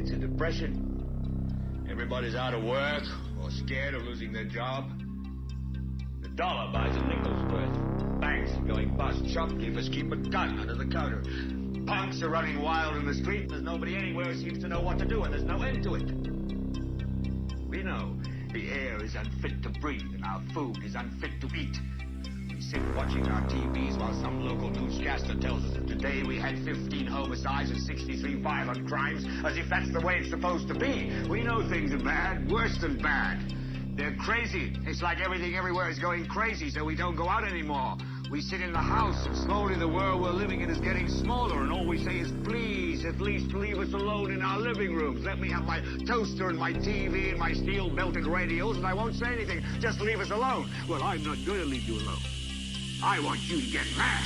It's a depression. Everybody's out of work or scared of losing their job. The dollar buys a nickel's worth. Banks are going bust. Shopkeepers keep a gun under the counter. Punks are running wild in the street, and there's nobody anywhere who seems to know what to do, and there's no end to it. We know the air is unfit to breathe, and our food is unfit to eat. We sit watching our TVs while some local newscaster tells us that today we had 15 homicides and 63 violent crimes, as if that's the way it's supposed to be. We know things are bad, worse than bad. They're crazy. It's like everything everywhere is going crazy, so we don't go out anymore. We sit in the house, and slowly the world we're living in is getting smaller, and all we say is, please, at least leave us alone in our living rooms. Let me have my toaster and my TV and my steel-belted radios, and I won't say anything. Just leave us alone. Well, I'm not going to leave you alone. I want you to get mad.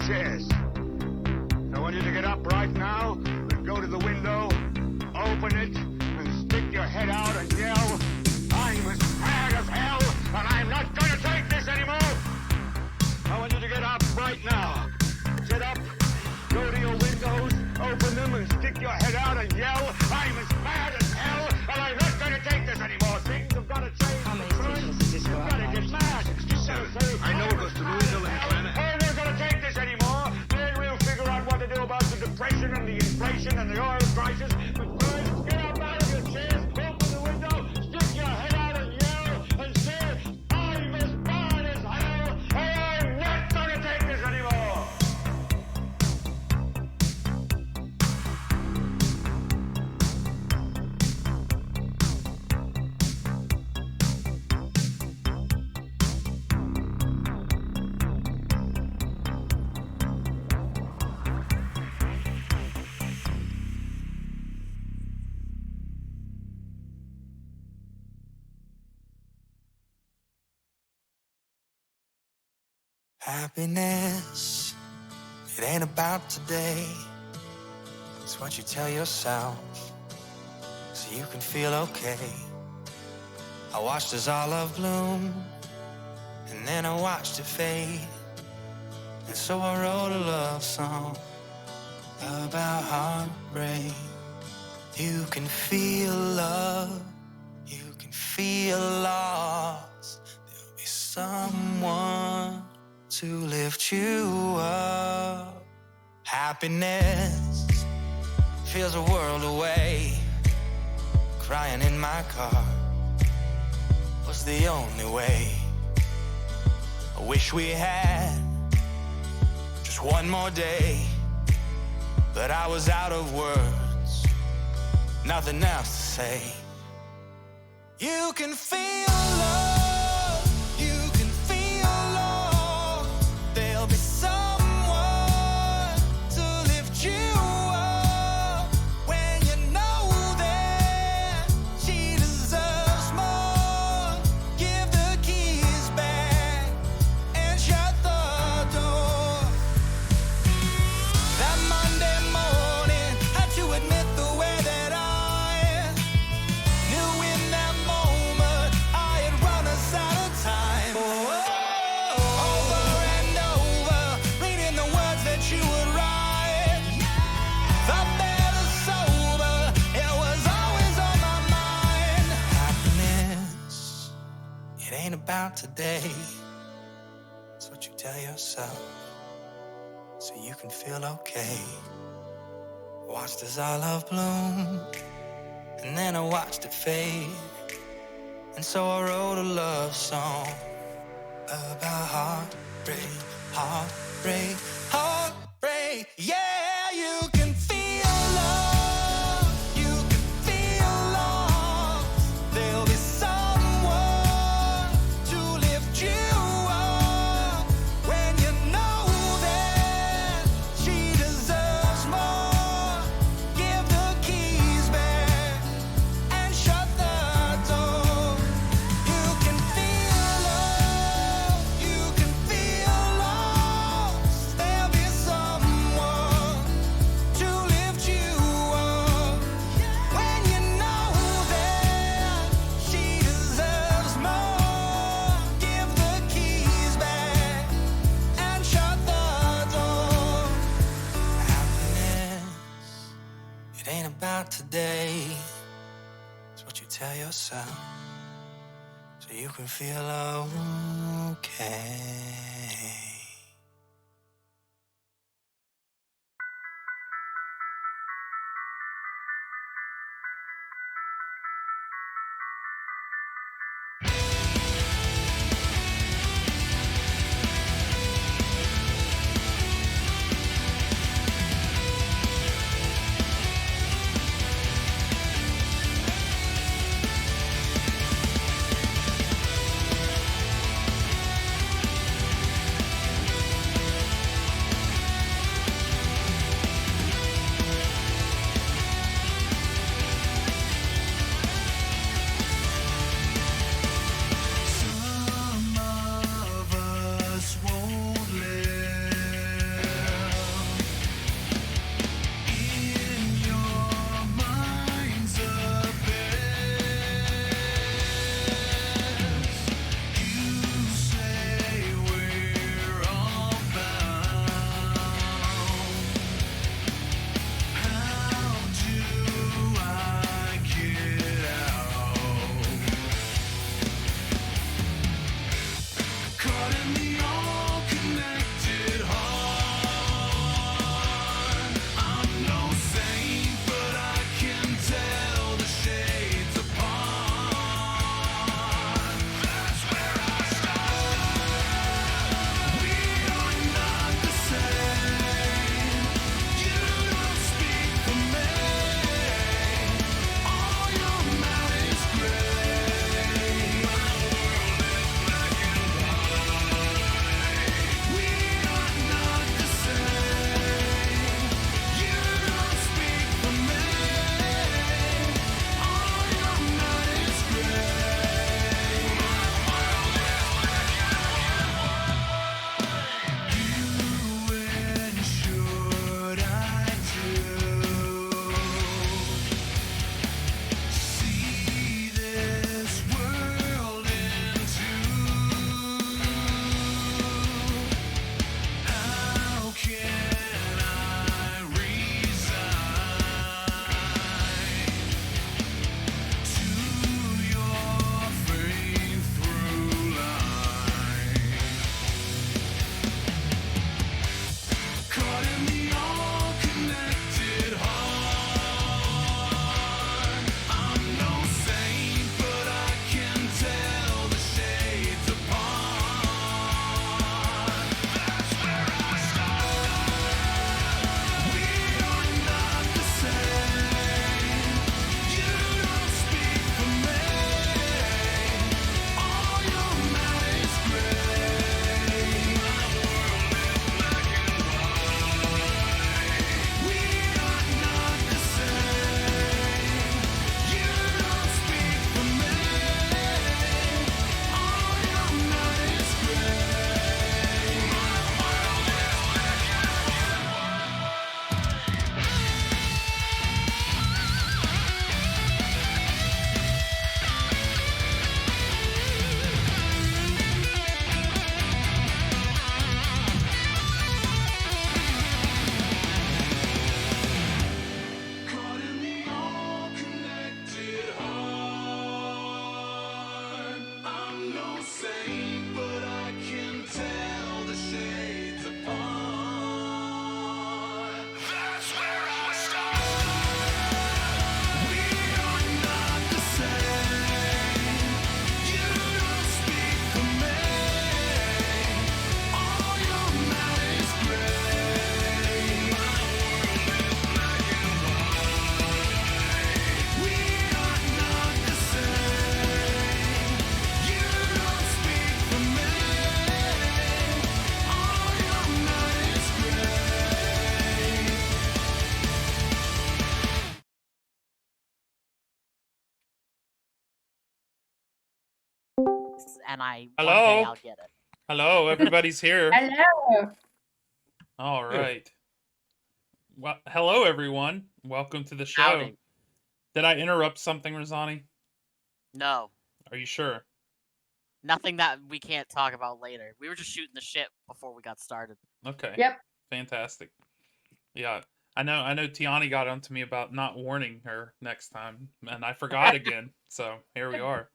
Chairs. I want you to get up right now and go to the window, open it, and stick your head out and yell, I'm as mad as hell, and I'm not going to take this anymore. I want you to get up right now. Get up, go to your windows, open them, and stick your head out and yell, I'm as mad as hell, and I'm not going to take this anymore. Things have got to change. How many stations does this go You've got to get mad. I know it goes to Louisville and Atlanta. Depression and the inflation and the oil prices. But first, get up out of your chairs, open the window, stick your head out and yell and say, I'm as bad as hell, and I'm not going to take this anymore. Happiness, it ain't about today. It's what you tell yourself so you can feel okay. I watched as our love bloom, and then I watched it fade. And so I wrote a love song about heartbreak. You can feel love, you can feel loss. There'll be someone to lift you up. Happiness feels a world away. Crying in my car was the only way. I wish we had just one more day, but I was out of words, nothing else to say. You can feel love, you can feel love. There'll be someone to lift you up when you know that she deserves more. Give the keys back and shut the door. That Monday morning, had to admit the way that I knew in that moment I had run us out of time. Over and over, reading the words that you would write. The better sober, it was always on my mind. Happiness, it ain't about today. It's what you tell yourself, so you can feel okay. Watched as our love bloomed, and then I watched it fade. And so I wrote a love song about heartbreak, heartbreak, heartbreak. Yeah, you can feel love, you can feel lost. There'll be someone to lift you up when you know that she deserves more. Give the keys back and shut the door. You can feel love, you can feel lost. There'll be someone to lift you up when you know that she deserves more. Give the keys back and shut the door. Happiness, it ain't about today. It's what you tell yourself, so you can feel okay. and one day Hello? I'll get it. Hello, everybody's here. Hello. All right. Well, hello, everyone. Welcome to the show. Howdy. Did I interrupt something, Rosani? No, Are you sure? nothing that we can't talk about later. We were just shooting the shit before we got started. Okay. Yep. Fantastic. Yeah. I know Tiani got onto me about not warning her next time, and I forgot again. So here we are.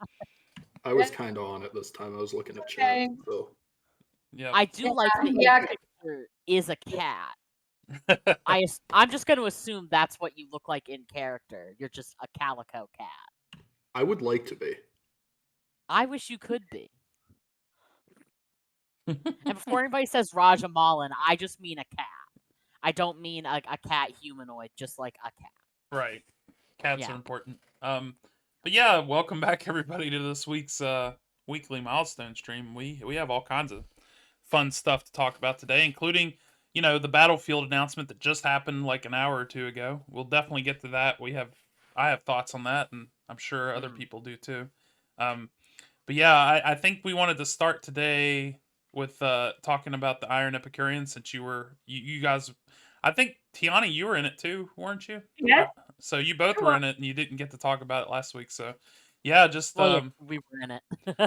I was kind of on it this time. I was looking at Okay. chat, so Yeah. I do like that your Yeah. character is a cat. I'm just going to assume that's what you look like in character. You're just a calico cat. I would like to be. I wish you could be. And before anybody says Raja Malin, I just mean a cat. I don't mean a cat humanoid, just like a cat. Right. Cats Yeah. are important. But yeah, welcome back everybody to this week's weekly Milestone stream. We have all kinds of fun stuff to talk about today, including, the Battlefield announcement that just happened like an hour or two ago. We'll definitely get to that. I have thoughts on that, and I'm sure other people do too. But yeah, I think we wanted to start today with talking about the Iron Epicurean, since you guys, I think Tiani, you were in it too, weren't you? Yes. So you both were in it, and you didn't get to talk about it last week. So yeah, just Well, we were in it.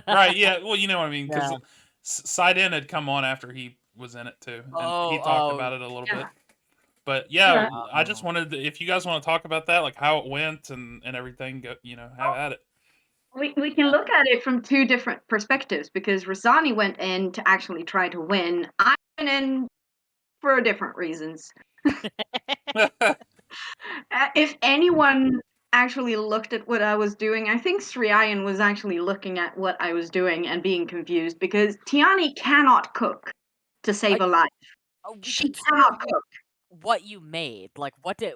right, yeah. Well, you know what I mean, because Yeah. Side-In had come on after he was in it too, and he talked about it a little bit. But yeah, I just wanted to, if you guys want to talk about that, like how it went and everything, go, have at it. We can look at it from two different perspectives, because Rosani went in to actually try to win. I went in for different reasons. If anyone actually looked at what I was doing, I think Sriayan was actually looking at what I was doing and being confused, because Tiani cannot cook to save a life. She cannot cook. What you made, like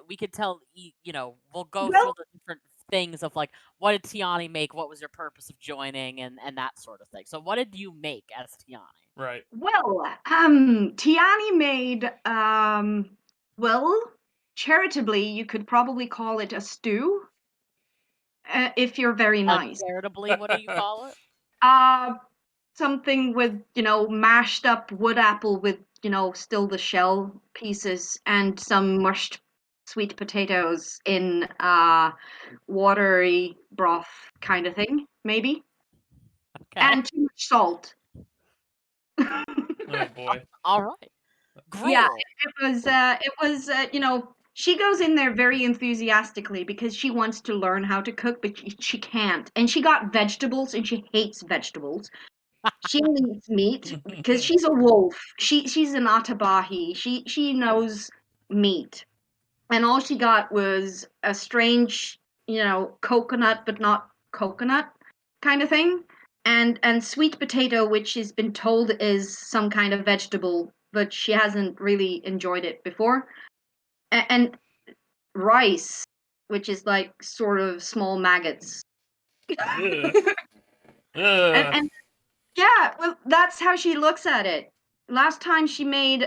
we could tell, we'll go Well- through the different things of like, what did Tiani make, what was your purpose of joining, and that sort of thing. So what did you make as Tiani? Right. Well, Tiani made, well, charitably, you could probably call it a stew, if you're very nice. Charitably, what do you call it? Something with, mashed up wood apple with, still the shell pieces, and some mushed sweet potatoes in watery broth kind of thing, maybe. Okay. And too much salt. Oh boy. All right. Great. Yeah, it was, she goes in there very enthusiastically because she wants to learn how to cook, but she can't. And she got vegetables, and she hates vegetables. She only eats meat because she's a wolf. She's an Atabahi. She knows meat. And all she got was a strange, coconut but not coconut kind of thing. And sweet potato, which has been told is some kind of vegetable, but she hasn't really enjoyed it before. And rice, which is like sort of small maggots. Ugh. And yeah, well, that's how she looks at it. Last time she made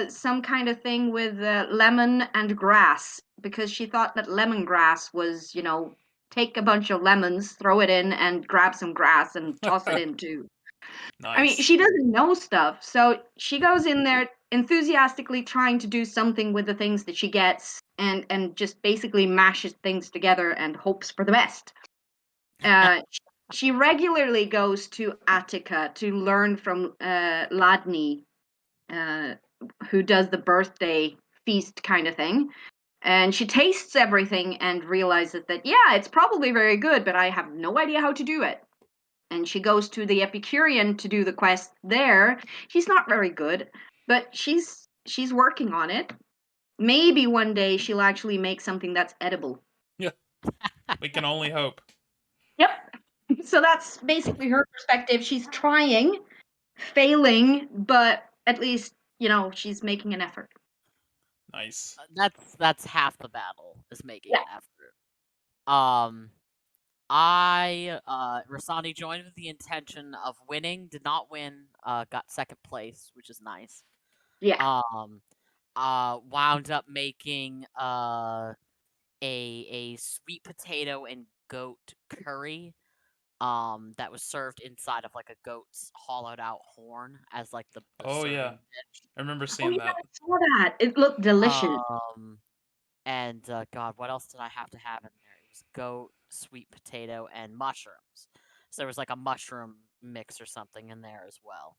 some kind of thing with lemon and grass, because she thought that lemongrass was, take a bunch of lemons, throw it in, and grab some grass and toss it in too. Nice. I mean, she doesn't know stuff, so she goes in there enthusiastically trying to do something with the things that she gets, and just basically mashes things together and hopes for the best. She regularly goes to Attica to learn from Ladni, who does the birthday feast kind of thing. And she tastes everything and realizes that, yeah, it's probably very good, but I have no idea how to do it. And she goes to the Epicurean to do the quest there. She's not very good, but she's working on it. Maybe one day she'll actually make something that's edible. Yeah. We can only hope. Yep. So that's basically her perspective. She's trying, failing, but at least, she's making an effort. Nice. That's half the battle, is making an effort. Rasani joined with the intention of winning, did not win, got second place, which is nice. Yeah. Wound up making a sweet potato and goat curry. that was served inside of like a goat's hollowed out horn as like the Oh yeah, serving dish. I remember Oh seeing yeah, that. I saw that. It looked delicious. And God, what else did I have to have in there? It was goat, sweet potato, and mushrooms. So there was like a mushroom mix or something in there as well.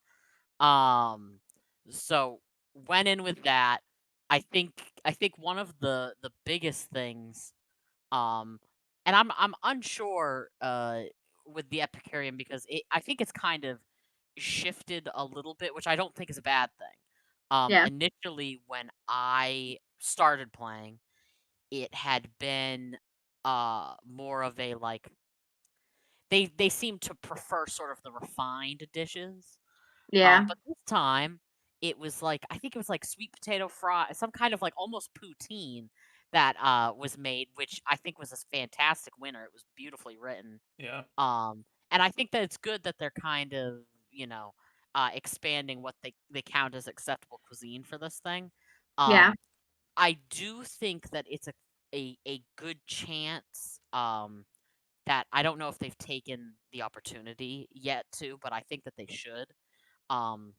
So went in with that. I think one of the biggest things, um, and I'm unsure with the Epicurean because I think it's kind of shifted a little bit, which I don't think is a bad thing. Yeah, Initially when I started playing, it had been more of a like they seem to prefer sort of the refined dishes. yeah, But this time it was like I think it was like sweet potato fry, some kind of like almost poutine that was made, which I think was a fantastic winner. It was beautifully written. Yeah. And I think that it's good that they're kind of, you know, expanding what they count as acceptable cuisine for this thing. yeah, Um, I do think that it's a good chance that I don't know if they've taken the opportunity yet to, but I think that they should. Um,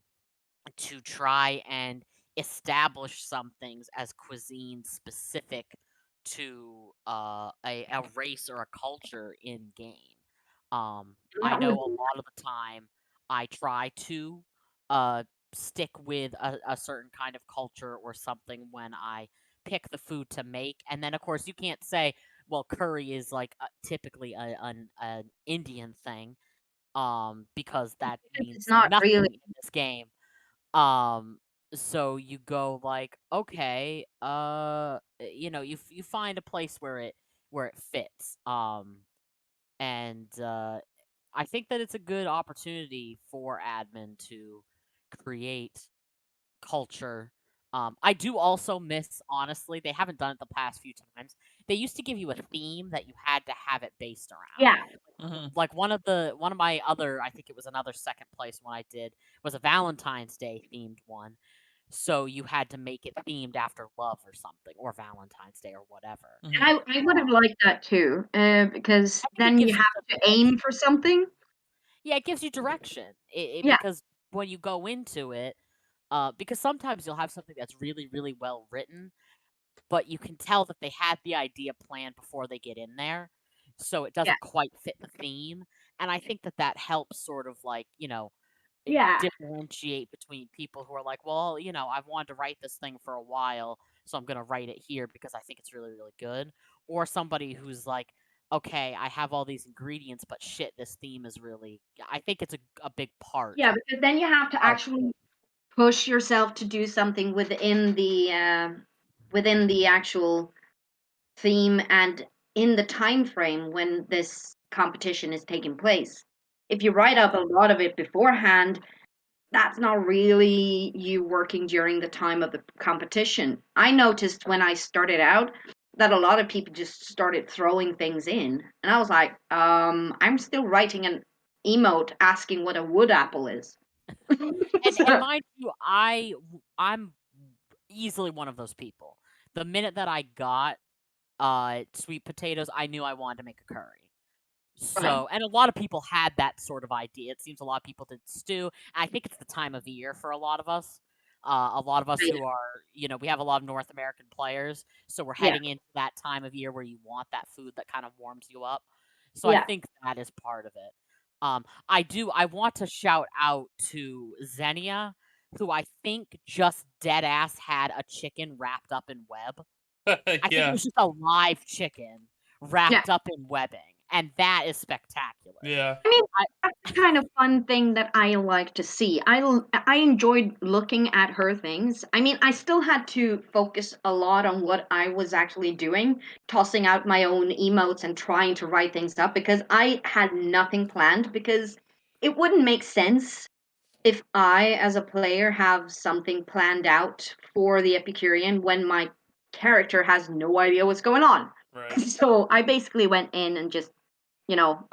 to try and establish some things as cuisine specific to a race or a culture in game. I that know would a be lot of the time I try to uh, stick with a certain kind of culture or something when I pick the food to make. And then, of course, you can't say, well, curry is like typically an Indian thing because that it's means not nothing really. in this game. Um, so you go like, okay, you find a place where it fits. And I think that it's a good opportunity for admin to create culture. I do also miss, honestly, they haven't done it the past few times. They used to give you a theme that you had to have it based around. Yeah, Hmm. Like one of my other, I think it was another second place one I did was a Valentine's Day themed one. So you had to make it themed after love or something, or Valentine's Day or whatever. Hmm. and I would have liked that too, because I think it then you gives you have some to aim direction. for something. Yeah, it gives you direction. Yeah, Because when you go into it, because sometimes you'll have something that's really, really well written, but you can tell that they had the idea planned before they get in there, so it yeah, doesn't quite fit the theme. And I think that that helps sort of like, yeah, differentiate between people who are like, well, I've wanted to write this thing for a while, so I'm going to write it here because I think it's really, really good. Or somebody who's like, okay, I have all these ingredients, but shit, this theme is really. I think it's a big part yeah. Because then you have to of. actually push yourself to do something within the actual theme and in the time frame when this competition is taking place. If you write up a lot of it beforehand, that's not really you working during the time of the competition. I noticed when I started out that a lot of people just started throwing things in, and I was like, I'm still writing an emote asking what a wood apple is. And mind you, I'm easily one of those people. The minute that I got sweet potatoes, I knew I wanted to make a curry. Right. So, and a lot of people had that sort of idea. It seems a lot of people did stew. I think it's the time of year for a lot of us. A lot of us Right. who are, we have a lot of North American players, so we're Yeah. heading into that time of year where you want that food that kind of warms you up. So I Yeah. think that is part of it. I want to shout out to Xenia, who I think just dead ass had a chicken wrapped up in web. I think it Yeah. was just a live chicken Yeah. wrapped up in webbing, and that is spectacular. Yeah. I mean, I that's the kind of fun thing that I like to see. I enjoyed looking at her things. I mean, I still had to focus a lot on what I was actually doing, tossing out my own emotes and trying to write things up because I had nothing planned because it wouldn't make sense if I, as a player, have something planned out for the Epicurean when my character has no idea what's going on. Right. So I basically went in and just,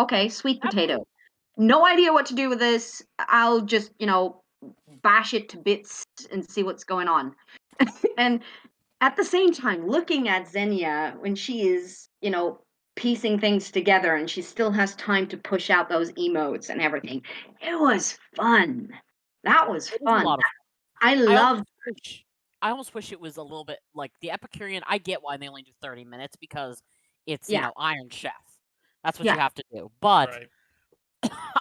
okay, sweet that's potato. No idea what to do with this. I'll just, bash it to bits and see what's going on. And at the same time, looking at Xenia when she is, piecing things together, and she still has time to push out those emotes and everything. It was fun. That was It was a fun. lot of I I loved. almost wish it was a little bit like the Epicurean. I get why they only do 30 minutes because it's, Yeah, Iron Chef. That's what yeah, you have to do. But Right.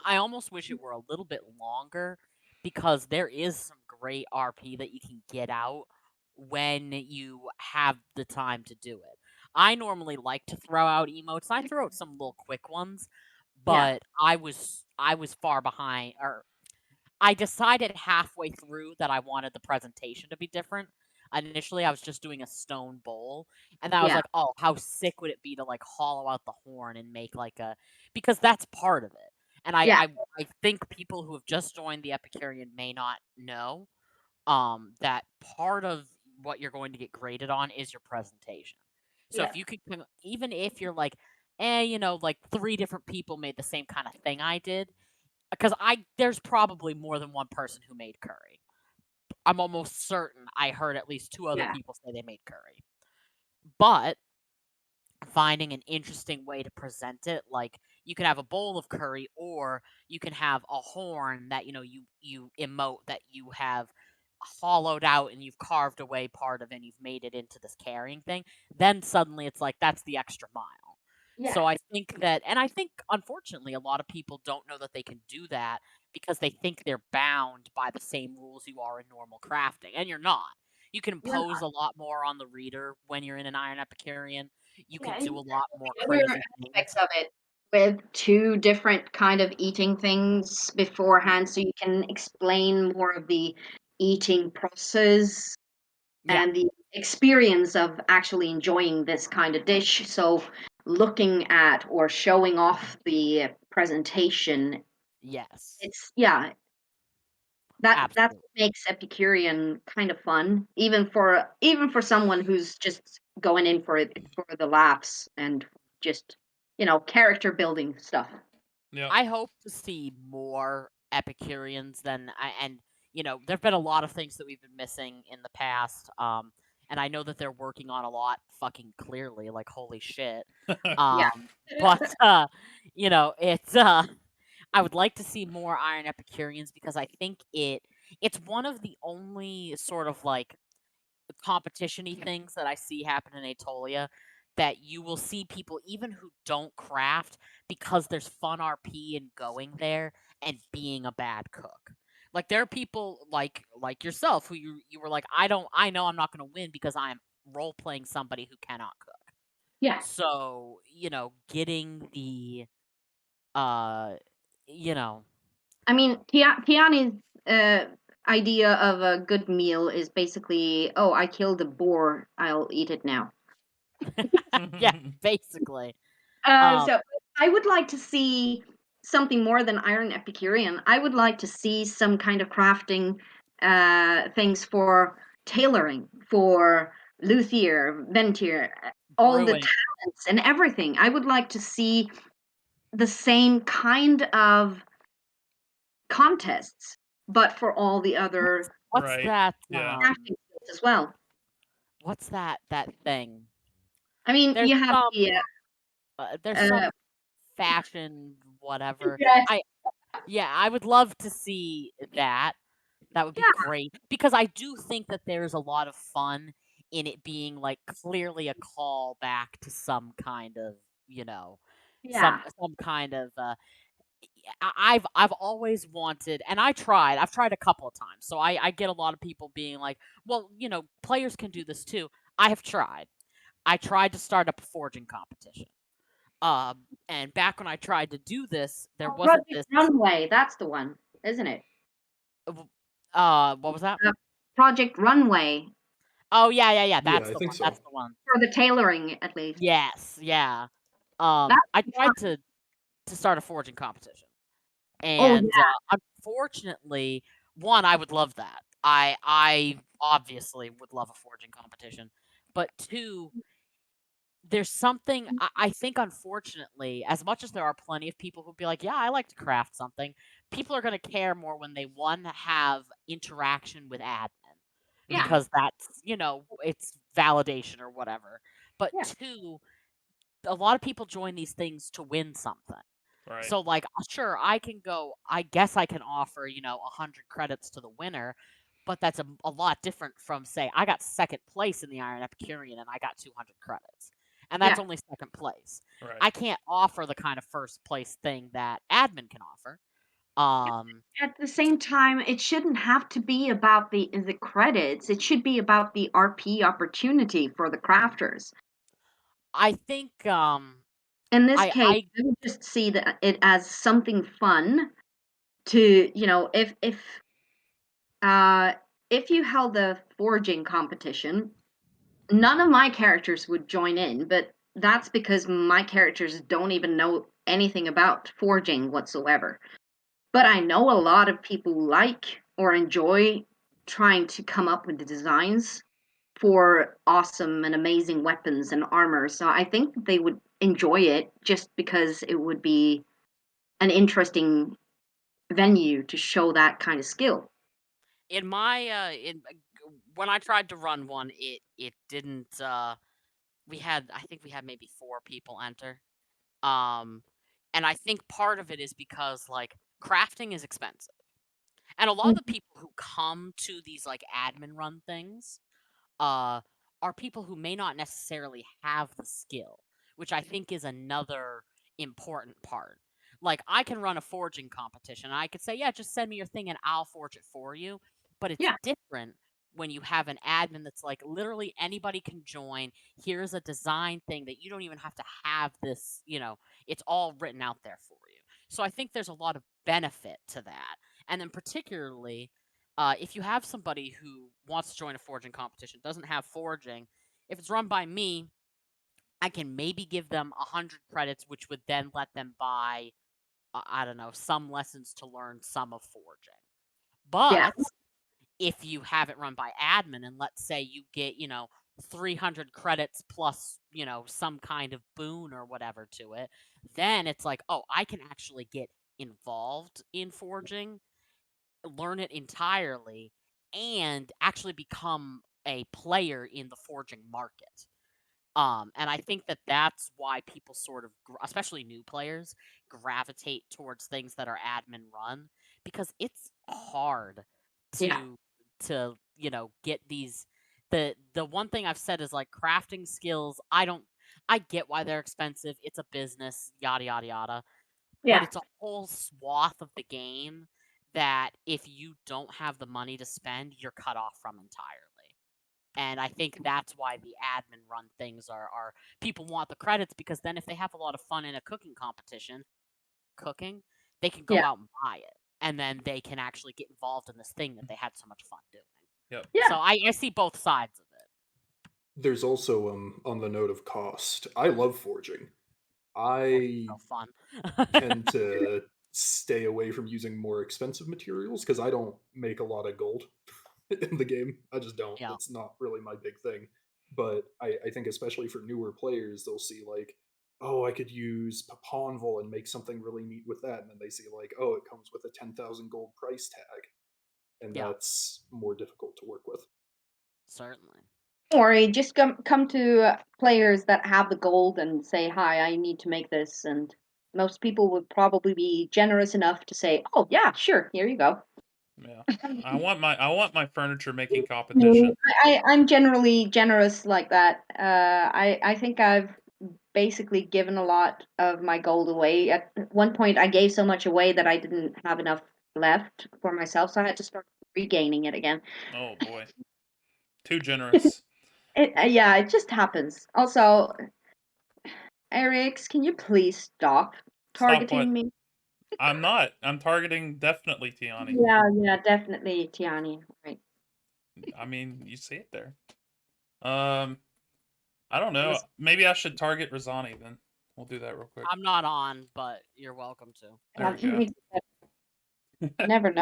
I almost wish it were a little bit longer because there is some great RP that you can get out when you have the time to do it. I normally like to throw out emotes. I throw out some little quick ones, yeah, but I was far behind, or I decided halfway through that I wanted the presentation to be different. Initially, I was just doing a stone bowl, and then I was yeah, like, "Oh, how sick would it be to like hollow out the horn and make like a," because that's part of it. And I yeah, I, I think people who have just joined the Epicurean may not know that part of what you're going to get graded on is your presentation. So yeah, if you could even if you're like, like three different people made the same kind of thing I did, because there's probably more than one person who made curry. I'm almost certain I heard at least two other yeah, people say they made curry. But finding an interesting way to present it, like you can have a bowl of curry, or you can have a horn that you emote that you have hollowed out and you've carved away part of and you've made it into this carrying thing. Then suddenly it's like that's the extra mile. yeah, So I think that, and I think unfortunately a lot of people don't know that they can do that because they think they're bound by the same rules you are in normal crafting, and you're not. You can yeah. impose a lot more on the reader when you're in an Iron Epicurean. You can Yeah, do a lot more other crazy aspects things. of it with two different kind of eating things beforehand, so you can explain more of the eating process Yeah. and the experience of actually enjoying this kind of dish. So looking at or showing off the presentation, Yes. it's yeah, that's Absolutely. what makes Epicurean kind of fun, even for someone who's just going in for it for the laughs and just character building stuff. Yep. I hope to see more Epicureans than and there've been a lot of things that we've been missing in the past. And I know that they're working on a lot fucking clearly, like holy shit. Yeah, But it's I would like to see more Iron Epicureans because I think it's one of the only sort of like competition-y things that I see happen in Atolia that you will see people even who don't craft because there's fun RP in going there and being a bad cook. Like there are people like yourself who you were like, I know I'm not gonna win because I'm role playing somebody who cannot cook. yeah. So, getting the uh you know I mean, Tiani's idea of a good meal is basically, oh, I killed a boar, I'll eat it now. yeah, basically. Uh, Um so I would like to see something more than Iron Epicurean. I would like to see some kind of crafting things for tailoring, for luthier, ventier, all the brewing. talents and everything. I would like to see the same kind of contests, but for all the other What's Right. that Yeah. crafting skills as well. what's that thing? I mean, There's you have the there's uh, some fashion whatever. yes, I would love to see that. That would be yeah, great because I do think that there's a lot of fun in it being like clearly a call back to some kind of, yeah, some kind of I've always wanted, and I've tried a couple of times. So I get a lot of people being like, "Well, players can do this too." I have tried. I tried to start up a forging competition. And back when I tried to do this, there oh, wasn't Project this. Runway, that's the one, isn't it? What was that? Uh, Project Runway Oh yeah. Yeah, That's I the think one. so. That's the one. for the tailoring, at least. Yes, yeah. That's I fun. tried to start a forging competition, Oh and yeah, unfortunately, one I would love that. I obviously would love a forging competition, but two, there's something I think unfortunately, as much as there are plenty of people who'd be like, yeah, I like to craft something, people are going to care more when they one have interaction with admin yeah, Mhm. because that's it's validation or whatever. But yeah. two, a lot of people join these things to win something. Right. So, like, sure, I can go. I guess I can offer 100 credits to the winner, but that's a lot different from, say, I got second place in the Iron Epicurean and I got 200 credits, and that's Yeah. only second place. Right. I can't offer the kind of first place thing that admin can offer. At the same time, it shouldn't have to be about the credits. It should be about the RP opportunity for the crafters. I think In this I case, I I would just see it as something fun to, uh, if you held a forging competition, none of my characters would join in, but that's because my characters don't even know anything about forging whatsoever. But I know a lot of people like or enjoy trying to come up with the designs for awesome and amazing weapons and armor. So I think that they would enjoy it just because it would be an interesting venue to show that kind of skill. in my in when I tried to run one, it didn't. I think we had maybe 4 people enter. Um, and I think part of it is because like crafting is expensive, and a lot of the people who come to these like admin run things, uh, are people who may not necessarily have the skill, which I think is another important part. Like, I can run a forging competition, and I could say, yeah, just send me your thing and I'll forge it for you. But it's Yeah, different when you have an admin that's like, literally anybody can join. Here's a design thing that you don't even have to have this, it's all written out there for you. So I think there's a lot of benefit to that. And then, particularly, if you have somebody who wants to join a forging competition, doesn't have forging, if it's run by me, I can maybe give them 100 credits, which would then let them buy, I don't know, some lessons to learn some of forging. yeah, But if you have it run by admin, and let's say you get, 300 credits plus, some kind of boon or whatever to it, then it's like, oh, I can actually get involved in forging, learn it entirely, and actually become a player in the forging market. And I think that that's why people sort of, especially new players, gravitate towards things that are admin run, because it's hard yeah, to get these. The one thing I've said is like crafting skills. I get why they're expensive. It's a business, yada yada yada, but yeah. it's a whole swath of the game that if you don't have the money to spend, you're cut off from entirely. And I think that's why the admin run things are people want the credits, because then if they have a lot of fun in a cooking competition, cooking, they can go Yeah. out and buy it. And then they can actually get involved in this thing that they had so much fun doing. Yep. So Yeah. I see both sides of it. There's also on the note of cost. I love forging. I So fun. tend to stay away from using more expensive materials because I don't make a lot of gold in the game. I just don't. Yeah. It's not really my big thing. But I think especially for newer players, they'll see like, oh, I could use Paponval and make something really neat with that, and then they see like, oh, it comes with a 10,000 gold price tag, and Yeah, that's more difficult to work with. certainly. Don't worry, just come to players that have the gold and say, "Hi, I need to make this," and most people would probably be generous enough to say, "Oh yeah, sure, here you go." Yeah. I want my furniture making No, competition. I'm generally generous like that. I think I've basically given a lot of my gold away. At one point, I gave so much away that I didn't have enough left for myself, so I had to start regaining it again. Oh boy. Too generous. Yeah, it just happens. Also, Eric, can you please stop Stop what? targeting me? I'm not. I'm targeting definitely Tiani. Yeah, yeah, definitely, Tiani. Right. I mean, you see it there. Um, I don't know. Res- Maybe I should target Rosani then. We'll do that real quick. I'm not on, but you're welcome to. There we go. You never know.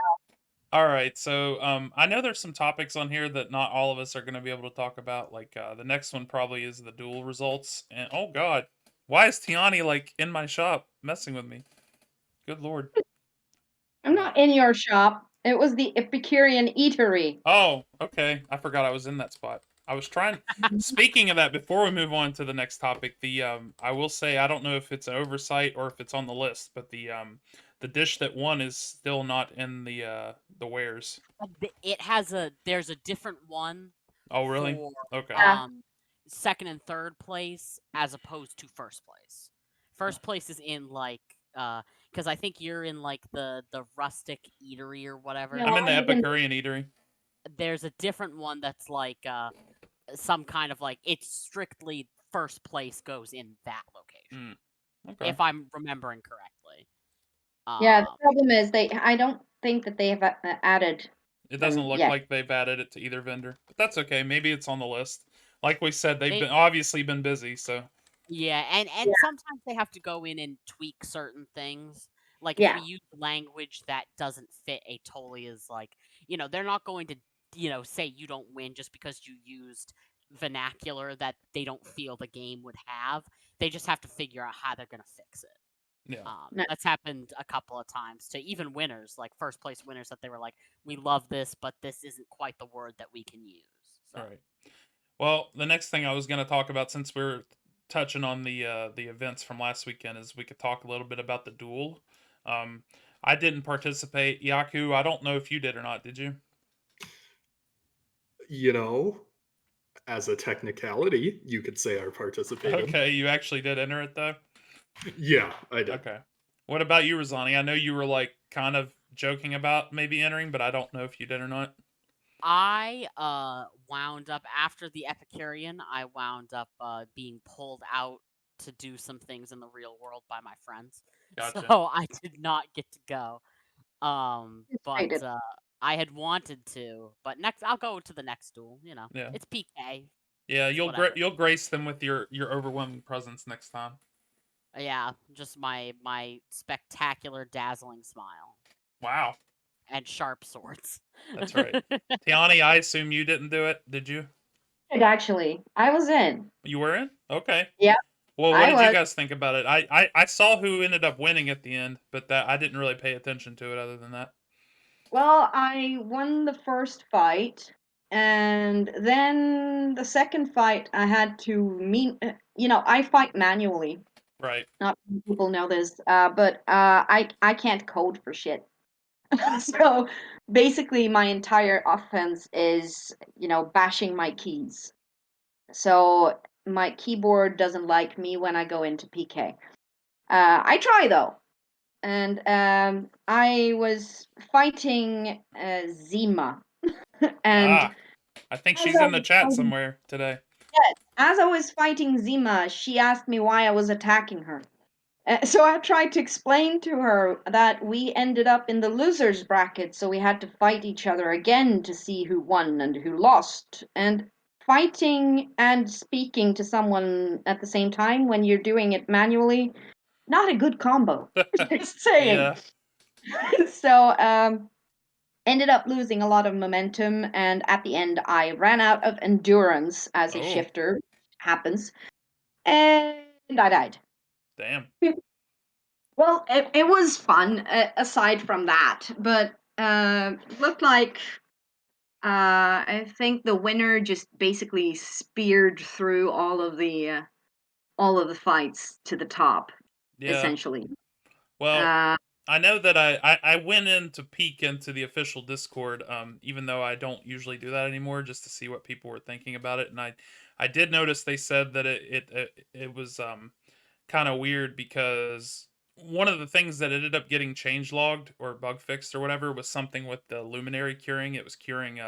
All right, so I know there's some topics on here that not all of us are going to be able to talk about. Like the next one probably is the duel results. And oh god, why is Tiani like in my shop messing with me? Good lord. I'm not in your shop. It was the Epicurean Eatery. Oh, okay. I forgot I was in that spot. I was trying. Speaking of that, before we move on to the next topic, I will say I don't know if it's an oversight or if it's on the list, but the dish that won is still not in the wares. There's a different one Oh, really? for Okay. Yeah. second and third place as opposed to first place. First place is in like because I think you're in like the rustic eatery or whatever. No, I'm in the I'm even Epicurean Eatery. There's a different one that's like some kind of like it's strictly first place goes in that location. Mm, okay. If I'm remembering correctly. yeah. The Um problem is I don't think that they have added It doesn't them look yet. like they've added it to either vendor, but that's okay. Maybe it's on the list. Like we said, they've they been obviously been busy, so Yeah, and Yeah. sometimes they have to go in and tweak certain things. Like if Yeah. we use language that doesn't fit a totally is like, they're not going to, say you don't win just because you used vernacular that they don't feel the game would have. They just have to figure out how they're going to fix it. yeah. No. That's happened a couple of times to even winners, like first place winners that they were like, we love this, but this isn't quite the word that we can use. So, All right. Well, the next thing I was going to talk about, since we're touching on the events from last weekend, is we could talk a little bit about the duel. Um, I didn't participate. Yaku, I don't know if you did or not. Did you? You know, as a technicality, you could say I participated. Okay, you actually did enter it though. Yeah, I did. Okay. What about you, Rosani? I know you were like kind of joking about maybe entering, but I don't know if you did or not. I wound up after the Epicurean, I wound up being pulled out to do some things in the real world by my friends. So Gotcha. I did not get to go. But Frustrated. I had wanted to, but next I'll go to the next duel, Yeah. It's PK, Yeah, it's whatever. you'll grace them with your overwhelming presence next time. Yeah, just my spectacular dazzling smile Wow, and sharp swords. that's right. Tiani, I assume you didn't do it, did you? Actually, I was in. You were in? Okay. Yeah, Well, what I did you was. guys think about it? I saw who ended up winning at the end, but that I didn't really pay attention to it other than that. Well, I won the first fight, and then the second fight I had to meet. I fight manually. Right. Not many people know this, but I can't code for shit. So basically, my entire offense is bashing my keys. So my keyboard doesn't like me when I go into PK. I try though, and I was fighting Zima, and Ah, I think as she's I in the was chat fighting, somewhere today. yes, as I was fighting Zima, she asked me why I was attacking her. So I tried to explain to her that we ended up in the losers bracket, so we had to fight each other again to see who won and who lost. And fighting and speaking to someone at the same time when you're doing it manually, not a good combo. Just saying. Yeah. So ended up losing a lot of momentum, and at the end I ran out of endurance as a Oh, shifter happens, and I died. damn. Well, it was fun aside from that, but looked like I think the winner just basically speared through all of the fights to the top, Yeah. essentially. Well, Uh, I know that I went in to peek into the official Discord, even though I don't usually do that anymore, just to see what people were thinking about it, and I did notice they said that it was kind of weird because one of the things that ended up getting change logged or bug fixed or whatever was something with the luminary curing. It was curing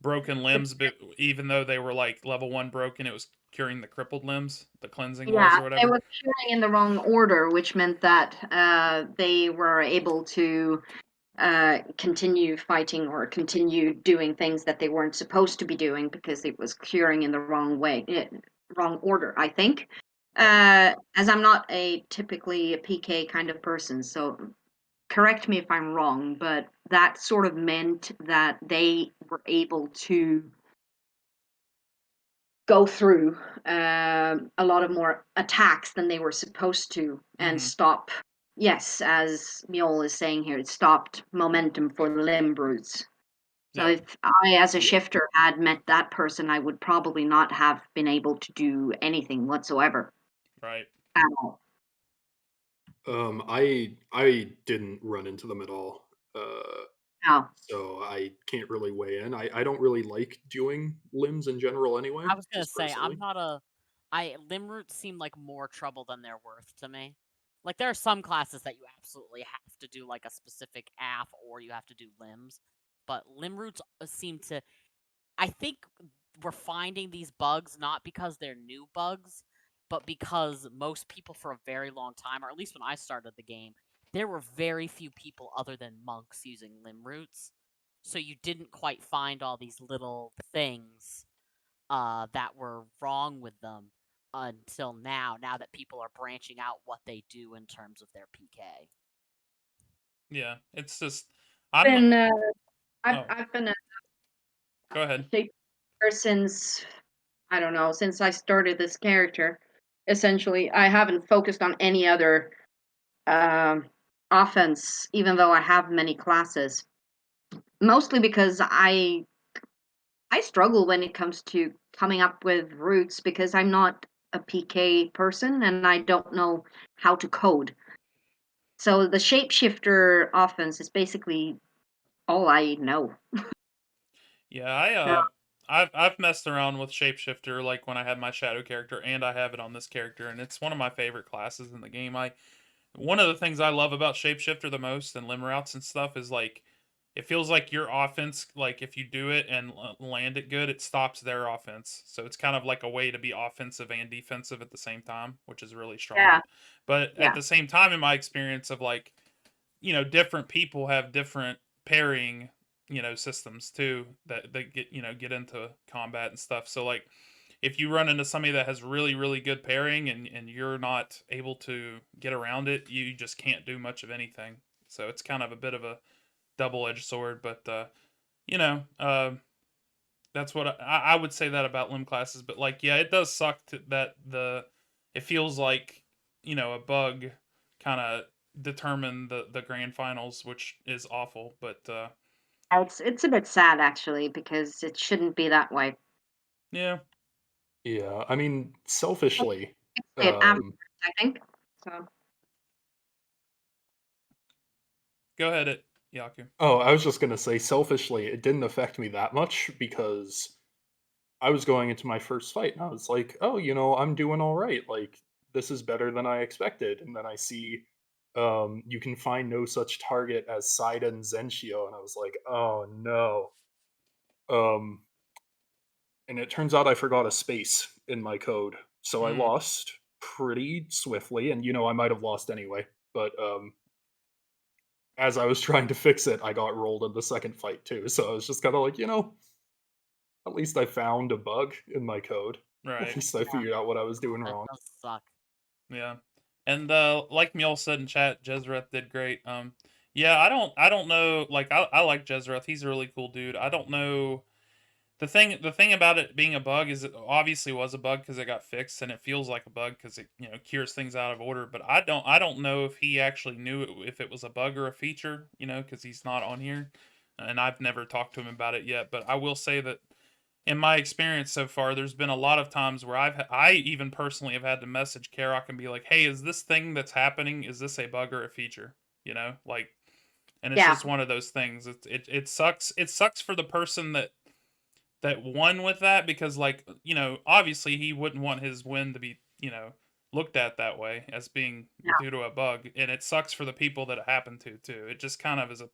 broken limbs, but even though they were like level 1 broken, it was curing the crippled limbs. The cleansing was yeah, or they whatever. were shooting in the wrong order, which meant that they were able to continue fighting or continue doing things that they weren't supposed to be doing because it was curing in the wrong way, wrong order, I think. Right. As I'm not typically a PK kind of person, so correct me if I'm wrong, but that sort of meant that they were able to go through a lot of more attacks than they were supposed to and Mm-hmm. stop. Yes, as Mjol is saying here, it stopped momentum for the limb brutes. So Yeah. if I, as a See, shifter, had met that person, I would probably not have been able to do anything whatsoever Right. at all. I didn't run into them at all. Now, So I can't really weigh in. I don't really like doing limbs in general anyway, I was gonna just say I'm personally. not a. I limb roots seem like more trouble than they're worth to me. Like there are some classes that you absolutely have to do like a specific AF or you have to do limbs, but limb roots seem to. I think we're finding these bugs not because they're new bugs, but because most people for a very long time, or at least when I started the game, there were very few people other than monks using limb roots. So you didn't quite find all these little things that were wrong with them until now that people are branching out what they do in terms of their PK. Yeah. It's just I'm been oh, I've been a go ahead. shaper since I don't know since I started this character. Essentially, I haven't focused on any other um, offense, even though I have many classes. Mostly because I struggle when it comes to coming up with routes because I'm not a PK person and I don't know how to code. So the shapeshifter offense is basically all I know. Yeah, So I've messed around with shapeshifter like when I had my shadow character and I have it on this character and it's one of my favorite classes in the game. I One of the things I love about shapeshifter the most and limb routes and stuff is like it feels like your offense, like if you do it and land it good, it stops their offense. So it's kind of like a way to be offensive and defensive at the same time, which is really strong. yeah, But at yeah, the same time, in my experience of like, different people have different pairing, systems too that get into combat and stuff. So like if you run into somebody that has really really good pairing and you're not able to get around it, you just can't do much of anything. So it's kind of a bit of a double-edged sword, but you know uh, that's what I would say that about limb classes. But like yeah, it does suck that it feels like a bug kind of determined the grand finals, which is awful. But it's a bit sad actually because it shouldn't be that way. yeah, Yeah, I mean, They selfishly, fixed it afterwards, um, I think. So go ahead, it Yaku. oh, I was just gonna say, selfishly, it didn't affect me that much because I was going into my first fight and I was like, oh, I'm doing all right. Like, this is better than I expected. And then I see you can find no such target as Saiden Zenshio, and I was like, oh no. Um, and it turns out I forgot a space in my code, so I Mm, lost pretty swiftly. And I might have lost anyway, but as I was trying to fix it, I got rolled in the second fight too. So I was just kind of like, at least I found a bug in my code. At right. least I Yeah, figured out what I was doing that wrong. does suck. Yeah. And like Mule said in chat, Jezreth did great. Yeah, I don't know, like I like Jezreth. He's a really cool dude. I don't know the thing about it being a bug is it obviously was a bug because it got fixed and it feels like a bug because it cures things out of order, but I don't know if he actually knew if it was a bug or a feature, because he's not on here and I've never talked to him about it yet, but I will say that in my experience so far, there's been a lot of times where I even personally have had to message Karok and be like, "Hey, is this thing that's happening? Is this a bug or a feature?" Like, and it's yeah, just one of those things. It sucks. It sucks for the person that won with that because, like, obviously he wouldn't want his win to be looked at that way as being yeah. due to a bug, and it sucks for the people that it happened to too. It just kind of is a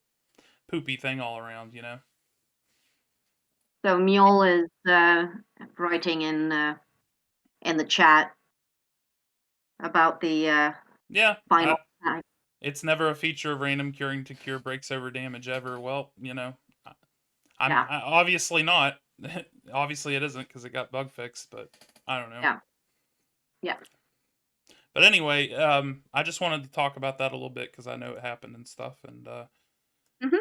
poopy thing all around. So Mule is writing in the chat about the Yeah, final. it's never a feature of random curing to cure breaks over damage ever. Well, I- Yeah, obviously not. Obviously it isn't because it got bug fixed, but I don't know. yeah, yeah. But anyway, I just wanted to talk about that a little bit because I know it happened and stuff. And Hmm.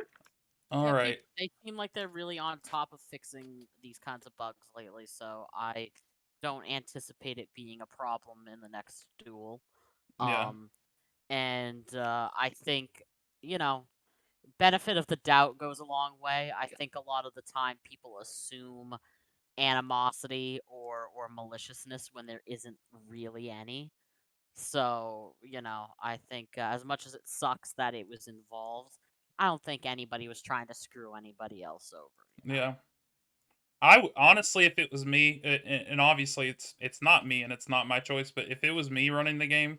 all Yeah, right, they seem like they're really on top of fixing these kinds of bugs lately, so I don't anticipate it being a problem in the next duel. yeah, Um, and I think you know benefit of the doubt goes a long way. I think a lot of the time people assume animosity or maliciousness when there isn't really any. So, I think as much as it sucks that it was involved, I don't think anybody was trying to screw anybody else over. Yeah. Honestly, if it was me, and obviously it's not me and it's not my choice, but if it was me running the game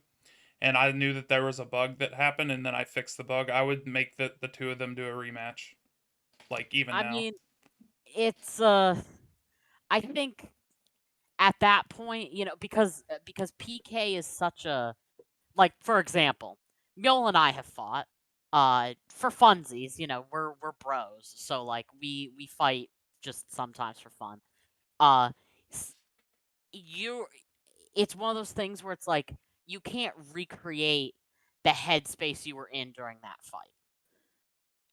and I knew that there was a bug that happened and then I fixed the bug, I would make the two of them do a rematch. Like even I now. mean, it's I think at that point, because PK is such a, like, for example, Mjol and I have fought for funsies. We're bros, so like we fight just sometimes for fun. Uh s- you It's one of those things where it's like you can't recreate the headspace you were in during that fight,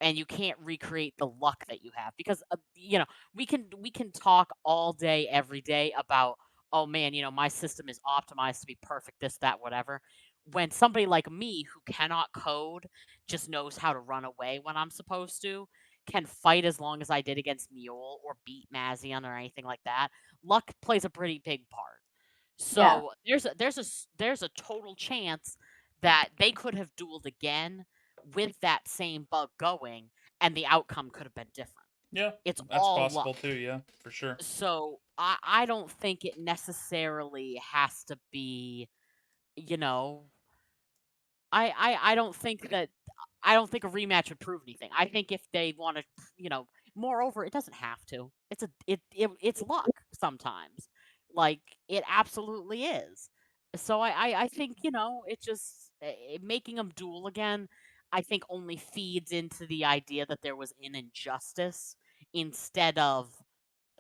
and you can't recreate the luck that you have, because we can talk all day every day about, oh man, my system is optimized to be perfect, this, that, whatever, when somebody like me who cannot code, just knows how to run away when I'm supposed to, can fight as long as I did against Mule or beat Mazian or anything like that. Luck plays a pretty big part. Yeah. So there's a total chance that they could have dueled again with that same bug going, and the outcome could have been different. Yeah, It's that's all luck. possible too. Yeah, for sure. So I don't think it necessarily has to be, you know, I don't think that I don't think a rematch would prove anything. I think if they want to, moreover, it doesn't have to. It's luck sometimes. Like, it absolutely is. So I think, it just making them duel again, I think only feeds into the idea that there was an injustice instead of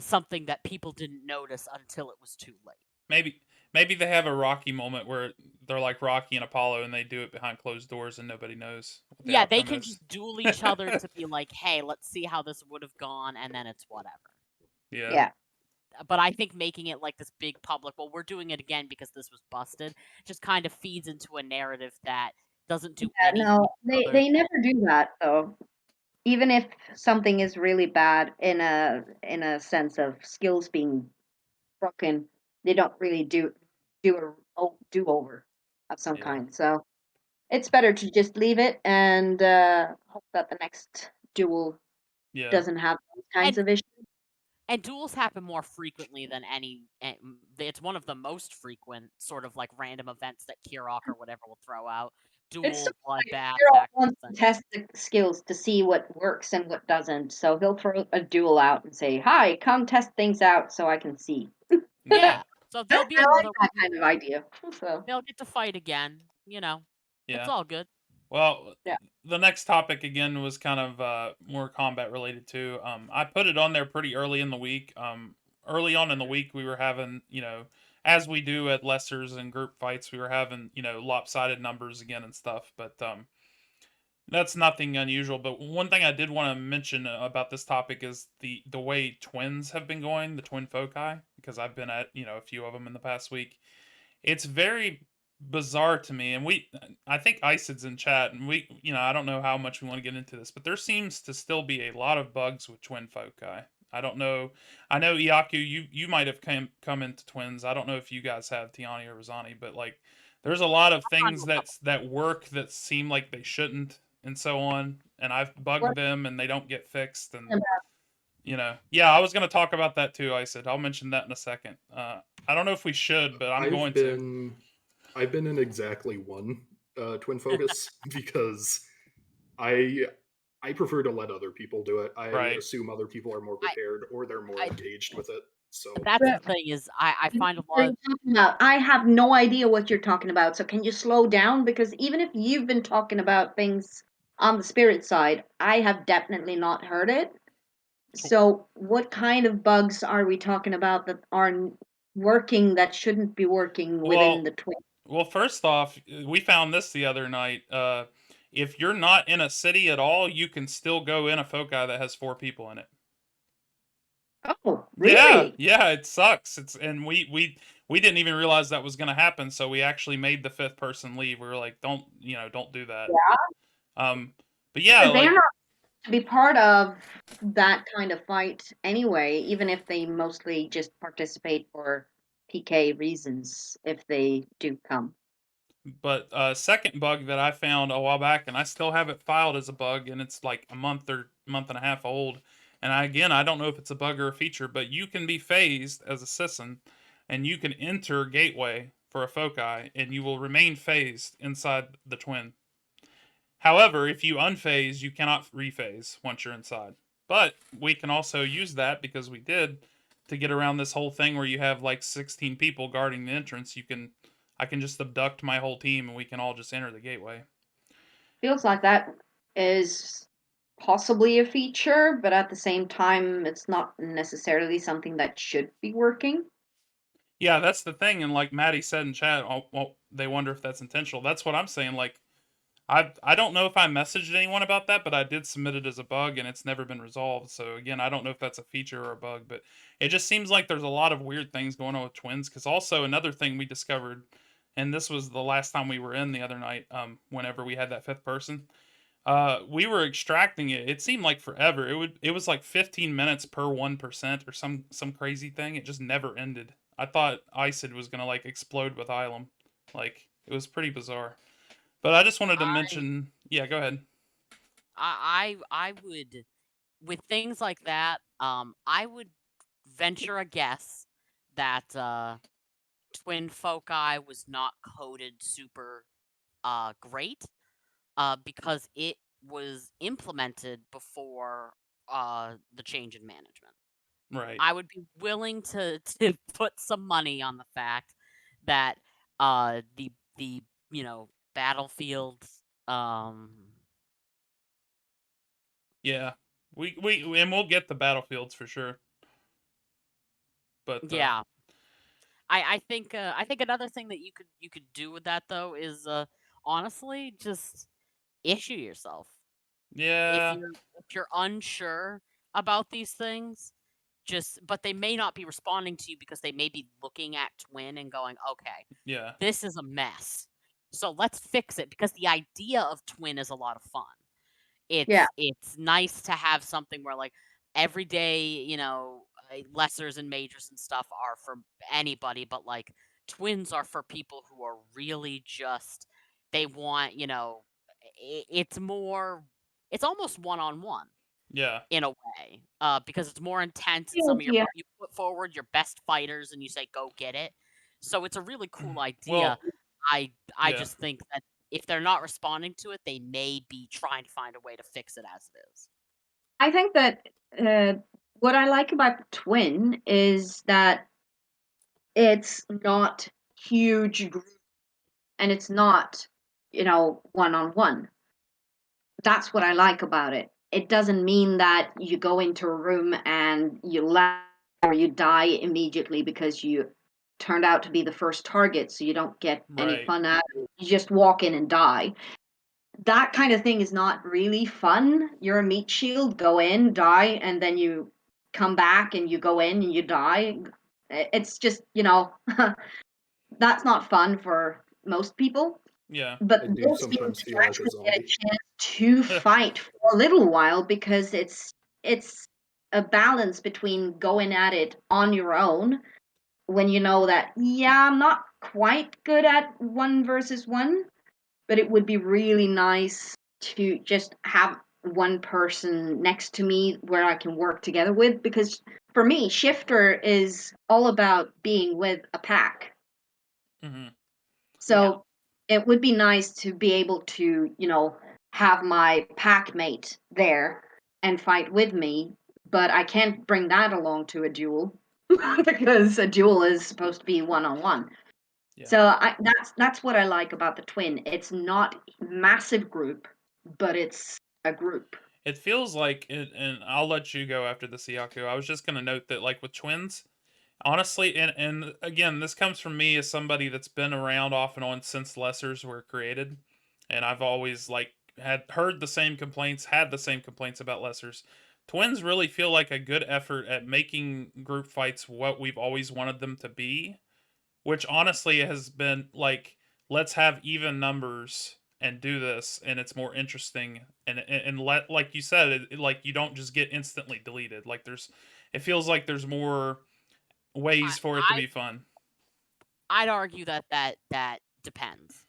something that people didn't notice until it was too late. Maybe maybe they have a Rocky moment where they're like Rocky and Apollo and they do it behind closed doors and nobody knows what the Yeah, they outcome can is. just duel each other to be like, "Hey, let's see how this would have gone," and then it's whatever. Yeah. Yeah. But I think making it like this big public, well, we're doing it again because this was busted, just kind of feeds into a narrative that doesn't do Yeah, anything no, they other they never do that though. Even if something is really bad in a sense of skills being broken, they don't really do do over of some Yeah. kind. So it's better to just leave it and hope that the next duel Yeah. doesn't have those kinds and of issues. and duels happen more frequently than it's one of the most frequent sort of like random events that Kirok or whatever will throw out. It's Duel, sort of like bloodbath, Hero that kind wants of to thing. test the skills to see what works and what doesn't. So he'll throw a duel out and say, "Hi, come test things out so I can see." Yeah. Yeah. So I there'll be like another that one. kind of idea. So They'll get to fight again. It's Yeah. all good. Well, yeah. the next topic again was kind of more combat related too. I put it on there pretty early in the week. Early on in the week, we were having, as we do at lessers and group fights, we were having, lopsided numbers again and stuff. But that's nothing unusual. But one thing I did want to mention about this topic is the way twins have been going, the twin foci, because I've been at, a few of them in the past week. It's very bizarre to me, and I think Icid's in chat, and I don't know how much we want to get into this, but there seems to still be a lot of bugs with twin foci. I don't know. I know Iaku, you might have come into twins. I don't know if you guys have Tiani or Rosani, but like, there's a lot of On things to a couple. that work that seem like they shouldn't, and so on. And I've bugged them, and they don't get fixed, and yeah, I was going to talk about that too. I said I'll mention that in a second. I don't know if we should, but I'm I've going to. been I've been in exactly one twin focus because I I prefer to let other people do it. I Right. assume other people are more I, prepared or they're more I, engaged with it. So that's the thing is, I find a What are lot. you talking about? I have no idea what you're talking about. So can you slow down? Because even if you've been talking about things on the spirit side, I have definitely not heard it. So what kind of bugs are we talking about that are working that shouldn't be working within Well, the twin? first off, we found this the other night. If you're not in a city at all, you can still go in a foci that has 4 people in it. Oh, Yeah, really? yeah, it sucks. It's and we didn't even realize that was going to happen, so we actually made the 5th person leave. We were like, don't do that. Yeah, Um, but yeah, because they're like not to be part of that kind of fight anyway, even if they mostly just participate for PK reasons, if they do come. But second bug that I found a while back, and I still have it filed as a bug, and it's like a month or month and a half old. And I don't know if it's a bug or a feature, but you can be phased as a Sisson, and you can enter Gateway for a foci, and you will remain phased inside the twin. However, if you unphase, you cannot rephase once you're inside. But we can also use that because we did to get around this whole thing where you have like 16 people guarding the entrance. I can just abduct my whole team and we can all just enter the gateway. Feels like that is possibly a feature, but at the same time, it's not necessarily something that should be working. Yeah, that's the thing. And like Maddie said in chat, well, they wonder if that's intentional. That's what I'm saying. Like, I don't know if I messaged anyone about that, but I did submit it as a bug and it's never been resolved. So again, I don't know if that's a feature or a bug, but it just seems like there's a lot of weird things going on with twins. Because also another thing we discovered, and this was the last time we were in the other night, whenever we had that fifth person, we were extracting it. It seemed like forever. It was like 15 minutes per 1% or some crazy thing. It just never ended. I thought ICID was gonna like explode with Ilum. Like it was pretty bizarre. But I just wanted to I mention. Yeah, go ahead. I would, with things like that, I would venture a guess that twin foci was not coded super great, because it was implemented before the change in management. Right. I would be willing to to put some money on the fact that the battlefield, um Yeah. We and we'll get the battlefields for sure. But yeah. I think another thing that you could do with that though is honestly just issue yourself. If yeah, you're unsure about these things, just but they may not be responding to you because they may be looking at Twin and going, "Okay, yeah, this is a mess. So let's fix it," because the idea of Twin is a lot of fun. Yeah. It's nice to have something where, like, every day, lessers and majors and stuff are for anybody, but, like, twins are for people who are really just they want, it's almost one-on-one yeah. in a way, because it's more intense, it's some of your Yeah. you put forward your best fighters and you say, "Go get it." So it's a really cool idea. Well, I yeah. just think that if they're not responding to it, they may be trying to find a way to fix it as it is. I think that uh, what I like about the twin is that it's not huge and it's not, one on one. That's what I like about it. It doesn't mean that you go into a room and you laugh or you die immediately because you turned out to be the first target, so you don't get any Right. fun out of it. You just walk in and die. That kind of thing is not really fun. You're a meat shield, go in, die, and then you come back and you go in and you die. It's just, that's not fun for most people. Yeah. But I do this means sometimes that you feel like a actually get a zombie. chance to fight for a little while because it's a balance between going at it on your own when you know that, yeah, I'm not quite good at one versus one, but it would be really nice to just have one person next to me where I can work together with, because for me, Shifter is all about being with a pack. Hmm. Yeah. So it would be nice to be able to, have my pack mate there and fight with me, but I can't bring that along to a duel because a duel is supposed to be one on one. Yeah. So that's what I like about the twin. It's not massive group, but it's a group. It feels like it, and I'll let you go after the Siaku. I was just gonna note that like with twins, honestly, and again, this comes from me as somebody that's been around off and on since lessers were created, and I've always like had heard the same complaints, had the same complaints about lessers. Twins really feel like a good effort at making group fights what we've always wanted them to be, which honestly has been like, let's have even numbers and do this, and it's more interesting, and let, like you said, like you don't just get instantly deleted. Like it feels like there's more I, ways for it to be fun. I'd argue that depends,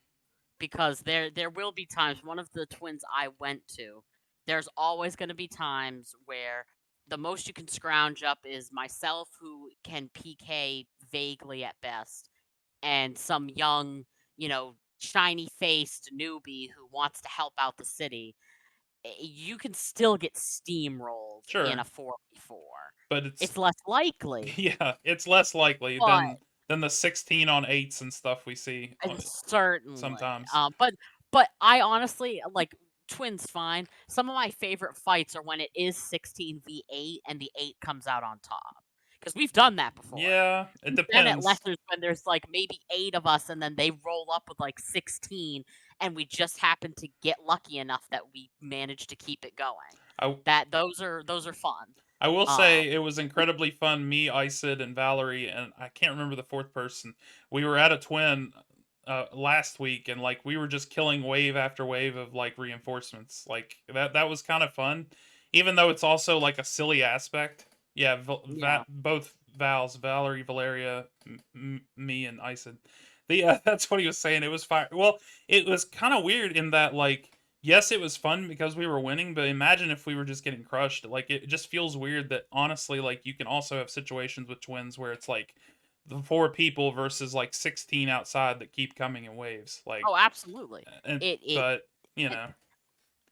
because there will be times. One of the twins I went to, there's always going to be times where the most you can scrounge up is myself, who can PK vaguely at best, and some young, shiny faced newbie who wants to help out the city. You can still get steamrolled in Sure, a 4v4. but it's It's less likely, yeah, it's less likely but than the 16 on 8s and stuff we see certainly. sometimes. But I honestly like twins fine. Some of my favorite fights are when it is 16v8 and the 8 comes out on top. Because we've done that before. Yeah, it We've done it depends. lessers when there's like maybe 8 of us and then they roll up with like 16 and we just happen to get lucky enough that we managed to keep it going. I Those are fun. I will Um say it was incredibly fun. Me, Isid, and Valerie, and I can't remember the fourth person. We were at a twin last week, and like we were just killing wave after wave of like reinforcements. Like that was kind of fun, even though it's also like a silly aspect. Yeah, yeah. both Vals, Valerie, Valeria, me, and Isid. That's what he was saying. It was fire. Well, it was kind of weird in that like yes, it was fun because we were winning, but imagine if we were just getting crushed. Like it just feels weird that honestly, like you can also have situations with twins where it's like the 4 people versus like 16 outside that keep coming in waves. Like, Oh, absolutely. and It but you and, know,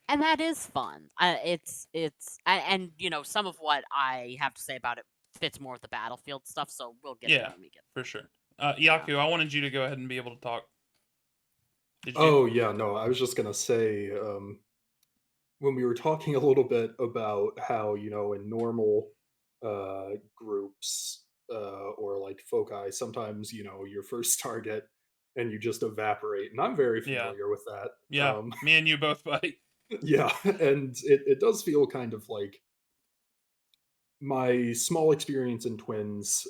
and that is fun. And some of what I have to say about it fits more with the battlefield stuff, so we'll get there yeah, when we get for sure. yeah. Yaku, I wanted you to go ahead and be able to talk. Did you? Oh yeah, no, I was just gonna say, when we were talking a little bit about how, in normal groups, or like foci, sometimes, your first target and you just evaporate. And I'm very Yeah, familiar with that. yeah. Me and you both, buddy. Yeah, and it does feel kind of like my small experience in twins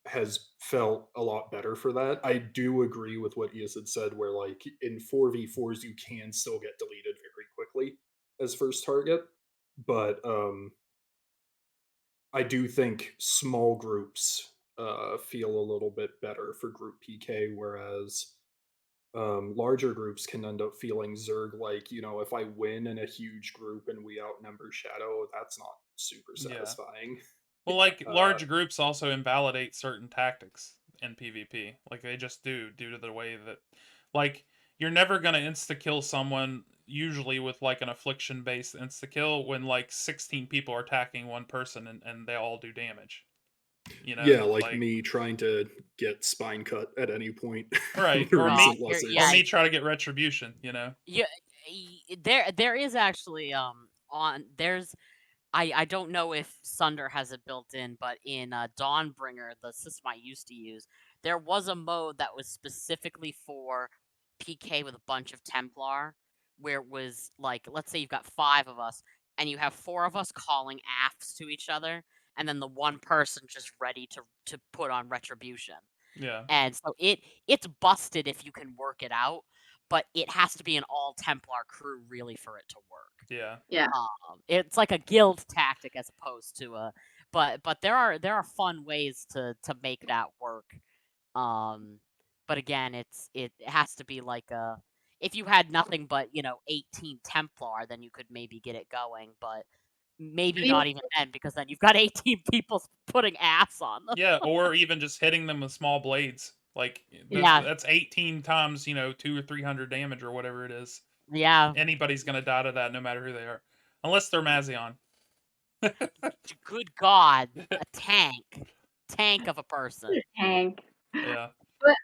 has felt a lot better for that. I do agree with what Ias had said, where like in 4v4s you can still get deleted very quickly as first target, but I do think small groups feel a little bit better for group PK, whereas larger groups can end up feeling Zerg like, if I win in a huge group and we outnumber Shadow, that's not super Yeah. satisfying. Well, like Uh, large groups also invalidate certain tactics in PvP. Like they just do due to the way that like you're never going to insta kill someone usually with like an affliction based insta kill when like 16 people are attacking one person and they all do damage. You know? yeah, like Like me trying to get spine cut at any point in right, the or recent You're lessers. me try to get retribution, you know. yeah, there is actually on there's I don't know if Sunder has it built in, but in Dawnbringer, the system I used to use, there was a mode that was specifically for PK with a bunch of Templar, where it was like, let's say you've got 5 of us, and you have 4 of us calling afs to each other, and then the one person just ready to put on retribution. Yeah. And so it's busted if you can work it out, but it has to be an all Templar crew really for it to work. Yeah. Yeah. It's like a guild tactic as opposed to a, but there are fun ways to make that work. Um, but again, it has to be like a, if you had nothing but 18 Templar, then you could maybe get it going, but maybe I mean, not even then, because then you've got 18 people putting ass on them. Yeah, or even just hitting them with small blades. Like Yeah, that's 18 times, 2 or 300 damage or whatever it is. yeah. Anybody's gonna die to that, no matter who they are, unless they're Mazion. Good God, a tank of a person. tank. Yeah, But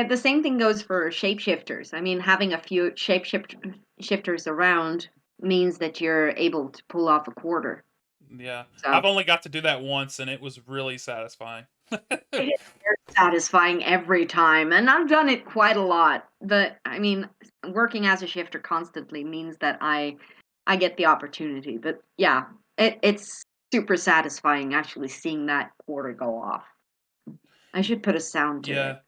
the same thing goes for shapeshifters. I mean, having a few shifters around means that you're able to pull off a quarter. yeah. So I've only got to do that once, and it was really satisfying. it is very satisfying every time, and I've done it quite a lot. But I mean, working as a shifter constantly means that I get the opportunity. But yeah, it's super satisfying actually seeing that quarter go off. I should put a sound to Yeah, it.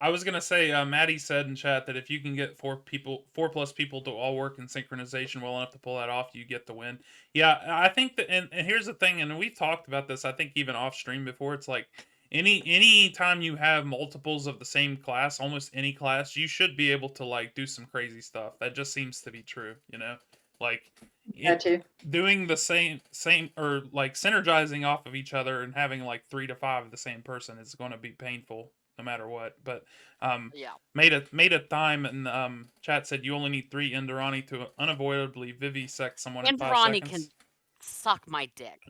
I was gonna say, Maddie said in chat that if you can get 4+ people to all work in synchronization well enough to pull that off, you get the win. Yeah, I think that, and here's the thing, and we've talked about this. I think even off stream before. It's like any time you have multiples of the same class, almost any class, you should be able to like do some crazy stuff. That just seems to be true. Like Yeah, too. doing the same or like synergizing off of each other and having like 3 to 5 of the same person is going to be painful no matter what. But Yeah. made a time and chat said you only need 3 Indorani to unavoidably vivisect someone in 5 Imperani can seconds. suck my dick.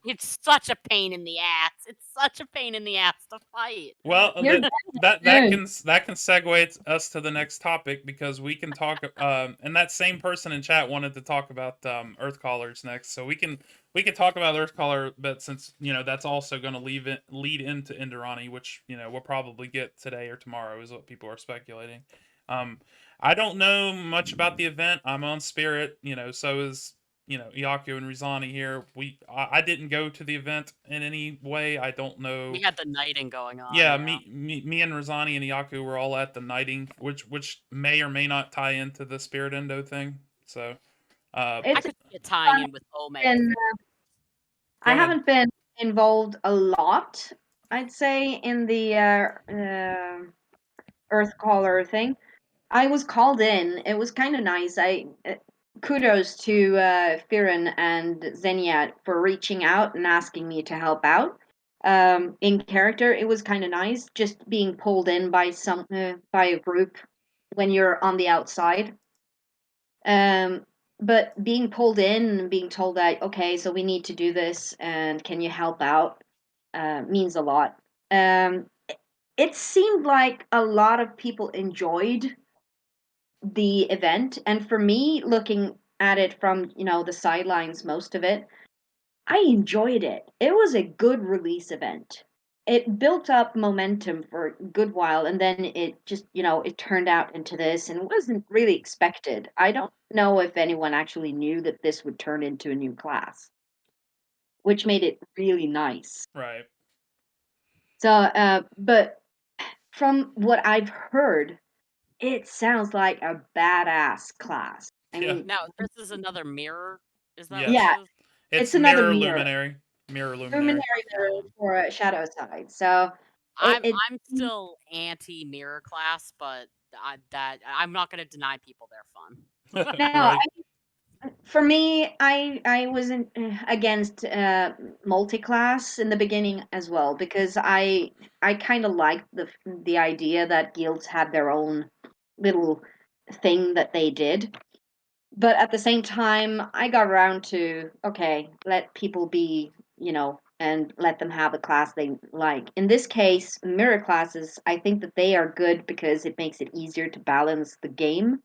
It's such a pain in the ass. It's such a pain in the ass to fight. Well, You're that good. can segue us to the next topic because we can talk. And that same person in chat wanted to talk about Earth Callers next, so we can talk about Earth Caller, but since that's also going to lead into Indorani, which we'll probably get today or tomorrow, is what people are speculating. I don't know much about the event. I'm on Spirit, so is Iaku and Rizani here. I didn't go to the event in any way. I don't know. We had the knighting going on. Yeah, me and Rizani and Iaku were all at the knighting, which may or may not tie into the Spirit Endo thing. So, I It's could see it tying in with Ome. been, Go I ahead. haven't been involved a lot, I'd say, in the Earth Caller thing. I was called in. It was kind of nice. Kudos to Firen and Zeniat for reaching out and asking me to help out. In character, it was kind of nice just being pulled in by by a group when you're on the outside. But being pulled in and being told that, okay, so we need to do this and can you help out, means a lot. It seemed like a lot of people enjoyed the event, and for me, looking at it from the sidelines, most of it, I enjoyed it. It was a good release event. It built up momentum for a good while, and then it just it turned out into this, and wasn't really expected. I don't know if anyone actually knew that this would turn into a new class, which made it really nice. Right. So but from what I've heard, it sounds like a badass class. I Yeah. mean, Now, this is another mirror. Is that what Yes. yeah, it is? it's It's another mirror mirror. luminary. Mirror Luminary luminary. mirror for a shadow side. So it I'm still anti mirror class, but I'm not going to deny people their fun. no, Right. for me, I wasn't against multi-class in the beginning as well, because I kind of liked the idea that guilds had their own little thing that they did. But at the same time, I got around to, okay, let people be, and let them have the class they like. In this case, mirror classes, I think that they are good because it makes it easier to balance the game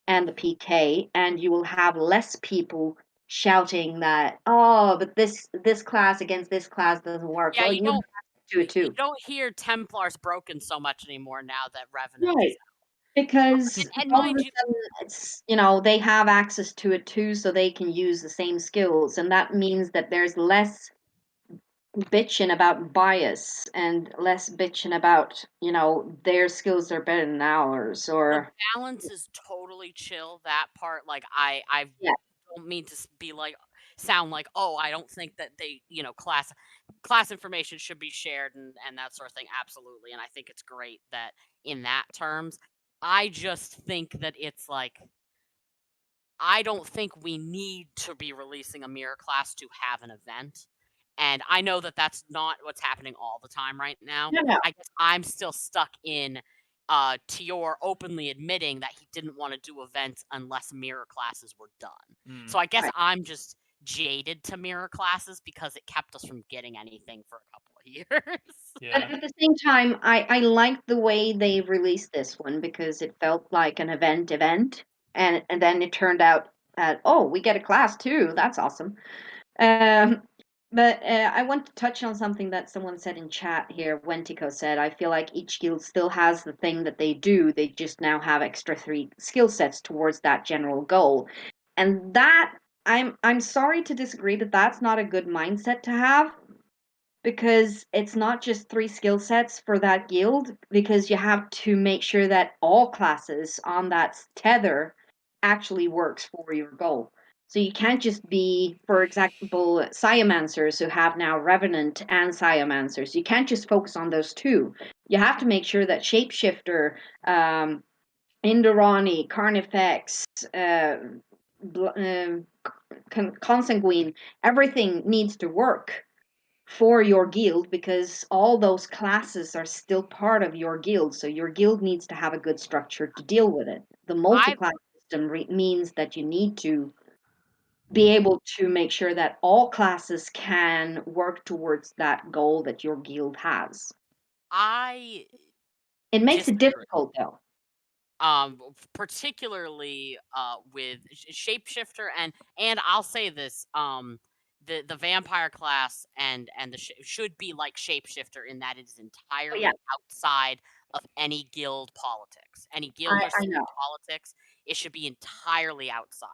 and the PK, and you will have less people shouting that, oh, but this class against this class doesn't work. Yeah, Well, you you have don't to do it you too. don't hear Templars broken so much anymore now that Revenant is Right. Because out. And all of a mind you, sudden it's they have access to it too, so they can use the same skills, and that means that there's less bitching about bias and less bitching about their skills are better than ours, the or balance is totally chill. That part, like I yeah. don't mean to be like sound like, oh, I don't think that they class information should be shared and that sort of thing. Absolutely, and I think it's great that in that terms. I just think that it's like I don't think we need to be releasing a mirror class to have an event. And I know that that's not what's happening all the time right now. No, no. I guess I'm still stuck in Tior openly admitting that he didn't want to do events unless mirror classes were done. Mm, So I guess Right. I'm just jaded to mirror classes because it kept us from getting anything for a couple of years. But yeah. at the same time, I like the way they released this one, because it felt like an event, and then it turned out that, oh, we get a class too. That's awesome. Um, but I want to touch on something that someone said in chat here. Wentico said, I feel like each guild still has the thing that they do. They just now have extra 3 skill sets towards that general goal. And that, I'm sorry to disagree, but that's not a good mindset to have, because it's not just 3 skill sets for that guild, because you have to make sure that all classes on that tether actually works for your goal. So you can't just be, for example, Sciomancers who have now Revenant and Sciomancers. You can't just focus on those two. You have to make sure that Shapeshifter, Indorani, Carnifex, Consanguine, everything needs to work for your guild, because all those classes are still part of your guild. So your guild needs to have a good structure to deal with it. The I've multi-class system means that you need to be able to make sure that all classes can work towards that goal that your guild has. I It makes it disagree. difficult though. Particularly with shapeshifter, and I'll say this, the vampire class and the should be like shapeshifter in that it is But yeah, entirely outside of any guild politics, any I, guild or I city know. politics. It should be entirely outside.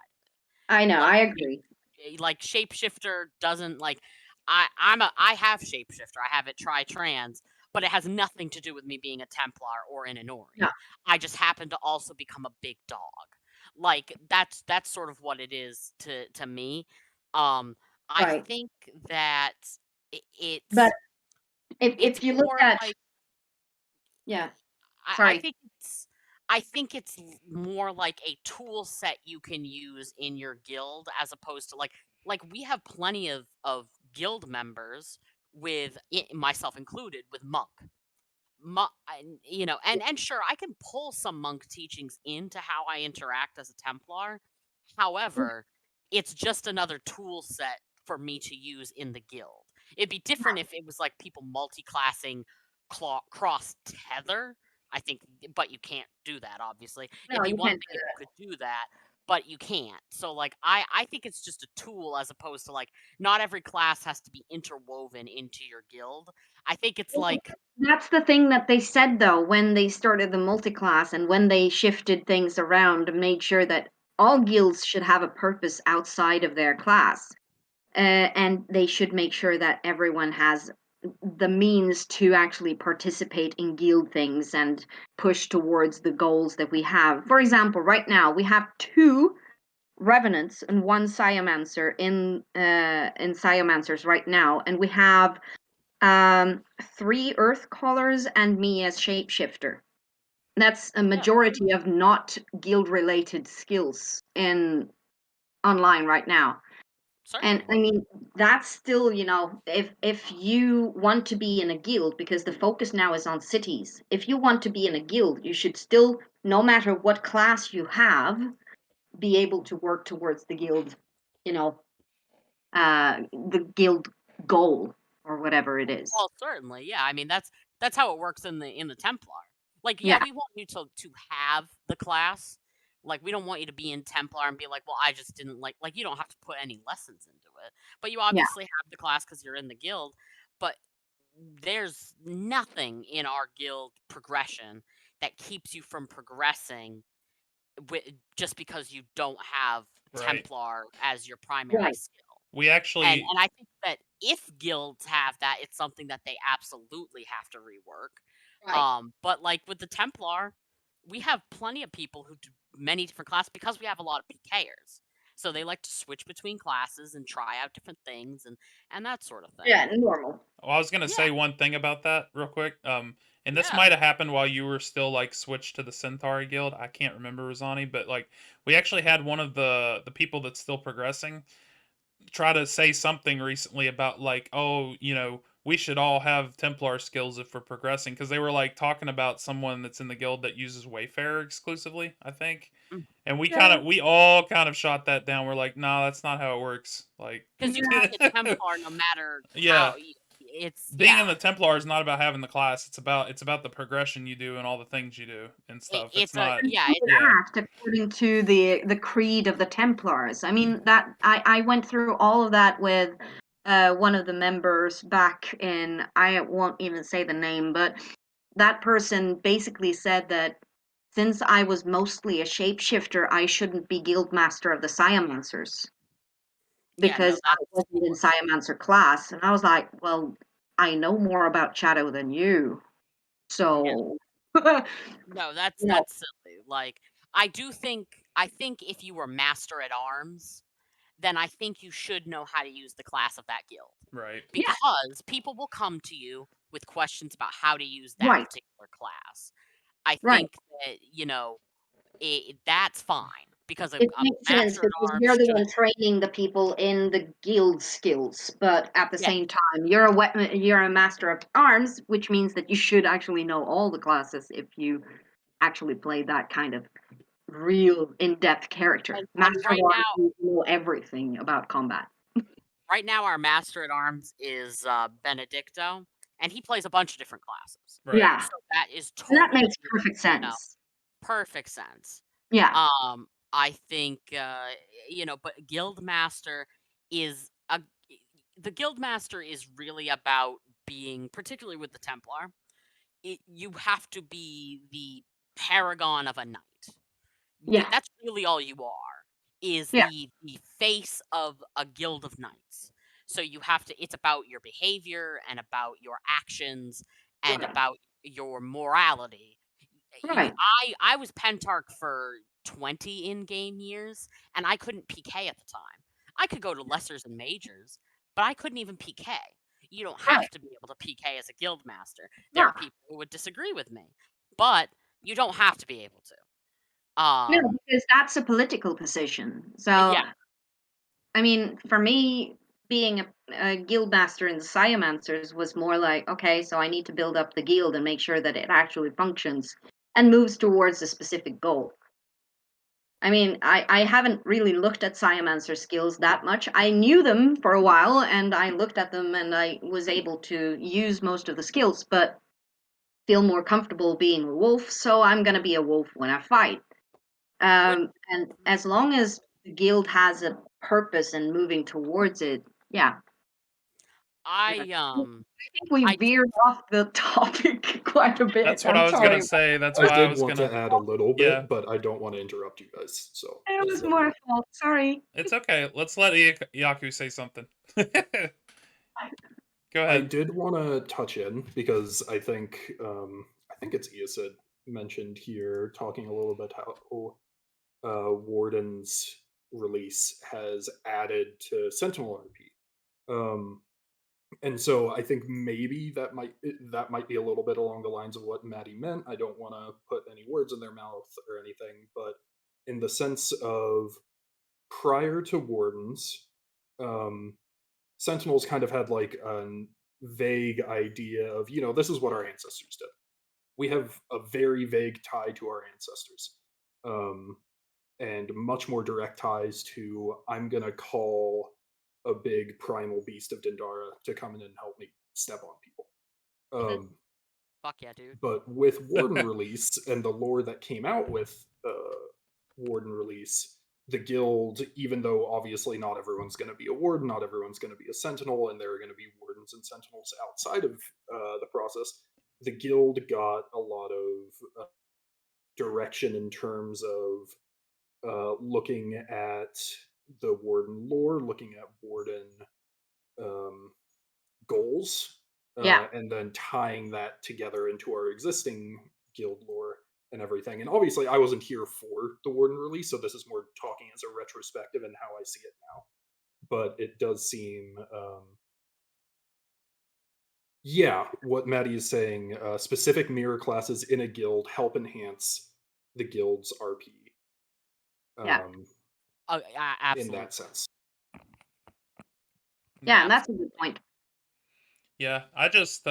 I know, Like I agree. like shapeshifter doesn't like I have shapeshifter. I have it trans, but it has nothing to do with me being a Templar or an Inori. No, I just happen to also become a big dog. Like that's sort of what it is to me. Um I right. think that But it's if you look more at, like yeah, I sorry. think it's more like a tool set you can use in your guild as opposed to like we have plenty of guild members with myself included with monk. And sure, I can pull some monk teachings into how I interact as a Templar. However, it's just another tool set for me to use in the guild. It'd be different if it was like people multi-classing cross tether. I think, but you can't do that. Obviously, it'd No, be you one can't thing do if you that. could do that, but you can't. So like, I think it's just a tool as opposed to like not every class has to be interwoven into your guild. I think it's Well, like that's the thing that they said though when they started the multi-class, and when they shifted things around and made sure that all guilds should have a purpose outside of their class. And they should make sure that everyone has the means to actually participate in guild things and push towards the goals that we have. For example, right now we have 2 revenants and 1 sciomancer in sciomancers right now, and we have 3 earth callers and me as shapeshifter. That's a yeah, majority of not guild related skills in online right now. And certainly. I mean, that's still, if you want to be in a guild, because the focus now is on cities, if you want to be in a guild, you should still, no matter what class you have, be able to work towards the guild, you know, the guild goal or whatever it is. Well, certainly, yeah. I mean, that's how it works in the Templar. Like, yeah, Yeah, we want you to have the class. Like, we don't want you to be in Templar and be like, well, I just didn't like. You don't have to put any lessons into it, but you yeah, obviously have the class because you're in the guild. But there's nothing in our guild progression that keeps you from progressing with, just because you don't have Right. Templar as your primary right, skill. We And actually, and I think that if guilds have that, it's something that they absolutely have to rework. right. But like with the Templar, we have plenty of people who do many different classes because we have a lot of PKers. So they like to switch between classes and try out different things and that sort of thing. Yeah, normal. well, I was gonna Yeah, say one thing about that real quick. And this yeah. might have happened while you were still like switched to the Centauri Guild. I can't remember Rosani, but like we actually had one of the people that's still progressing try to say something recently about like, oh, we should all have Templar skills if we're progressing, because they were like talking about someone that's in the guild that uses Wayfarer exclusively, I think. And Yeah, we all kind of shot that down. We're like, nah, that's not how it works. Like, Because you can be a Templar no matter yeah, it's being in yeah. the Templar is not about having the class. It's about the progression you do and all the things you do and stuff. It's It's a not, yeah, you it's would yeah, act according to the creed of the Templars. I mean, that I went through all of that with one of the members back in, I won't even say the name, but that person basically said that since I was mostly a shapeshifter, I shouldn't be guildmaster of the Sciomancers yeah, no, because I that's wasn't in foolish. Sciomancer class. And I was like, well, I know more about Shadow than you. So, No, that's you know, silly. Like, I think if you were master at arms, then I think you should know how to use the class of that guild. Right. yeah, Because people will come to you with questions about how to use that right, particular class. I right. think that, that's fine because It a makes sense master at because arms you're the should. one training the people in the guild skills, but at the Yeah, same time, you're a master of arms, which means that you should actually know all the classes if you actually play that kind of real in-depth character. and Master of arms means you know everything about combat. right now our master at arms is Benedicto, and he plays a bunch of different classes. Right. Yeah, So that is and that totally, makes perfect sense. perfect sense. Yeah, I think but guildmaster is a the guildmaster is really about being, particularly with the Templar. You have to be the paragon of a knight. yeah, That's really all you are. Is yeah, the face of a guild of knights. So you have to. It's about your behavior and about your actions and right, about your morality. right. I was Pentarch for 20 in-game years, and I couldn't PK at the time. I could go to lessers and majors, but I couldn't even PK. You don't Right. have to be able to PK as a guild master. There No, are people who would disagree with me, but you don't have to be able to. no, because that's a political position. So, Yeah, I mean, for me, being a guild master in the Sciomancers was more like, okay, so I need to build up the guild and make sure that it actually functions and moves towards a specific goal. I mean, I haven't really looked at Sciomancer skills that much. I knew them for a while and I looked at them and I was able to use most of the skills, but feel more comfortable being a wolf, so I'm gonna be a wolf when I fight. which And as long as the guild has a purpose and moving towards it, yeah. I I think we I veered off the topic quite a bit. That's what I I'm was gonna sorry. say. That's I why I did was want to gonna. add a little Yeah, bit, but I don't want to interrupt you guys. So It just was let me my know. fault. Sorry. it's okay. Let's let Yaku say something. Go I ahead. did want to touch in because I think it's Iacid mentioned here talking a little bit how Warden's release has added to Sentinel RP. Um, and so I think maybe that might be a little bit along the lines of what Maddie meant. I don't want to put any words in their mouth or anything, but in the sense of prior to Wardens, um, Sentinels kind of had like a vague idea of, this is what our ancestors did. We have a very vague tie to our ancestors. Um, and much more direct ties to I'm gonna call a big primal beast of Dendara to come in and help me step on people. mhm, Um, fuck yeah, dude. but with Warden release and the lore that came out with Warden release, the guild, even though obviously not everyone's going to be a warden, not everyone's going to be a sentinel, and there are going to be wardens and sentinels outside of the process, the guild got a lot of direction in terms of looking at the warden lore, looking at warden um, goals, Yeah. and then tying that together into our existing guild lore and everything. And obviously, I wasn't here for the warden release, so this is more talking as a retrospective and how I see it now. But it does seem, yeah, what Maddie is saying. Specific mirror classes in a guild help enhance the guild's RP. Yeah. Oh, In absolutely. that sense. Yeah, Yeah, and that's a good point. Yeah, I just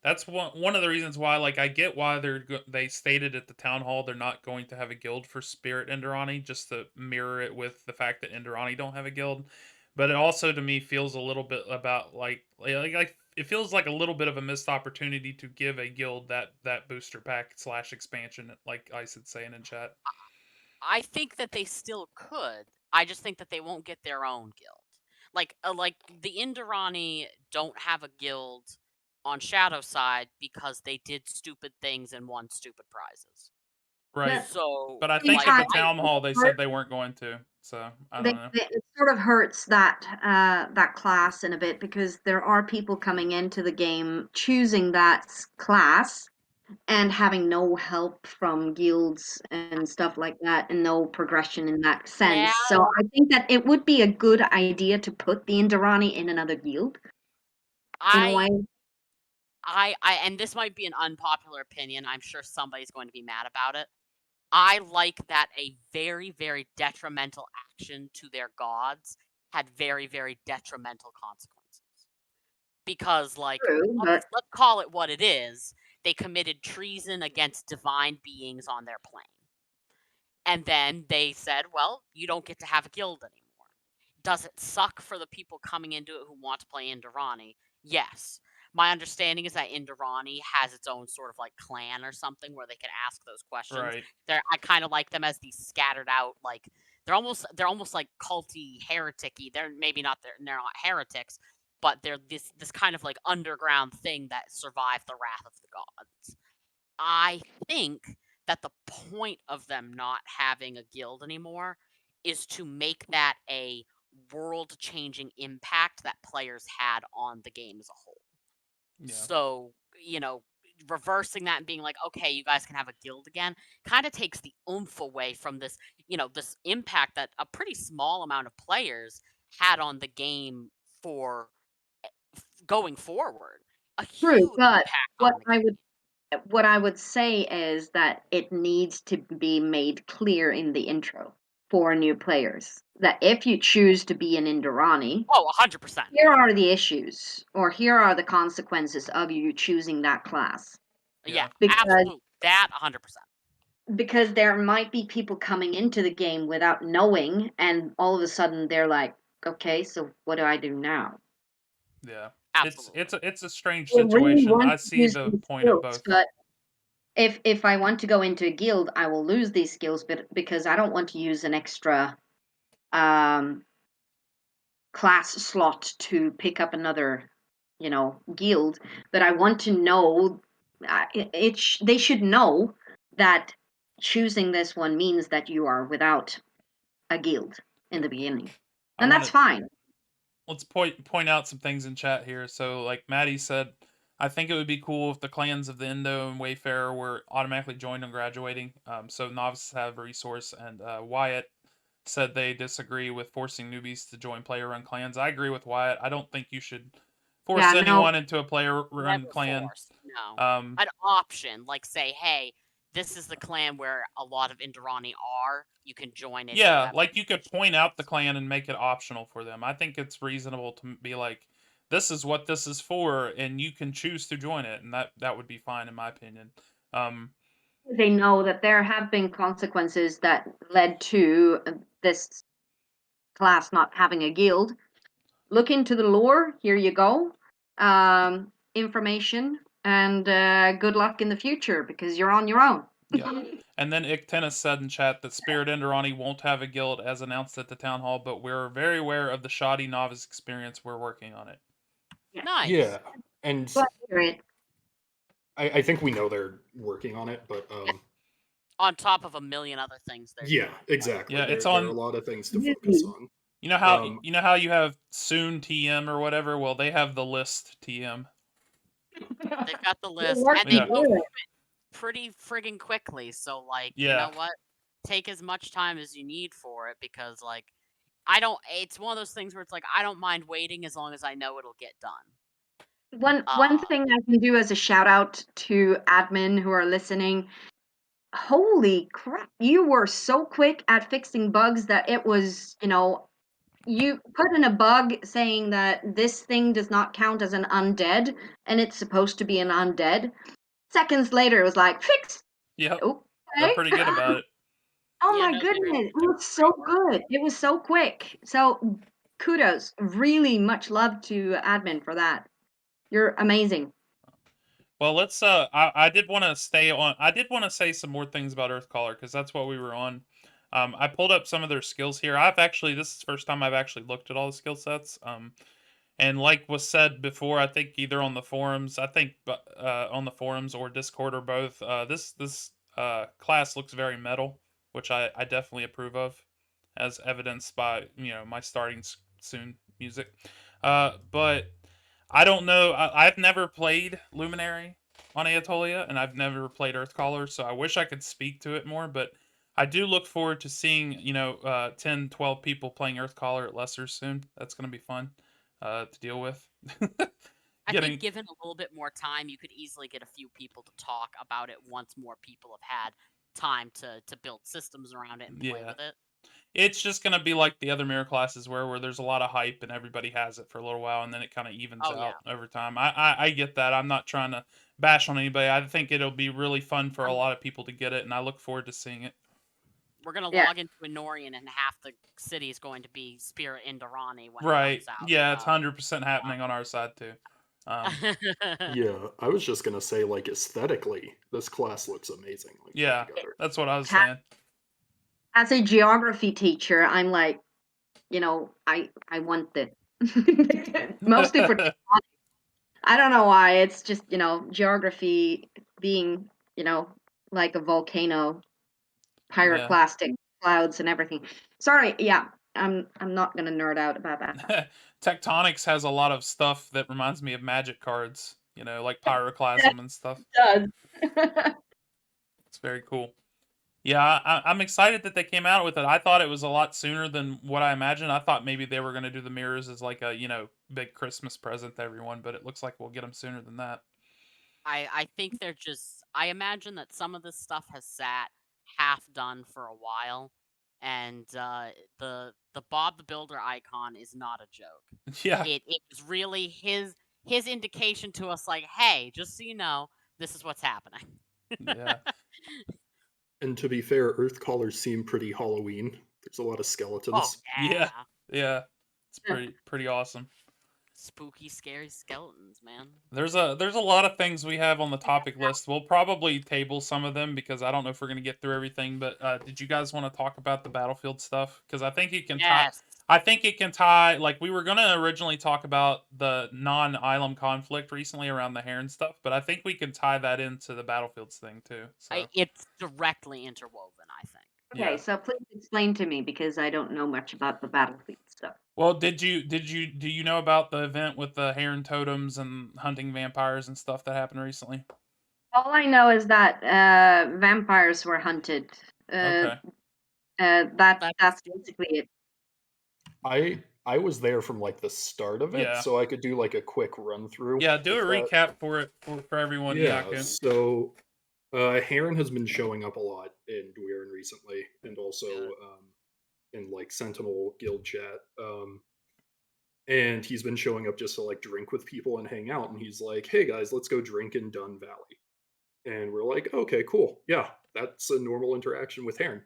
that's one of the reasons why, like, I get why they stated at the town hall they're not going to have a guild for Spirit Indrani, just to mirror it with the fact that Indrani don't have a guild. But it also to me feels a little bit about like it feels like a little bit of a missed opportunity to give a guild that booster pack / expansion, like I said saying in chat. I think that they still could. I just think that they won't get their own guild. Like the Indrani don't have a guild on Shadow side because they did stupid things and won stupid prizes. Right. But So, But I same think at like, the time, I town hall they said they weren't going to. So I don't know. It sort of hurts that class in a bit because there are people coming into the game choosing that class and having no help from guilds and stuff like that, and no progression in that Yeah, sense. So I think that it would be a good idea to put the Indrani in another guild in a I way. and this might be an unpopular opinion. I'm sure somebody's going to be mad about it. I like that a very, very detrimental action to their gods had very, very detrimental consequences. Because, like, True, but let's call it what it is. They committed treason against divine beings on their plane. And then they said, well, you don't get to have a guild anymore. Does it suck for the people coming into it who want to play Indrani? Yes. My understanding is that Indrani has its own sort of like clan or something where they can ask those questions. Right. I kind of like them as these scattered out, like they're almost like culty, hereticy. They're maybe not they're not heretics, but they're this kind of like underground thing that survived the wrath of the gods. I think that the point of them not having a guild anymore is to make that a world-changing impact that players had on the game as a whole. Yeah. So, reversing that and being like, okay, you guys can have a guild again, kind of takes the oomph away from this, this impact that a pretty small amount of players had on the game for going forward. A true. huge But impact what on the I game. would what I would say is that it needs to be made clear in the intro for new players that if you choose to be an Indrani, Oh, 100%. here are the issues, or here are the consequences of you choosing that class. Yeah, Because absolutely. That 100%. because there might be people coming into the game without knowing, and all of a sudden they're like, okay, so what do I do now? Yeah. Absolutely. It's a strange I really situation. want I to see use the these point of skills, both. but if I want to go into a guild, I will lose these skills, but because I don't want to use an extra um, class slot to pick up another, guild. But I want to know. They should know that choosing this one means that you are without a guild in Yeah. the beginning, I and want that's to fine. let's point out some things in chat here. So, like Maddie said, I think it would be cool if the clans of the Indo and Wayfarer were automatically joined on graduating, so novices have a resource. And Wyatt said they disagree with forcing newbies to join player-run clans. I agree with Wyatt. I don't think you should force Yeah, no, anyone into a player-run Never clan. forced. No. Um, An option, like say, hey, this is the clan where a lot of Indrani are. You can join it if you yeah, have like you could point out the restrictions. clan and make it optional for them. I think it's reasonable to be like, this is what this is for, and you can choose to join it, and that would be fine in my opinion. Um, they know that there have been consequences that led to this class not having a guild. Look into the lore. Here you go. Information and good luck in the future because you're on your own. yeah. And then Iktenis said in chat that Spirit Enderani won't have a guild as announced at the town hall, but we're very aware of the shoddy novice experience. We're working on it. Nice. Yeah, and Glad to hear it. I think we know they're working on it, but On top of a million other things they're yeah, doing. exactly. Yeah, it's There are a on. lot of things to focus on. Um, You know how you have soon TM or whatever. Well, they have the list TM. They've got the We're list, and they Yeah, working go through through it. it pretty friggin' quickly. So, like, you yeah, know what? Take as much time as you need for it because, like, I don't. It's one of those things where it's like I don't mind waiting as long as I know it'll get done. One thing I can do as a shout out to admin who are listening. Holy crap! You were so quick at fixing bugs that it was, you put in a bug saying that this thing does not count as an undead, and it's supposed to be an undead. Seconds later, it was like fixed. yep. They're Okay. pretty good about it. Oh Yeah, my no, goodness, it they're was great so work. good. It was so quick. So kudos. Really much love to admin for that. You're amazing. Well, let's. I did want to stay on. I did want to say some more things about Earthcaller because that's what we were on. I pulled up some of their skills here. This is the first time I've actually looked at all the skill sets. And like was said before, I think either on the forums, on the forums or Discord or both, this class looks very metal, which I definitely approve of. as evidenced by my starting soon music. But I don't know. I've never played Luminary on Aetolia, and I've never played Earthcaller, so I wish I could speak to it more. But I do look forward to seeing 10, 12 people playing Earthcaller at Lesser soon. That's going to be fun to deal with. I think Getting given a little bit more time, you could easily get a few people to talk about it once more people have had time to build systems around it and play yeah, with it. it's just going to be like the other mirror classes where there's a lot of hype and everybody has it for a little while and then it kind of evens Oh yeah. out over time. I get that. I'm not trying to bash on anybody. I think it'll be really fun for a lot of people to get it, and I look forward to seeing it. We're gonna Yeah. log into Enorian, and half the city is going to be Spirit Indorani when it Right. comes out. Yeah, it's 100% happening on our side too. Yeah, I was just gonna say, like, aesthetically, this class looks amazing. Like, put Yeah, together. that's what I was Ha- saying. As a geography teacher, I'm like, I want this. Mostly for I don't know why. It's just, geography being, like a volcano, Yeah. pyroclastic clouds and everything. Sorry, yeah. I'm not gonna nerd out about that. Tectonics has a lot of stuff that reminds me of Magic cards, like Pyroclasm and stuff. It It's very cool. Yeah, I'm excited that they came out with it. I thought it was a lot sooner than what I imagined. I thought maybe they were going to do the mirrors as like a, big Christmas present to everyone, but it looks like we'll get them sooner than that. I think they're just. I imagine that some of this stuff has sat half done for a while, and the Bob the Builder icon is not a joke. Yeah. It was really his indication to us, like, hey, just so you know, this is what's happening. Yeah. And to be fair, Earthcallers seem pretty Halloween. There's a lot of Oh skeletons. yeah, Yeah. It's pretty awesome. spooky, scary skeletons, man. There's a lot of things we have on the topic list. We'll probably table some of them because I don't know if we're gonna get through everything. But did you guys want to talk about the battlefield stuff? Because I think it can tie. Yes. I think it can tie. Like we were gonna originally talk about the non-Ilum conflict recently around the Heron stuff, but I think we can tie that into the battlefields thing too. So It's directly interwoven, I think. Okay, yeah. so please explain to me because I don't know much about the battlefield stuff. Well, do you know about the event with the Heron totems and hunting vampires and stuff that happened recently? All I know is that vampires were hunted. Okay. That's basically it. I was there from like the start of it, Yeah. so I could do like a quick run through. Yeah, do a of that. recap for it for everyone. Yeah, Yaku. so Heron has been showing up a lot in Duiren recently, and also in like Sentinel Guild chat. And he's been showing up just to like drink with people and hang out. And he's like, "Hey guys, let's go drink in Dun Valley." And we're like, "Okay, cool. Yeah, that's a normal interaction with Heron."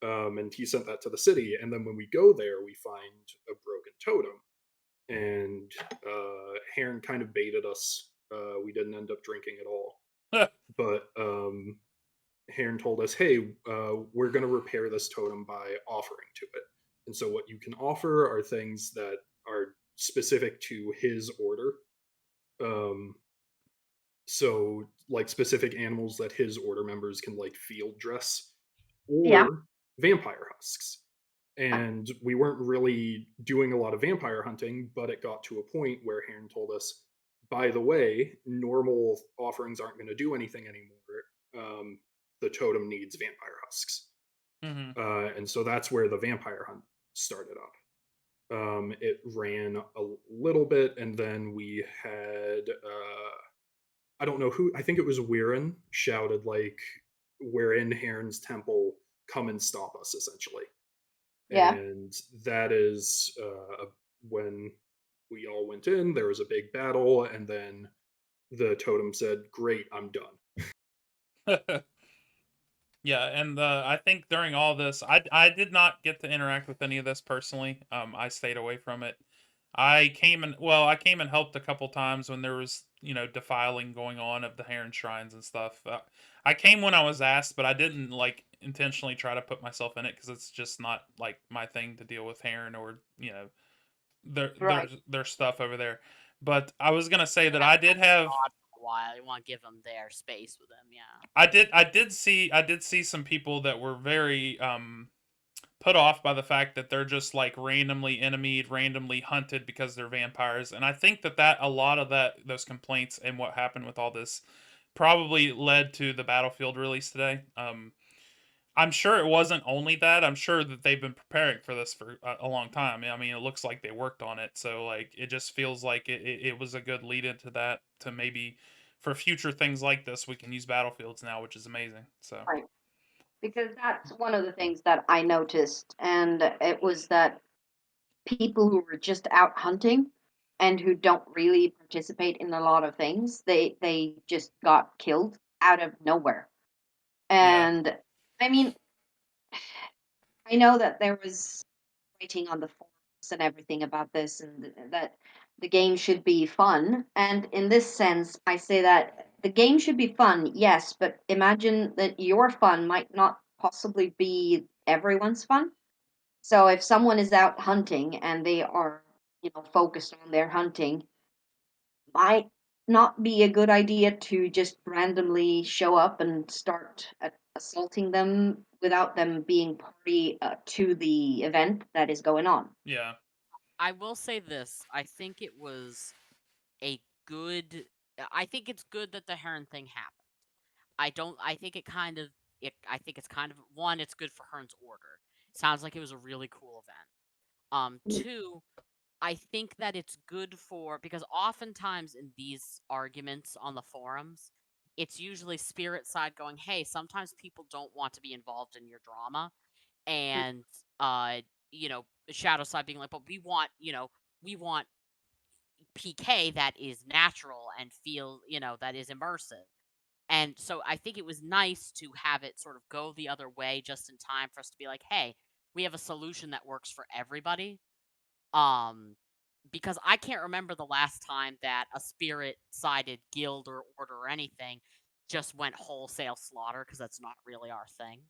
And he sent that to the city. And then when we go there, we find a broken totem. And Heron kind of baited us. We didn't end up drinking at all. But Heron told us, "Hey, we're going to repair this totem by offering to it." And so what you can offer are things that are specific to his order. So like specific animals that his order members can like field dress, or Yeah. vampire husks. And we weren't really doing a lot of vampire hunting, but it got to a point where Heron told us, by the way, normal offerings aren't going to do anything anymore. The totem needs vampire husks. Mm-hmm. And so that's where the vampire hunt started up. It ran a little bit, and then we had I don't know who, I think it was Weirin, shouted like, "We're in Heron's temple, come and stop us," essentially. Yeah. And that is when we all went in. There was a big battle, and then the totem said, "Great, I'm done." Yeah, and I think during all this, I did not get to interact with any of this personally. I stayed away from it. I came and helped a couple times when there was defiling going on of the Heron shrines and stuff. I came when I was asked, but I didn't like intentionally try to put myself in it because it's just not like my thing to deal with Heron or their stuff over there. But I was gonna say that I did have. For a while, you want to give them their space with them, yeah. I did see some people that were very put off by the fact that they're just like randomly enemied, randomly hunted because they're vampires. And I think that a lot of those complaints and what happened with all this probably led to the Battlefield release today. I'm sure it wasn't only that. I'm sure that they've been preparing for this for a long time. I mean, it looks like they worked on it. So, like, it just feels like it was a good lead into that to maybe for future things like this, we can use Battlefields now, which is amazing. So, Right. Because that's one of the things that I noticed, and it was that people who were just out hunting and who don't really participate in a lot of things, they just got killed out of nowhere. yeah. And I mean, I know that there was writing on the forums and everything about this, and that the game should be fun. And in this sense, I say that the game should be fun, yes, but imagine that your fun might not possibly be everyone's fun. So if someone is out hunting and they are, focused on their hunting, might not be a good idea to just randomly show up and start assaulting them without them being party to the event that is going on. Yeah. I will say this. I think it was a good. I think it's good that the Heron thing happened. I don't. I think it kind of. I think it's kind of one. It's good for Heron's order. Sounds like it was a really cool event. Two. I think that it's good for because oftentimes in these arguments on the forums, it's usually spirit side going, "Hey, sometimes people don't want to be involved in your drama," and uh, shadow side being like, "But we want PK that is natural and that is immersive." And so I think it was nice to have it sort of go the other way just in time for us to be like, "Hey, we have a solution that works for everybody." Um, because I can't remember the last time that a spirit-sided guild or order or anything just went wholesale slaughter because that's not really our thing.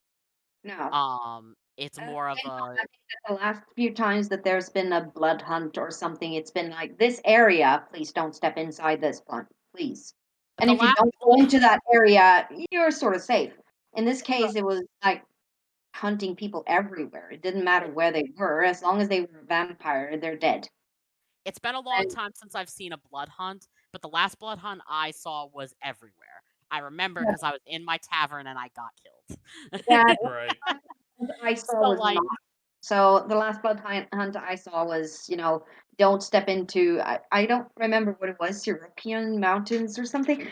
No. It's more of a I think that the last few times that there's been a blood hunt or something, it's been like this area, please don't step inside this blunt, please. And the if you last don't go into that area, you're sort of safe. In this case, it was like hunting people everywhere. It didn't matter where they were, as long as they were a vampire, they're dead. It's been a long And time since I've seen a blood hunt, but the last blood hunt I saw was everywhere. I remember yeah, because I was in my tavern and I got killed. yeah, Right. the last hunt I saw So was like not. So the last blood hunt I saw was, don't step into. I don't remember what it was, European mountains or something.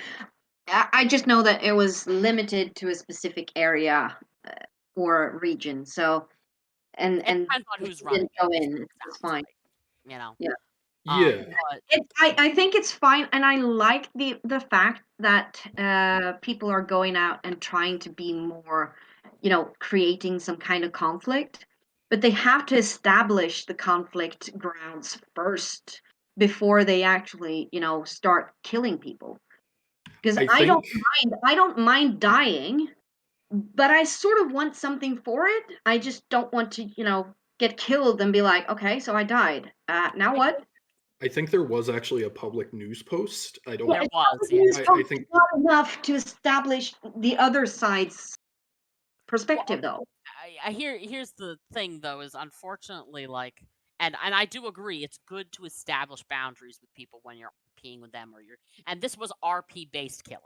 I just know that it was limited to a specific area or region. So it and depends on if who's you running didn't go it, is in, what it it was sounds fine. like, you know. Yeah. Yeah. But I think it's fine, and I like the fact that people are going out and trying to be more, creating some kind of conflict, but they have to establish the conflict grounds first before they actually, start killing people. Because I think I don't mind dying, but I sort of want something for it. I just don't want to, get killed and be like, okay, so I died. Now I what? think I think there was actually a public news post. I don't. Yeah, there it's was, probably yeah. news I post think not enough to establish the other side's Well, perspective, though. here's the thing though is unfortunately like and I do agree it's good to establish boundaries with people when you're RPing with them or you're and this was RP based killing.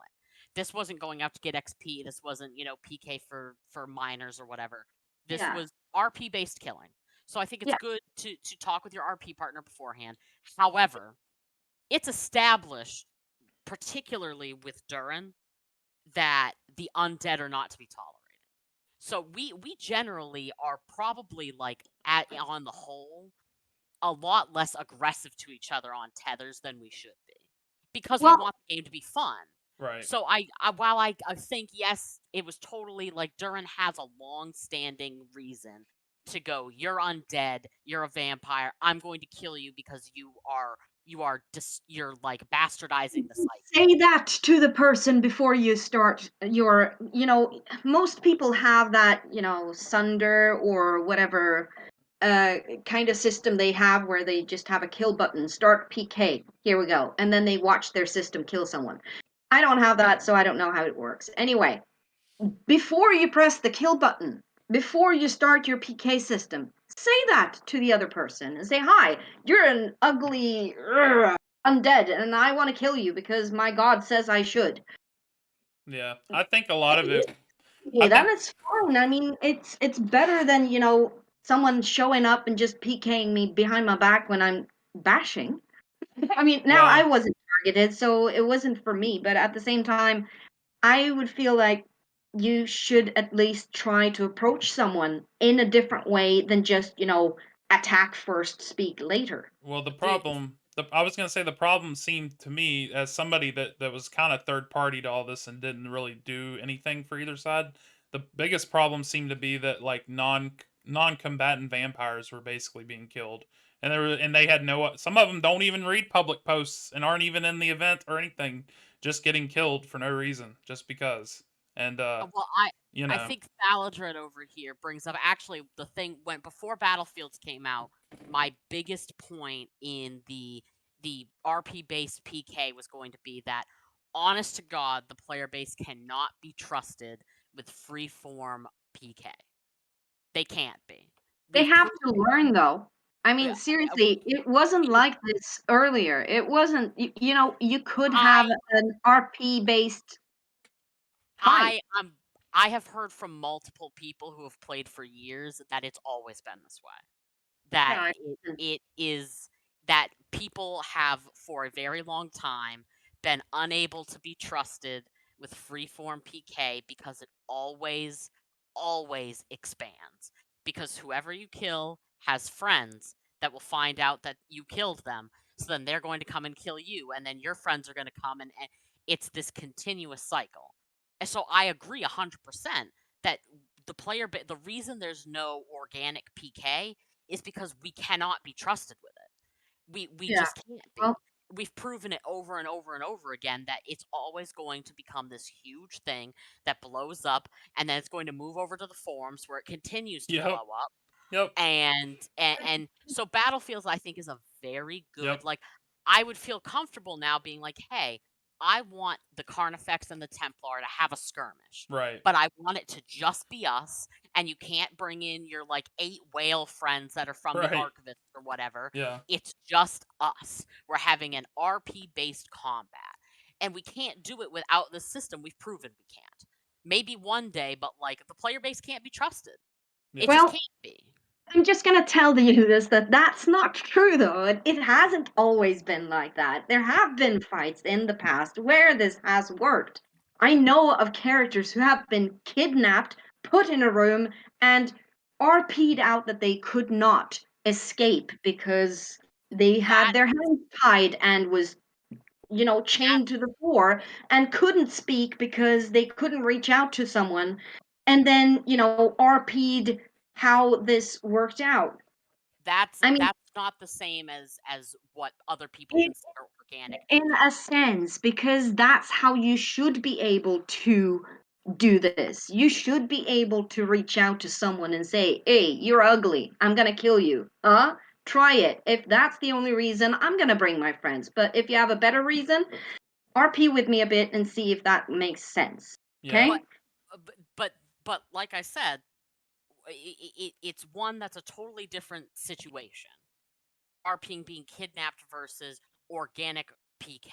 This wasn't going out to get XP. This wasn't PK for minors or whatever. This Yeah, was RP based killing. So I think it's yeah. good to talk with your RP partner beforehand. However, it's established, particularly with Durin, that the undead are not to be tolerated. So we generally are probably like at on the whole a lot less aggressive to each other on tethers than we should be because we Well, want the game to be fun. Right. So while I think yes, it was totally like Durin has a long-standing reason to go. You're undead. You're a vampire. I'm going to kill you because you're like bastardizing the site. say that to the person before you start your, most people have that, Sunder or whatever kind of system they have where they just have a kill button, start PK, here we go, and then they watch their system kill someone. I don't have that, so I don't know how it works. Anyway, before you press the kill button, before you start your PK system, say that to the other person and say, "Hi, you're an ugly undead, and I want to kill you because my god says I should." Yeah, I think a lot of it. I Yeah, then think it's fine. I mean, it's better than someone showing up and just PKing me behind my back when I'm bashing. I mean, now I well, wasn't targeted, so it wasn't for me. But at the same time, I would feel like you should at least try to approach someone in a different way than just attack first, speak later. the The problem. I was gonna say the problem seemed to me as somebody that was kind of third party to all this and didn't really do anything for either side. The biggest problem seemed to be that like non-combatant vampires were basically being killed, and they had no. Some of them don't even read public posts and aren't even in the event or anything, just getting killed for no reason, just because. And well, you I know, think Saladrin over here brings up actually the thing when before Battlefields came out. My biggest point in the RP based PK was going to be that, honest to God, the player base cannot be trusted with free form PK. They can't be. They We've have proved to learn, though. I uh, mean, uh, seriously, it wasn't we- like this earlier. It wasn't, you could have I an RP based fight. I have heard from multiple people who have played for years that it's always been this way. That Yeah, it is that people have for a very long time been unable to be trusted with freeform PK because it always expands. Because whoever you kill has friends that will find out that you killed them. So then they're going to come and kill you, and then your friends are going to come, and it's this continuous cycle. And so I agree 100% that the reason there's no organic PK is because we cannot be trusted with it. We yeah. just can't be. Well, We've proven it over and over and over again that it's always going to become this huge thing that blows up, and then it's going to move over to the forums where it continues to yep, blow up. yep, And so Battlefields, I think, is a very yep, good, like, I would feel comfortable now being like, hey, I want the Carnifex and the Templar to have a skirmish, right, but I want it to just be us, and you can't bring in your like 8 whale friends that are from the right, Archivist or whatever. yeah. It's just us. We're having an RP based combat, and we can't do it without the system. We've proven we can't. Maybe one day, but like the player base can't be trusted. It Yeah. just well, can't be. I'm just gonna tell you this that that's not true though. It hasn't always been like that. There have been fights in the past where this has worked. I know of characters who have been kidnapped, put in a room, and RP'd out that they could not escape because they had That their hands tied and was that chained to the floor and couldn't speak because they couldn't reach out to someone. And then, RP'd how this worked out. I mean, that's not the same as what other people it, consider organic in PK. a sense, because that's how you should be able to do this. You should be able to reach out to someone and say, "Hey, you're ugly. I'm gonna kill you." Try it. If that's the only reason, I'm gonna bring my friends. But if you have a better reason, RP with me a bit and see if that makes sense. Yeah. Okay? But but like I said, it's one that's a totally different situation. RPing being kidnapped versus organic PK.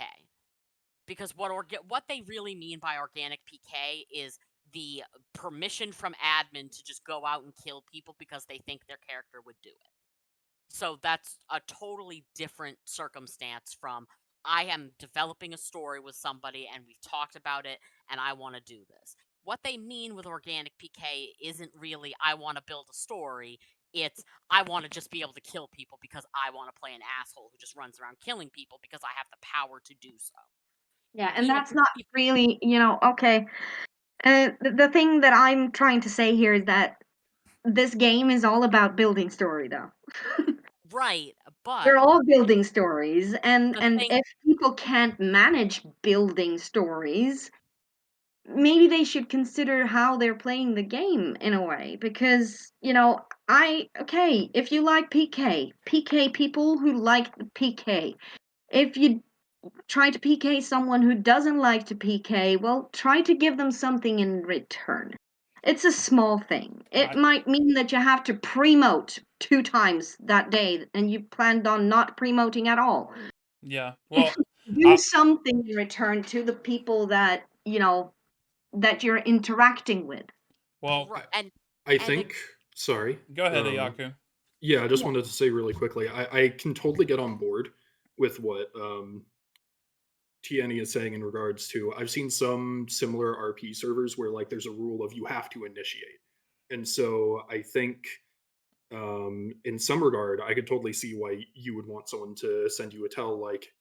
Because what they really mean by organic PK is the permission from admin to just go out and kill people because they think their character would do it. So that's a totally different circumstance from I am developing a story with somebody and we've talked about it and I want to do this. What they mean with organic PK isn't really I want to build a story. It's I want to just be able to kill people because I want to play an asshole who just runs around killing people because I have the power to do so. Yeah, and Even that's not really, okay. The thing that I'm trying to say here is that this game is all about building story, though. right, We're but all building stories, and the and thing if people can't manage building stories, maybe they should consider how they're playing the game in a way. Because if you like PK people who like the PK. If you try to PK someone who doesn't like to PK, well, try to give them something in return. It's a small thing. It I- might mean that you have to promote 2 times that day and you planned on not promoting at all. yeah. Well, Do I something in return to the people that, that you're interacting with. well, Right, I and think. Sorry. go ahead, Um, Ayaku. yeah, I just Yeah. wanted to say really quickly. I can totally get on board with what TNE is saying in regards to. I've seen some similar RP servers where like there's a rule of you have to initiate, and so I think in some regard I could totally see why you would want someone to send you a tell like,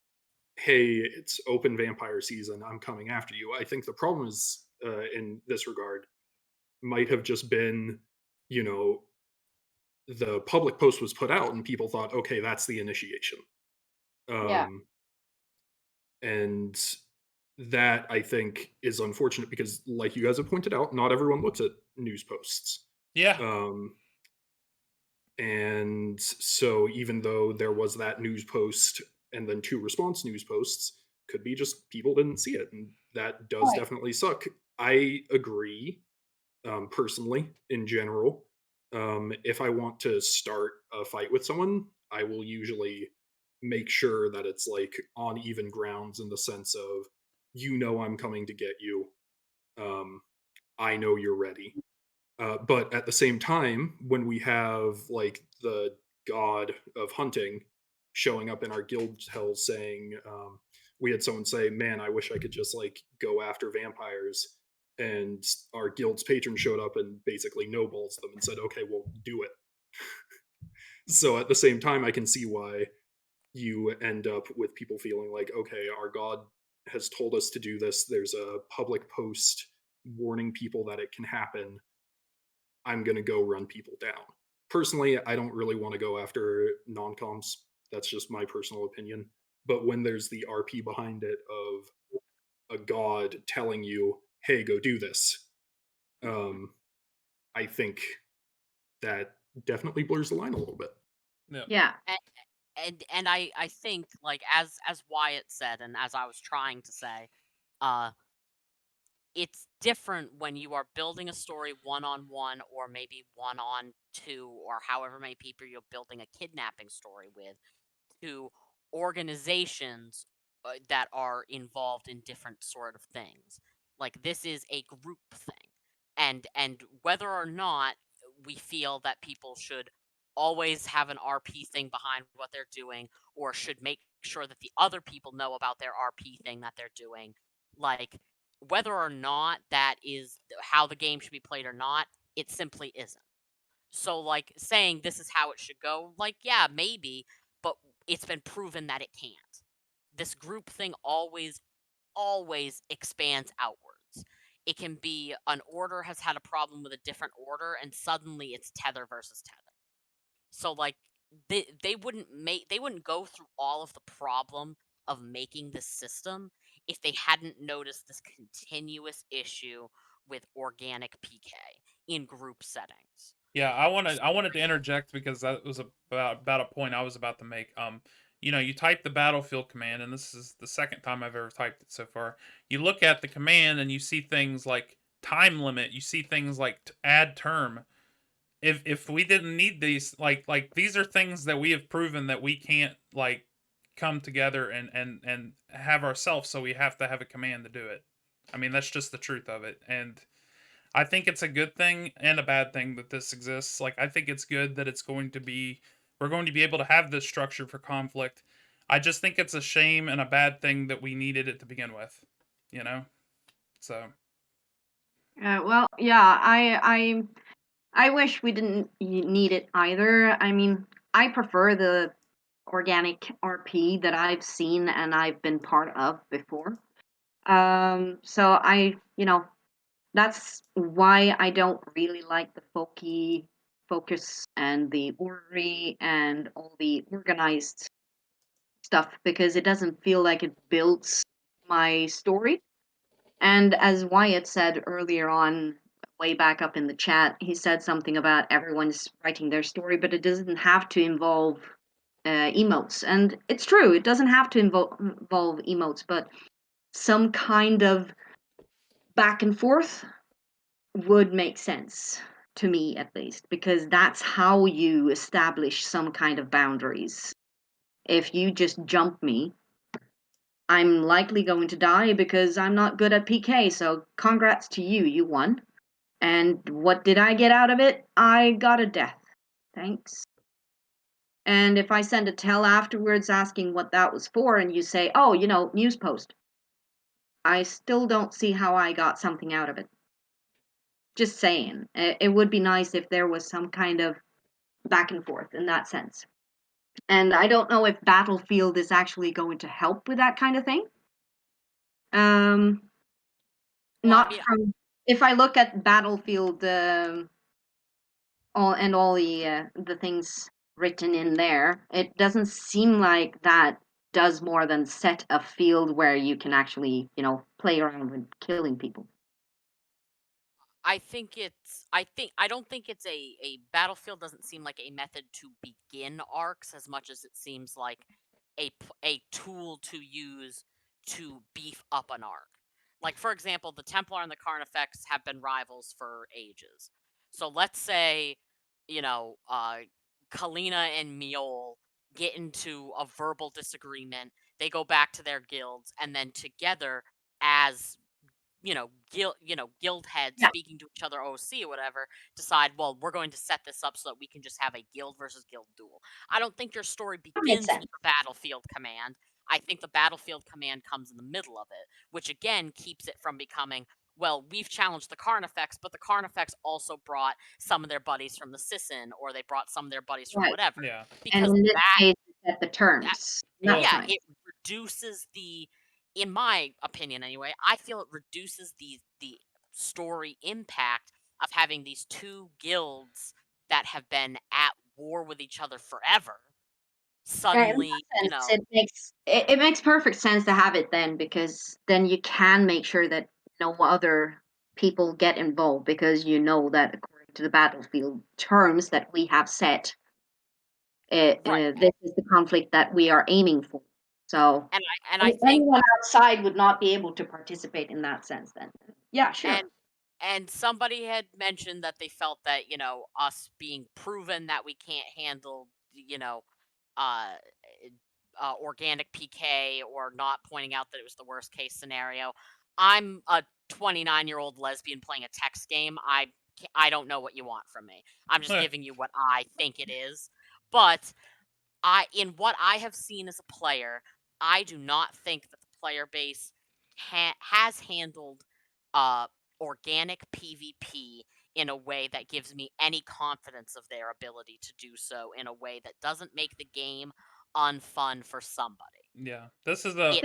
hey, it's open vampire season, I'm coming after you. I think the problem is in this regard might have just been, you know, the public post was put out and people thought, okay, that's the initiation. Yeah. Um, and that I think is unfortunate because, like you guys have pointed out, not everyone looks at news posts. Yeah, Um, and so, even though there was that news post and then 2 response news posts, could be just people didn't see it. And that does Right. definitely suck. I agree, personally, in general. If I want to start a fight with someone, I will usually make sure that it's like on even grounds in the sense of, I'm coming to get you. Um, I know you're ready. But at the same time, when we have like the god of hunting showing up in our guild tells saying, we had someone say, "Man, I wish I could just like go after vampires," and our guild's patron showed up and basically no balls them and said, "Okay, well, do it." So at the same time, I can see why you end up with people feeling like, okay, our god has told us to do this. There's a public post warning people that it can happen. I'm going to go run people down. Personally, I don't really want to go after non coms. That's just my personal opinion. But when there's the RP behind it of a god telling you, hey, go do this, um, I think that definitely blurs the line a little bit. yeah, Yeah. and I think, like, as Wyatt said, and as I was trying to say, uh it's different when you are building a story one on one, or maybe one on two, or however many people you're building a kidnapping story with, to organizations that are involved in different sort of things. Like, this is a group thing, and whether or not we feel that people should always have an RP thing behind what they're doing, or should make sure that the other people know about their RP thing that they're doing, like, whether or not that is how the game should be played or not, it simply isn't. So, like, saying this is how it should go, like, yeah, maybe, but it's been proven that it can't. This group thing always expands outwards. It can be an order has had a problem with a different order, and suddenly it's tether versus tether. So, like, they wouldn't go through all of the problem of making this system if they hadn't noticed this continuous issue with organic PK in group settings. yeah. I wanted to interject because that was about a point I was about to make. You type the battlefield command, and this is the second time I've ever typed it so far. You look at the command and you see things like time limit. You see things like add term. If we didn't need these, like these are things that we have proven that we can't like come together and have ourselves, so we have to have a command to do it. I mean, that's just the truth of it. And I think it's a good thing and a bad thing that this exists. Like, I think it's good that we're going to be able to have this structure for conflict. I just think it's a shame and a bad thing that we needed it to begin with, you know? So, Well, yeah, I wish we didn't need it either. I mean, I prefer the organic RP that I've seen and I've been part of before. So that's why I don't really like the folky focus and the orrery and all the organized stuff because it doesn't feel like it builds my story. And as Wyatt said earlier on, way back up in the chat, he said something about everyone's writing their story, but it doesn't have to involve emotes. And it's true, it doesn't have to involve emotes, but some kind of back and forth would make sense to me, at least, because that's how you establish some kind of boundaries. If you just jump me, I'm likely going to die because I'm not good at PK, so congrats to you, you won. And what did I get out of it? I got a death. Thanks. And if I send a tell afterwards asking what that was for, and you say, oh, news post, I still don't see how I got something out of it. Just saying. It would be nice if there was some kind of back and forth in that sense. And I don't know if Battlefield is actually going to help with that kind of thing. Well, I Not mean, from if I look at Battlefield, all the things written in there, it doesn't seem like that does more than set a field where you can actually, play around with killing people. I don't think it's a Battlefield doesn't seem like a method to begin arcs as much as it seems like a tool to use to beef up an arc. Like, for example, the Templar and the Carnifex have been rivals for ages. So let's say, Kalina and Miol get into a verbal disagreement. They go back to their guilds, and then together, as guild heads Yeah, speaking to each other, OC or whatever, decide, well, we're going to set this up so that we can just have a guild versus guild duel. I don't think your story that makes begins sense. with the battlefield command. I think the battlefield command comes in the middle of it, which again keeps it from becoming, well, we've challenged the Carnifex, but the Carnifex also brought some of their buddies from the Sisson, or they brought some of their buddies from Right. whatever. Yeah. And Because in this that case, it's at the terms. Well, That's yeah, nice. it reduces in my opinion anyway, I feel it reduces the story impact of having these two guilds that have been at war with each other forever In suddenly, that sense, it makes perfect sense to have it then, because then you can make sure that no other people get involved, because you know that according to the battlefield terms that we have set, right. this is the conflict that we are aiming for. So And I think anyone outside would not be able to participate in that sense. Then, yeah, and sure. and somebody had mentioned that they felt that, us being proven that we can't handle, uh organic PK, or not pointing out that it was the worst case scenario. I'm a 29-year-old lesbian playing a text game. I don't know what you want from me. I'm just giving you what I think it is. But in what I have seen as a player, I do not think that the player base has handled uh, organic PvP in a way that gives me any confidence of their ability to do so in a way that doesn't make the game unfun for somebody. yeah. This is a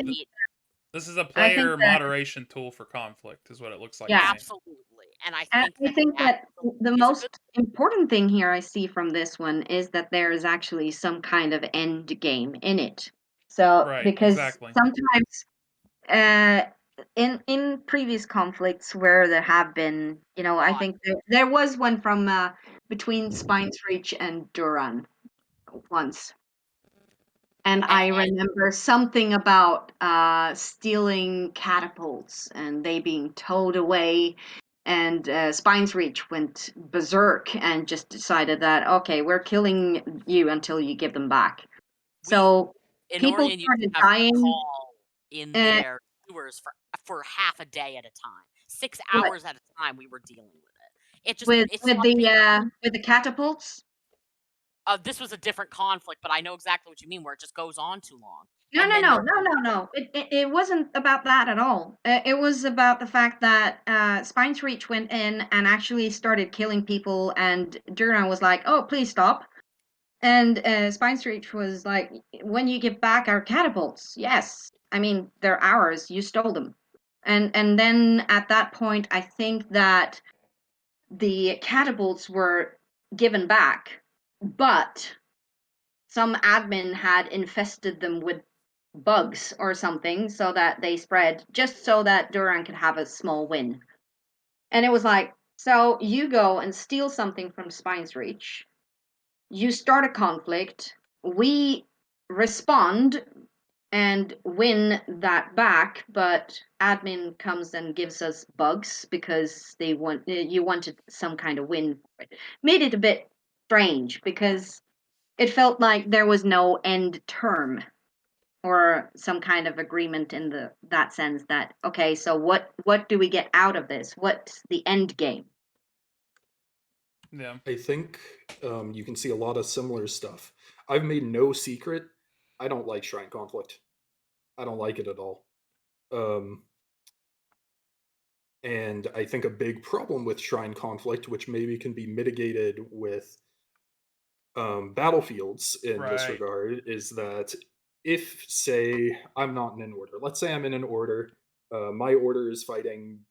I think player that, moderation tool for conflict, is what it looks like to yeah. me. Absolutely, and I And think I that think that that the is a good. most important thing here I see from this one is that there is actually some kind of end game in it. So, Right. because Exactly. sometimes, uh, in previous conflicts where there have been, I Oh, think there was one from between Spine's Reach and Duran once. And and, I remember something about stealing catapults and they being towed away. And Spine's Reach went berserk and just decided that, okay, we're killing you until you give them back. we So people Inorian used to started have dying. recall in Uh, their sewers for half a day at a time. 6 what, hours at a time we were dealing with it. with It's with the something. with the catapults? This was a different conflict, but I know exactly what you mean, where it just goes on too long. No, And no, then no, no, no, no. It wasn't about that at all. It was about the fact that Spine's Reach went in and actually started killing people, and Duran was like, "Oh, please stop." And Spine's Reach was like, "When you give back our catapults, yes. I mean, they're ours. You stole them." And then at that point, I think that the catapults were given back, but some admin had infested them with bugs or something so that they spread, just so that Duran could have a small win. And it was like, so you go and steal something from Spine's Reach, you start a conflict, we respond and win that back, but admin comes and gives us bugs because you wanted some kind of win for it. Made it a bit strange because it felt like there was no end term or some kind of agreement in that sense that okay, so what do we get out of this? What's the end game? Yeah. I think you can see a lot of similar stuff. I've made no secret. I don't like Shrine Conflict. I don't like it at all. Um, and I think a big problem with Shrine Conflict, which maybe can be mitigated with battlefields in this Right. regard, is that if, say, I'm not in an order, let's say I'm in an order, my order is fighting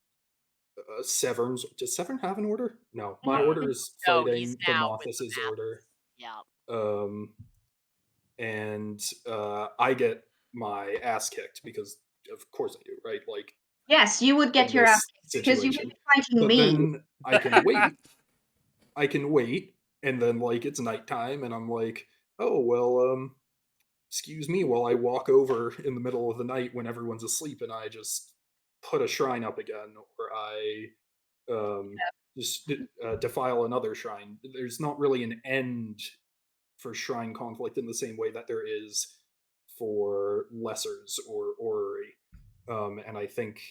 Severn's. Does Severn have an order? No, my No. order is No, he's fighting the now with the Mothus's map. order. Yeah. Um, and I get my ass kicked because, of course, I do, right? Like Yes, you would get in your ass this kicked because you would situation. be fighting But me. then I can wait. I can wait, and then like it's nighttime, and I'm like, oh well, excuse me, while I walk over in the middle of the night when everyone's asleep, and I just put a shrine up again, or I just defile another shrine. There's not really an end for shrine conflict in the same way that there is for lessers or orrery. And I think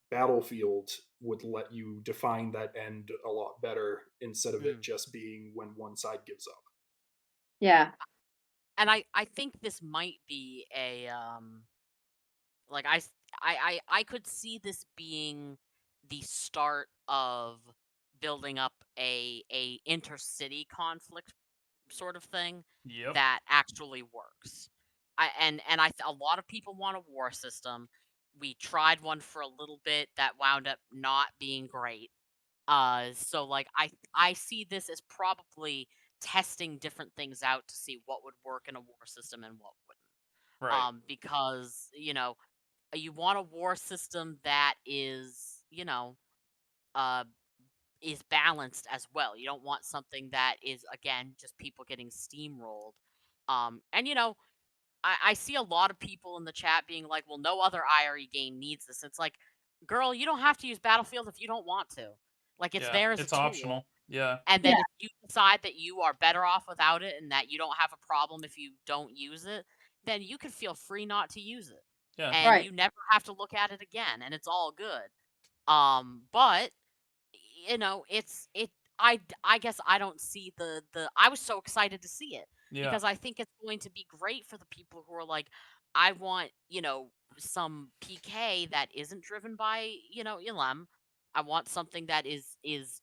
Battlefield would let you define that end a lot better instead of it Mm. just being when one side gives up. Yeah. And I think this might be a like I could see this being the start of building up a intercity conflict sort of thing Yep. that actually works. A lot of people want a war system. We tried one for a little bit that wound up not being great. So like I see this as probably testing different things out to see what would work in a war system and what wouldn't. Right. Because you want a war system that uh is balanced as well. You don't want something that is again just people getting steamrolled. And I see a lot of people in the chat being like, well, no other IRE game needs this. It's like, girl, you don't have to use Battlefield if you don't want to. Like it's Yeah. there as a It's tool. optional. Yeah. And Yeah. then if you decide that you are better off without it and that you don't have a problem if you don't use it, then you can feel free not to use it. Yeah. And Right. you never have to look at it again and it's all good. But I guess I don't see the I was so excited to see it Yeah. because I think it's going to be great for the people who are like, I want, some PK that isn't driven by, Ilem. I want something that is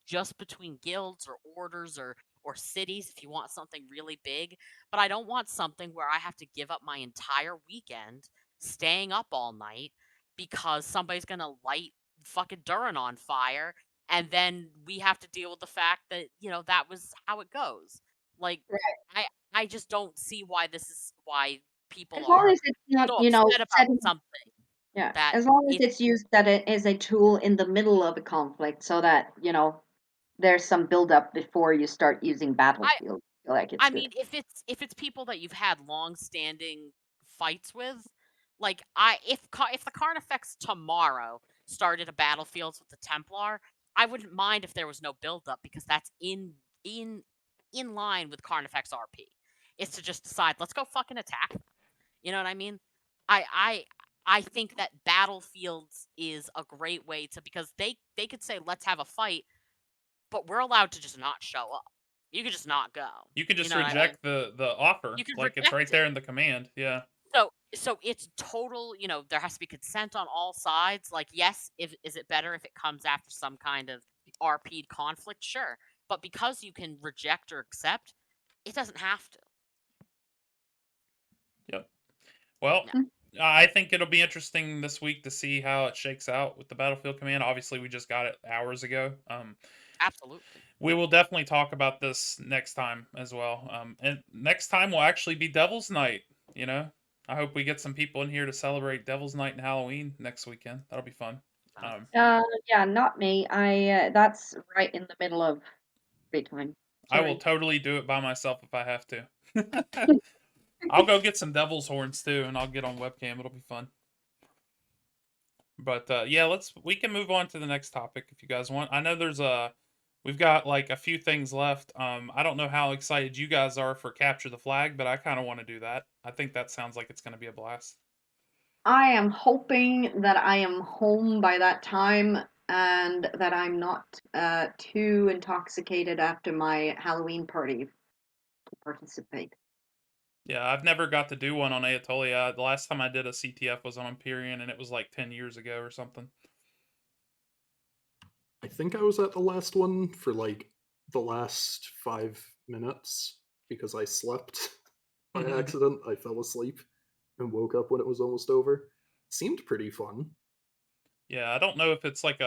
just between guilds or orders or cities if you want something really big, but I don't want something where I have to give up my entire weekend staying up all night because somebody's going to light fucking Durin on fire and then we have to deal with the fact that that was how it goes. Like Right. I just don't see why people As long are as it's not, so upset about setting. something Yeah, that as long as it it's used that it is a tool in the middle of a conflict, so that there's some buildup before you start using I Battlefield. I feel like it's I good. mean if it's people that you've had long-standing fights with, like if the Carnifex tomorrow started a battlefields with the Templar, I wouldn't mind if there was no buildup because that's in in line with Carnifex RP. Is to just decide, let's go fucking attack them. You know what I mean? I I I think that battlefields is a great way to because they could say let's have a fight, but we're allowed to just not show up. You could just not go. You can You just know what I mean? reject the offer. You could Like it's right reject there it. in the command. Yeah. So it's total, there has to be consent on all sides. Like, yes, if is it better if it comes after some kind of RP'd conflict? Sure. But because you can reject or accept, it doesn't have to. Yep. Well, No, I think it'll be interesting this week to see how it shakes out with the Battlefield command. Obviously, we just got it hours ago. absolutely. We will definitely talk about this next time as well. And next time will actually be Devil's Night. You know, I hope we get some people in here to celebrate Devil's Night and Halloween next weekend. That'll be fun. Nice. Yeah, not me. That's right in the middle of free time. I will Sorry. totally do it by myself if I have to. I'll go get some devil's horns too, and I'll get on webcam. It'll be fun. But yeah, we can move on to the next topic if you guys want. I know we've got like a few things left. I don't know how excited you guys are for Capture the Flag, but I kind of want to do that. I think that sounds like it's going to be a blast. I am hoping that I am home by that time and that I'm not too intoxicated after my Halloween party to participate. Yeah, I've never got to do one on Aetolia. The last time I did a CTF was on Empyrean, and it was like 10 years ago or something. I think I was at the last one for like the last 5 minutes because I slept by accident. I fell asleep and woke up when it was almost over. Seemed pretty fun. Yeah, I don't know if it's like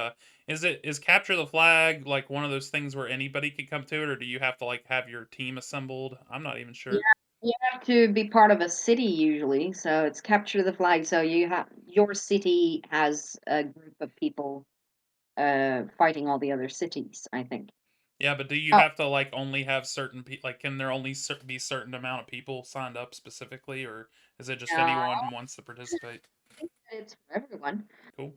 is Capture the Flag like one of those things where anybody can come to it, or do you have to like have your team assembled? I'm not even Yeah, sure. you have to be part of a city usually, so it's capture the flag. So your city has a group of people fighting all the other cities, I think. Yeah, but do you Oh, have to like only have certain people? Like, can there only be certain amount of people signed up specifically, or is it just no, anyone who wants to participate? I think that it's for everyone. Cool.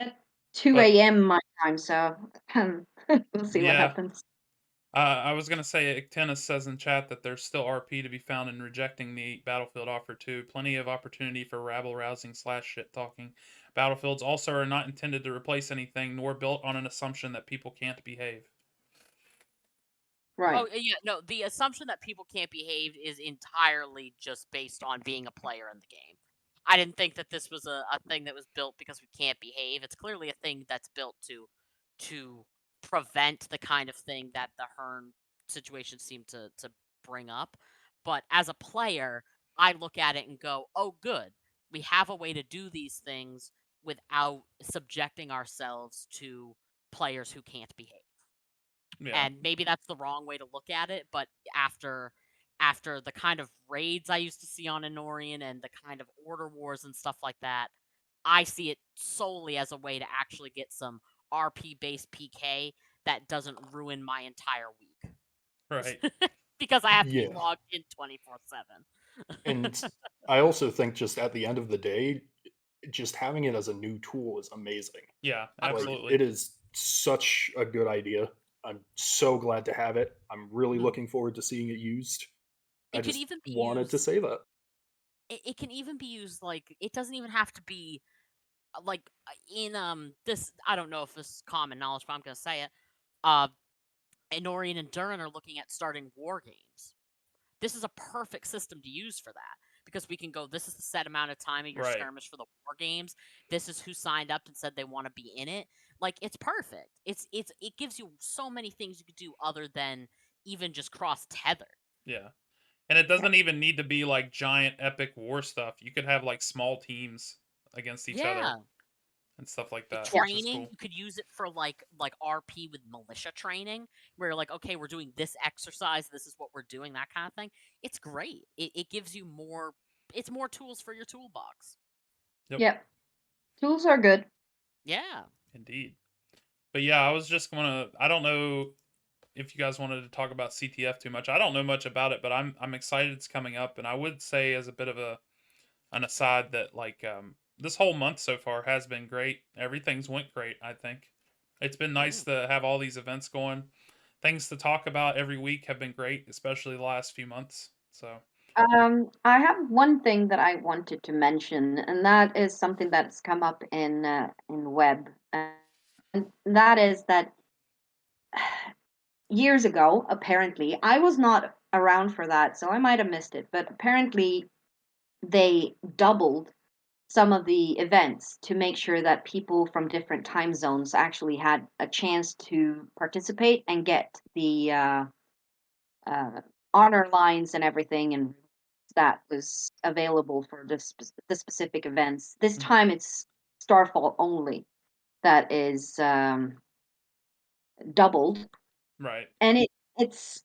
At 2 But a.m. my time, so we'll see what yeah, happens. I was gonna say, Tennis says in chat that there's still RP to be found in rejecting the Battlefield offer too. Plenty of opportunity for rabble rousing / shit talking. Battlefields also are not intended to replace anything, nor built on an assumption that people can't behave. Right. Oh, yeah, no, the assumption that people can't behave is entirely just based on being a player in the game. I didn't think that this was a thing that was built because we can't behave. It's clearly a thing that's built to prevent the kind of thing that the Hearn situation seemed to bring up. But as a player, I look at it and go, oh, good. We have a way to do these things without subjecting ourselves to players who can't behave. Yeah, And maybe that's the wrong way to look at it, but after the kind of raids I used to see on Enorian and the kind of order wars and stuff like that, I see it solely as a way to actually get some RP based PK that doesn't ruin my entire right. week. Because I have to be Yeah. logged in 24/7. And I also think just at the end of the day, just having it as a new tool is amazing. Yeah, Like Agreed. absolutely. it is such a good idea. I'm so glad to have it. I'm really Mhm. looking forward to seeing it used. I It could just even be wanted to used say that. it can even be used like it doesn't even have to be like in this I don't know if this is common knowledge, but I'm gonna say it. Uh Enorian and Durin are looking at starting war games. This is a perfect system to use for that because we can go, this is the set amount of time of your Right. skirmish for the war games. This is who signed up and said they want to be in it. Like it's perfect. It gives you so many things you could do other than even just cross tether. Yeah. And it doesn't even need to be like giant epic war stuff. You could have like small teams against each other Yeah. and stuff like Like that, Yeah. which is training, cool. you could use it for like RP with militia training, where you're like, okay, we're doing this exercise, this is what we're doing, that kind of thing. It's great. It gives you more. It's more tools for your toolbox. Yep, Yep. Tools are good. Yeah. indeed. But yeah, I was just gonna. I don't know if you guys wanted to talk about CTF too much. I don't know much about it, but I'm excited it's coming up, and I would say as a bit of an aside that like this whole month so far has been great. Everything's went great. I think it's been nice Mm. to have all these events going. Things to talk about every week have been great, especially the last few months. So I have one thing that I wanted to mention, and that is something that's come up in web, and that is that years ago, apparently, I was not around for that, so I might have missed it, but apparently they doubled some of the events to make sure that people from different time zones actually had a chance to participate and get the uh, honor lines and everything and that was available for the specific events. This mhm. time it's Starfall only that is doubled, Right, and it's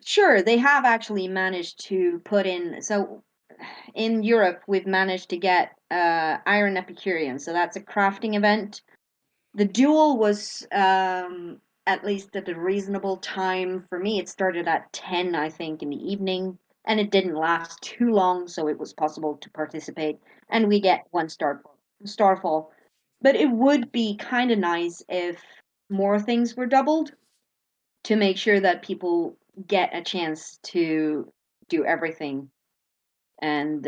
sure they have actually managed to put in. So in Europe, we've managed to get Iron Epicurean, so that's a crafting event. The duel was at least at a reasonable time for me. It started at 10, I think, in the evening. and it didn't last too long, so it was possible to participate. And we get one starfall. But it would be kind of nice if more things were doubled to make sure that people get a chance to do everything and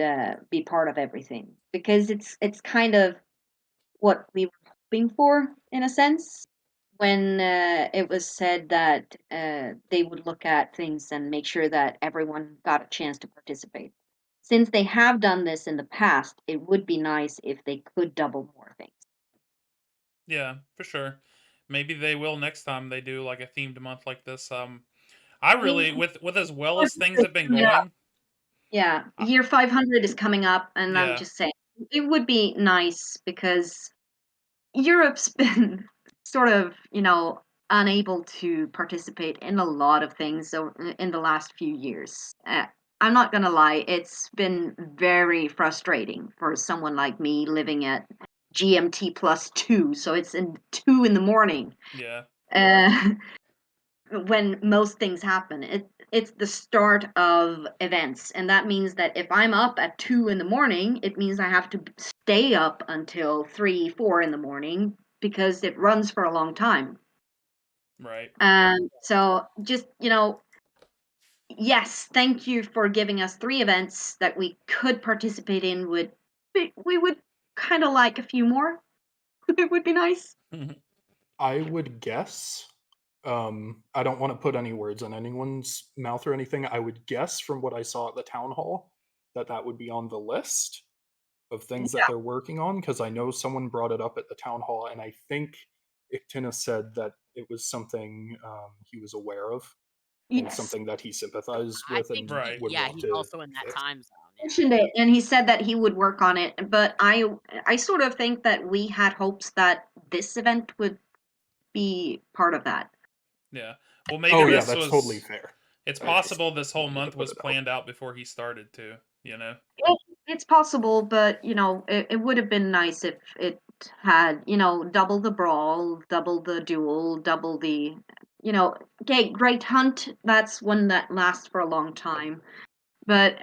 be part of everything, because it's kind of what we were hoping for in a sense when it was said that they would look at things and make sure that everyone got a chance to participate. Since they have done this in the past, it would be nice if they could double more things. Yeah, for sure. Maybe they will next time they do like a themed month like this. I I mean, really with as well as things have been yeah, going. yeah. I, Year 500 is coming up, and I'm yeah, just saying it would be nice because Europe's been sort of, unable to participate in a lot of things in the last few years. I'm not gonna lie, it's been very frustrating for someone like me living at GMT plus 2, so it's in 2 in the morning. yeah, Uh, when most things happen. It's the start of events, and that means that if I'm up at 2 in the morning, it means I have to stay up until 3, 4 in the morning because it runs for a long time. right. So just yes, thank you for giving us 3 events that we could participate in. We would kind of like a few more. It would be nice. I would guess. I don't want to put any words in anyone's mouth or anything. I would guess from what I saw at the town hall that that would be on the list of things that they're working on, because I know someone brought it up at the town hall, and I think Ictina said that it was something he was aware of and Yes. something that he sympathized I with think and Right. would want he's to also in that fix. time zone. Yeah. Mentioned it, and he said that he would work on it, but I sort of think that we had hopes that this event would be part of that. Yeah. Well, maybe Oh yeah, this that's totally was. fair. It's I just possible this whole wanted to month put was it out. planned out before he started too. You know. It's possible, but it would have been nice if it had, double the brawl, double the duel, double the, okay, Great Hunt, that's one that lasts for a long time. But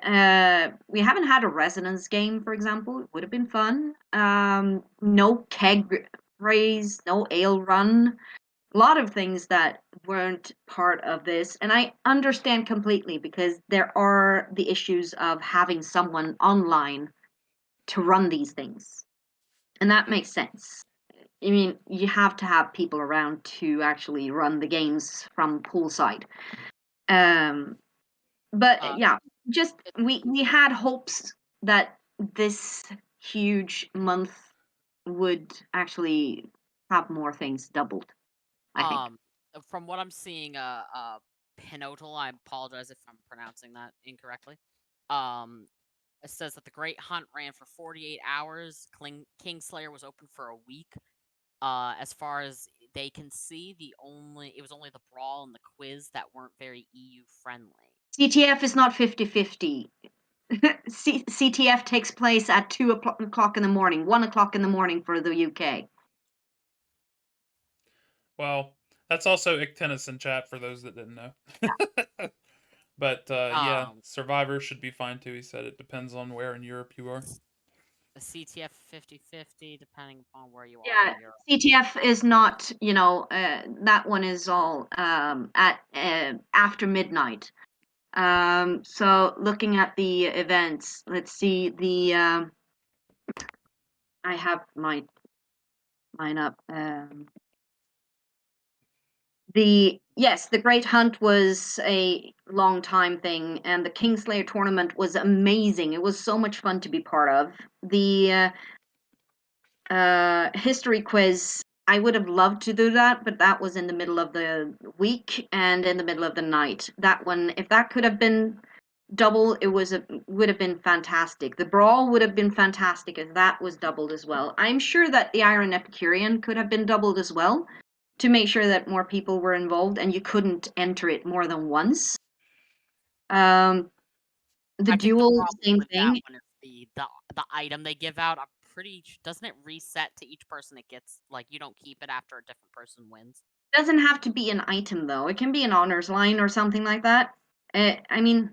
we haven't had a resonance game, for example. It would have been fun. No keg raise, no ale run. A lot of things that weren't part of this. And I understand completely because there are the issues of having someone online to run these things. And that makes sense. I mean, you have to have people around to actually run the games from poolside. Um, but Uh, yeah, just it, we had hopes that this huge month would actually have more things doubled, I think. from what I'm seeing, Pinotal, I apologize if I'm pronouncing that incorrectly. Um, it says that the Great Hunt ran for 48 hours. Kingslayer was open for a week. As far as they can see, it was only the brawl and the quiz that weren't very EU friendly. CTF is not 50-50. CTF takes place at 2 o'clock in the morning, 1 o'clock in the morning for the UK. Well, that's also Ictinus in chat for those that didn't know. But yeah, Um, Survivor should be fine too. He said it depends on where in Europe you are. the CTF 50-50, depending upon where you are Yeah, in Europe. CTF is not, that one is all at after midnight. So looking at the events, let's see I have mine up. The Great Hunt was a long time thing, and the Kingslayer tournament was amazing. It was so much fun to be part of. The history quiz, I would have loved to do that, but that was in the middle of the week and in the middle of the night. That one, if that could have been double, would have been fantastic. The brawl would have been fantastic if that was doubled as well. I'm sure that the Iron Epicurean could have been doubled as well to make sure that more people were involved and you couldn't enter it more than once. The I think the duel, problem same with that thing. one is the item they give out. I'm doesn't it reset to each person it gets? Like you don't keep it after a different person wins. It doesn't have to be an item though. It can be an honors line or something like that. I mean,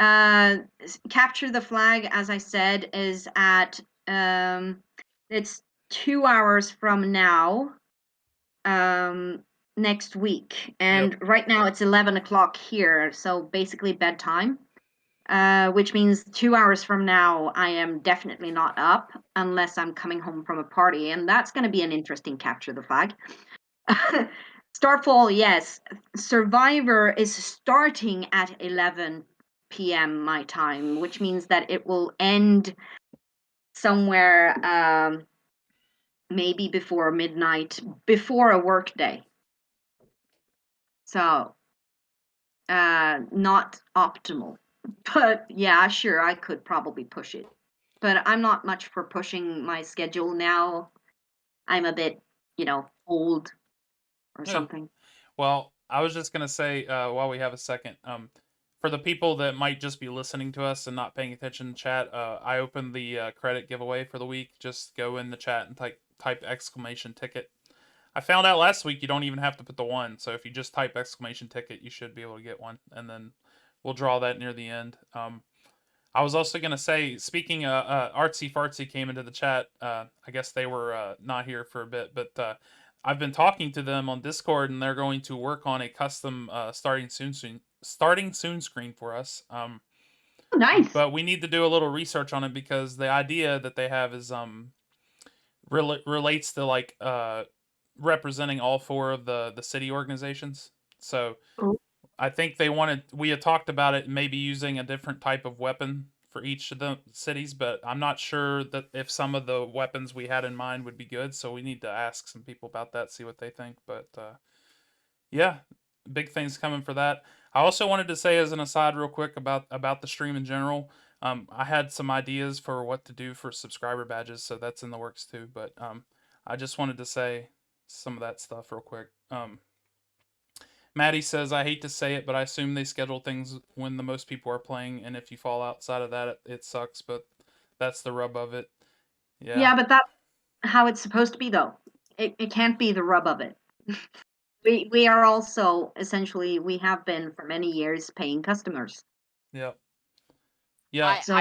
Capture the Flag, as I said, is at it's 2 hours from now, next week, and right now it's 11 o'clock here, so basically bedtime. Which means 2 hours from now, I am definitely not up unless I'm coming home from a party, and that's going to be an interesting Capture the Flag. Starfall, yes. Survivor is starting at 11 p.m. my time, which means that it will end somewhere maybe before midnight, before a work day. So, not optimal. But yeah, sure, I could probably push it. But I'm not much for pushing my schedule now. I'm a bit, old or Yeah. something. Well, I was just gonna say while we have a second, for the people that might just be listening to us and not paying attention in chat, I opened the credit giveaway for the week. Just go in the chat and type exclamation ticket. I found out last week you don't even have to put the one. So if you just type exclamation ticket, you should be able to get one, and then we'll draw that near the end. I was also gonna say, speaking Artsy Fartsy came into the chat. I guess they were not here for a bit, but I've been talking to them on Discord, and they're going to work on a custom starting soon screen for us. Oh, nice. But we need to do a little research on it because the idea that they have is relates to like representing all four of the city organizations. So Cool. I think we had talked about it maybe using a different type of weapon for each of the cities, but I'm not sure that if some of the weapons we had in mind would be good. So we need to ask some people about that, see what they think. But yeah, big things coming for that. I also wanted to say as an aside, real quick about the stream in general. I had some ideas for what to do for subscriber badges, so that's in the works too. But I just wanted to say some of that stuff real quick. Maddie says, I hate to say it, but I assume they schedule things when the most people are playing, and if you fall outside of that, it sucks, but that's the rub of it. Yeah. Yeah, but that's how it's supposed to be, though. It can't be the rub of it. We are also essentially, we have been for many years paying customers. Yeah. Yeah. So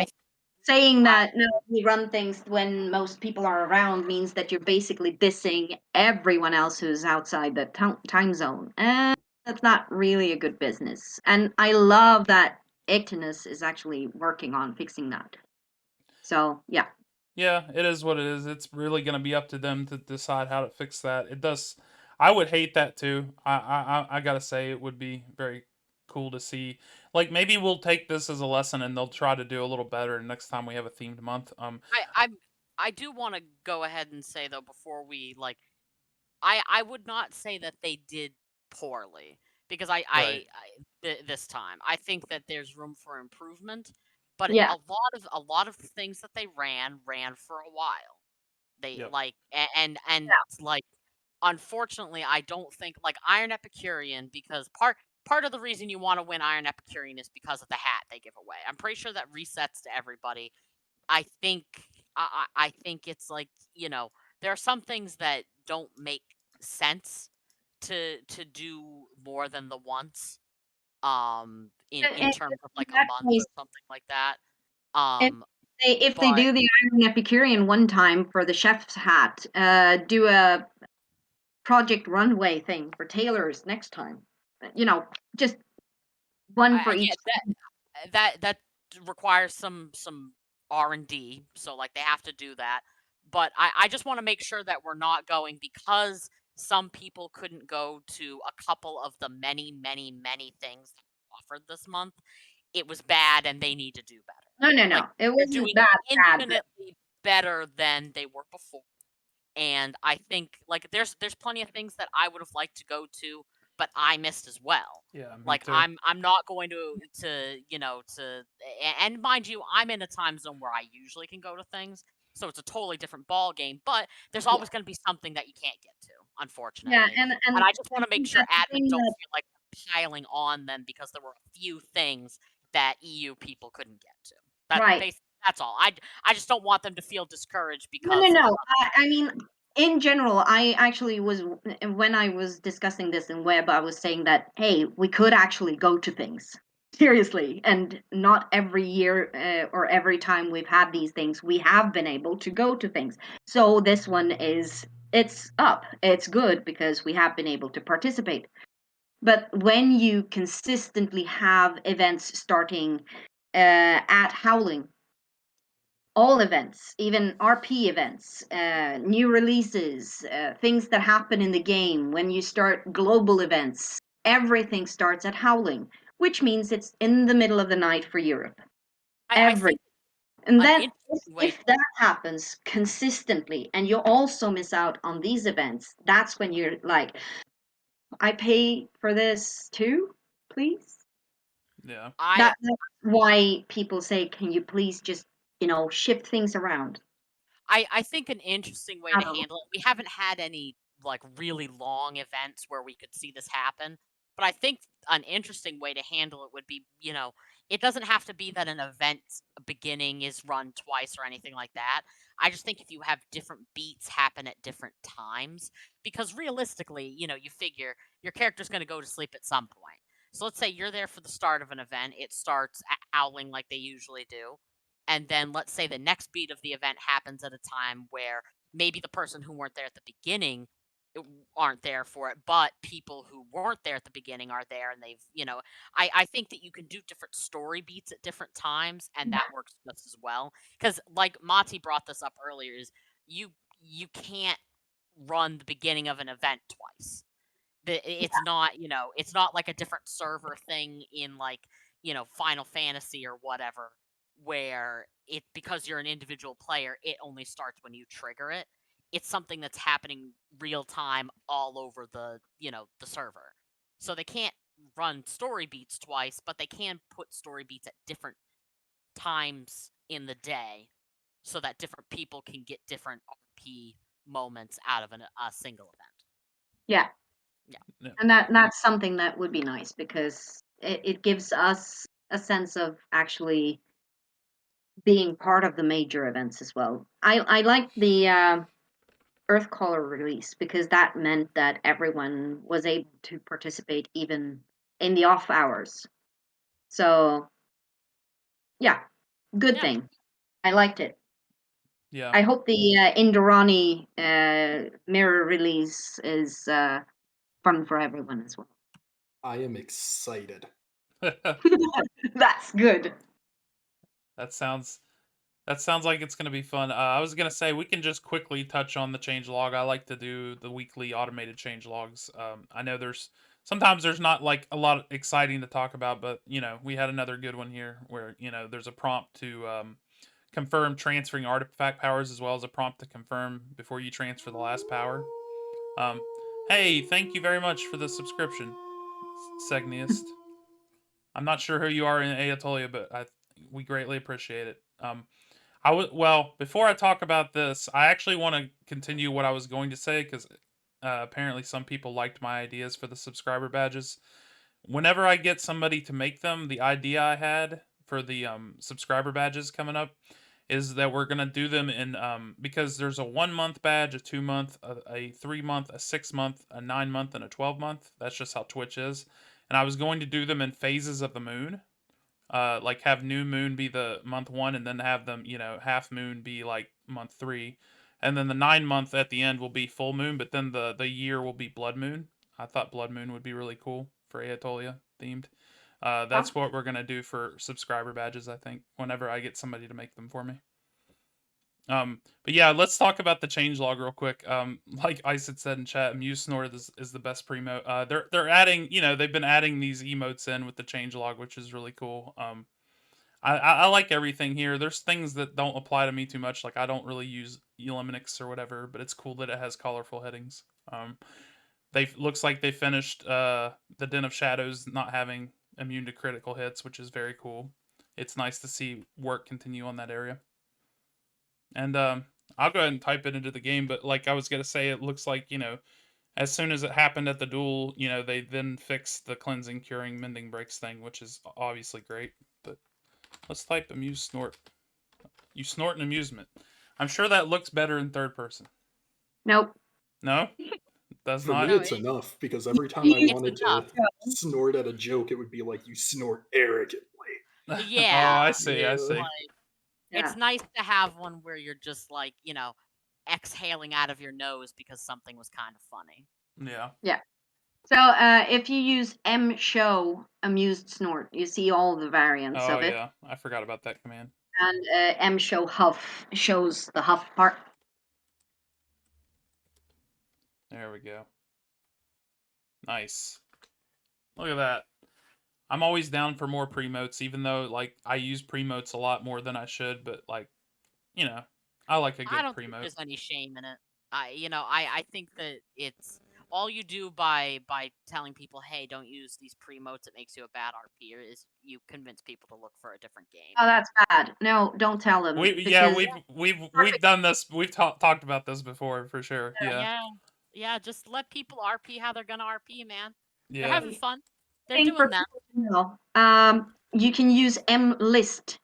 saying that no, we run things when most people are around means that you're basically dissing everyone else who's outside the time zone, and that's not really a good business. And I love that Ictinus is actually working on fixing that. So yeah. Yeah, it is what it is. It's really going to be up to them to decide how to fix that. It does. I would hate that too. I gotta say it would be very cool to see. Like maybe we'll take this as a lesson and they'll try to do a little better next time we have a themed month. I do want to go ahead and say though before we I would not say that they did poorly because Right. this time I think that there's room for improvement, but Yeah. a lot of the things that they ran for a while. They Yep. and like unfortunately I don't think like Iron Epicurean because part of the reason you want to win Iron Epicurean is because of the hat they give away. I'm pretty sure that resets to everybody. I think I think it's like, there are some things that don't make sense to do more than the once in In terms of like a that month or case, something like that. if Um if they but do the Iron Epicurean one time for the chef's hat, do a Project Runway thing for tailors next time. Just one for yeah, each. that requires some R&D, so like they have to do that. But I just want to make sure that we're not going because some people couldn't go to a couple of the many, many, many things offered this month. It was bad and they need to do better. No, Like it they're wasn't doing that bad. infinitely better than they were before. And I think like there's plenty of things that I would have liked to go to, but I missed as well. Yeah, me Like too. I'm not going and mind you, I'm in a time zone where I usually can go to things, so it's a totally different ball game. But there's Yeah, always going to be something that you can't get to, yeah, unfortunately. and And I just I want to make think sure that's the admin thing don't that feel like they're piling on them because there were a few things that EU people couldn't get to. right. That's all. I just don't want them to feel discouraged No, because of I mean, in general, I actually was when I was discussing this in web, I was saying that hey, we could actually go to things. Seriously, and not every year or every time we've had these things, we have been able to go to things. So this one it's up. It's good because we have been able to participate. But when you consistently have events starting at Howling, all events, even RP events, new releases, things that happen in the game, when you start global events, everything starts at Howling, which means it's in the middle of the night for Europe. I think And an then interesting way. if that happens consistently and you also miss out on these events, that's when you're like, I pay for this too, please. Yeah. That's why people say, can you please just, shift things around? I think an interesting way I to don't know. handle it. We haven't had any like really long events where we could see this happen, but I think an interesting way to handle it would be, it doesn't have to be that an event beginning is run twice or anything like that. I just think if you have different beats happen at different times, because realistically, you figure your character's going to go to sleep at some point. So let's say you're there for the start of an event, it starts owling like they usually do, and then let's say the next beat of the event happens at a time where maybe the person who weren't there at the beginning aren't there for it, but people who weren't there at the beginning are there, and they've, I think that you can do different story beats at different times, and that works just as well. Because like Mati brought this up earlier, is you you can't run the beginning of an event twice. It's not, it's not like a different server thing in like, Final Fantasy or whatever, where it, because you're an individual player, it only starts when you trigger it. It's something that's happening real time all over the server. So they can't run story beats twice, but they can put story beats at different times in the day so that different people can get different RP moments out of a single event. Yeah. Yeah. Yeah. And that's something that would be nice because it gives us a sense of actually being part of the major events as well. I like the Earthcaller release because that meant that everyone was able to participate even in the off hours. So yeah, good Yeah. thing. I liked it. Yeah. I hope the Indorani mirror release is fun for everyone as well. I am excited. That's good. That sounds like it's gonna be fun. I was gonna say we can just quickly touch on the change log. I like to do the weekly automated change logs. I know sometimes there's not like a lot exciting to talk about, but we had another good one here where there's a prompt to confirm transferring artifact powers as well as a prompt to confirm before you transfer the last power. Hey, thank you very much for the subscription, Segniest. I'm not sure who you are in Ayatollah, but we greatly appreciate it. Well, before I talk about this, I actually want to continue what I was going to say because apparently some people liked my ideas for the subscriber badges. Whenever I get somebody to make them, the idea I had for the subscriber badges coming up is that we're gonna do them in because there's a 1 month badge, a 2 month, a 3 month, a 6 month, a 9 month, and a 12 month. That's just how Twitch is. And I was going to do them in phases of the moon. Like have new moon be the month 1 and then have them, half moon be like month 3. And then the 9 month at the end will be full moon, but then the year will be blood moon. I thought blood moon would be really cool for Ayatollah themed. That's what we're gonna do for subscriber badges, I think, whenever I get somebody to make them for me. But yeah, let's talk about the changelog real quick. Like Ice had said in chat, Muse Snort is the best primo. They're adding, they've been adding these emotes in with the changelog, which is really cool. I like everything here. There's things that don't apply to me too much, like I don't really use Eliminix or whatever, but it's cool that it has colorful headings. They looks like they finished the Den of Shadows not having immune to critical hits, which is very cool. It's nice to see work continue on that area. And I'll go ahead and type it into the game, but like I was gonna say, it looks like as soon as it happened at the duel, they then fixed the cleansing, curing, mending breaks thing, which is obviously great. But let's type amuse snort. You snort in amusement. I'm sure that looks better in third person. Nope. No, Does For me, not? No, it's enough because every time you I use It's wanted enough. to snort at a joke, it would be like, "You snort arrogantly." Oh, Yeah. I see. I Yeah. see. Like, yeah. it's nice to have one where you're just like, exhaling out of your nose because something was kind of funny. Yeah. Yeah. So if you use M show amused snort, you see all the variants Oh of it. yeah. I forgot about that command. And M show huff shows the huff part. There we go. Nice. Look at that. I'm always down for more premotes, even though like I use premotes a lot more than I should. But like, you know, I like a I good don't think premote. there's any shame in it. I think that it's all you do by telling people, hey, don't use these pre-motes, it makes you a bad RPer, is you convince people to look for a different game. Oh, that's bad. No, don't tell them Yeah, because we've done this. We've talked about this before for sure. Yeah. Yeah, just let people RP how they're gonna RP, man. They're Yeah. having fun. They're thing for doing that. people to know. You can use M list,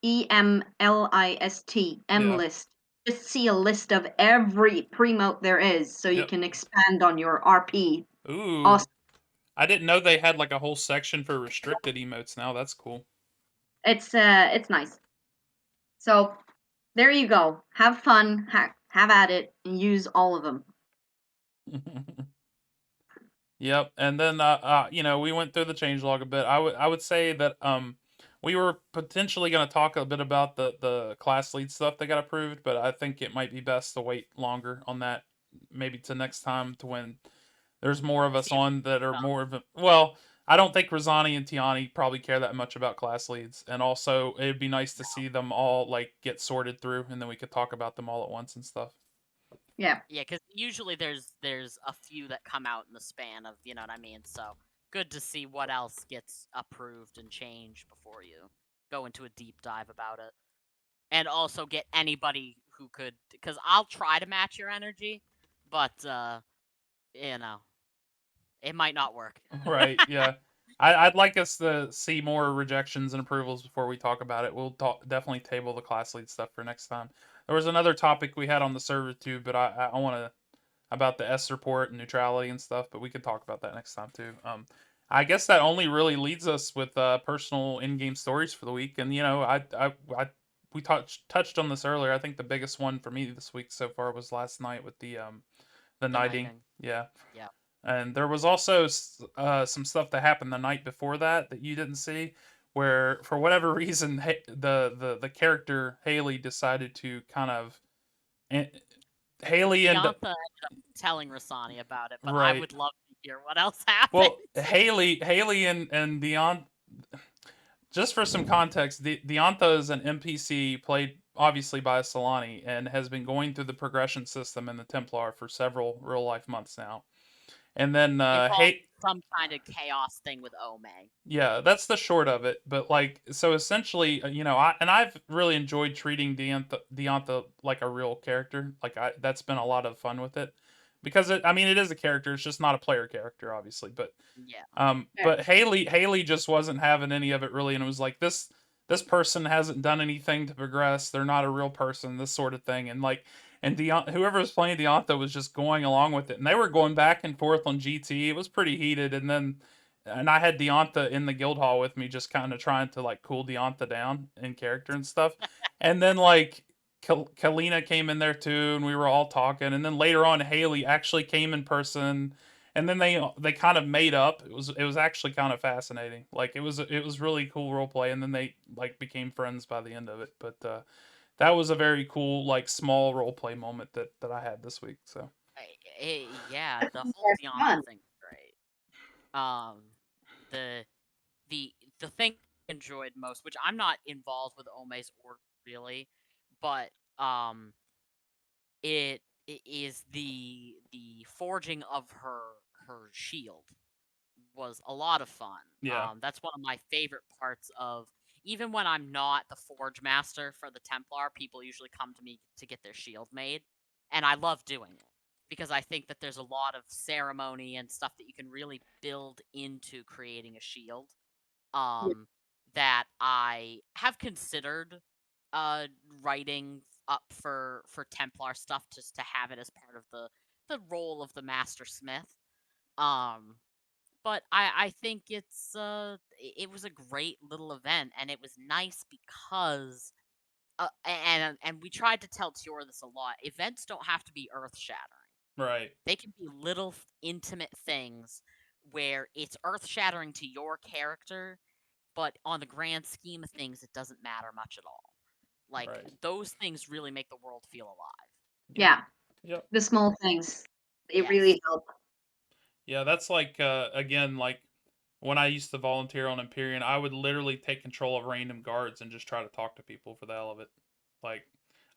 EMLIST, M Yeah. list. Just see a list of every premote there is, so you Yep. can expand on your RP. Ooh. Awesome. I didn't know they had like a whole section for restricted emotes now. That's cool. It's nice. So there you go. Have fun. Have at it, and use all of them. Yep. And then we went through the changelog a bit. I would say that we were potentially going to talk a bit about the class lead stuff that got approved, but I think it might be best to wait longer on that, maybe to next time, to when there's more of us See if on that are stuff. more of well, I don't think Rosani and Tiani probably care that much about class leads, and also it'd be nice to see them all like get sorted through, and then we could talk about them all at once and stuff. Yeah. Yeah, because usually there's a few that come out in the span of, you know what I mean? So good to see what else gets approved and changed before you go into a deep dive about it. And also get anybody who could, because I'll try to match your energy, but you know, it might not work. Right? Yeah. I'd like us to see more rejections and approvals before we talk about it. We'll definitely table the class lead stuff for next time. There was another topic we had on the server too, but I want to about the S report and neutrality and stuff, but we can talk about that next time too. I guess that only really leads us with personal in-game stories for the week, and we touched on this earlier. I think the biggest one for me this week so far was last night with the knighting. knighting. Yeah. Yeah. And there was also some stuff that happened the night before that you didn't see, where for whatever reason the character Haley decided to kind of eh, Haley and Deonta ended up telling Rasani about it, but I right. would love to hear what else happened. Well, Haley and Deon. Just for some context, Deonta is an NPC played obviously by Solani and has been going through the progression system in the Templar for several real life months now. And then Involved some kind of chaos thing with Ome. yeah, that's the short of it. But like, so essentially, I've really enjoyed treating Deonta like a real character. Like, that's been a lot of fun with it because it is a character. It's just not a player character, obviously. But Yeah. but Haley just wasn't having any of it really, and it was like this person hasn't done anything to progress. They're not a real person. This sort of thing, and like. And whoever was playing Deonta was just going along with it, and they were going back and forth on GT. It was pretty heated, and I had Deonta in the guild hall with me, just kind of trying to like cool Deonta down in character and stuff. And then like Kalina came in there too, and we were all talking. And then later on, Haley actually came in person, and then they kind of made up. It was actually kind of fascinating. Like it was really cool role play, and then they like became friends by the end of it. But that was a very cool like small role play moment that I had this week. So Yeah, the whole That's Deonta fun. thing is great. Um, the the thing I enjoyed most, which I'm not involved with Ome's org really, but it is the forging of her shield was a lot of fun. yeah, That's one of my favorite parts of, even when I'm not the forge master for the Templar, people usually come to me to get their shield made, and I love doing it because I think that there's a lot of ceremony and stuff that you can really build into creating a shield. Yeah. Um, that I have considered uh writing up for Templar stuff just to have it as part of the role of the master smith. Um, but I think it was a great little event, and it was nice because and we tried to tell Tiora this a lot. Events don't have to be earth shattering. Right. They can be little intimate things where it's earth shattering to your character, but on the grand scheme of things, it doesn't matter much at all. Like Right. those things really make the world feel alive. Yeah, Yep. the small things, they Yes. really help. Yeah, that's like again like when I used to volunteer on Empyrean, I would literally take control of random guards and just try to talk to people for the hell of it. Like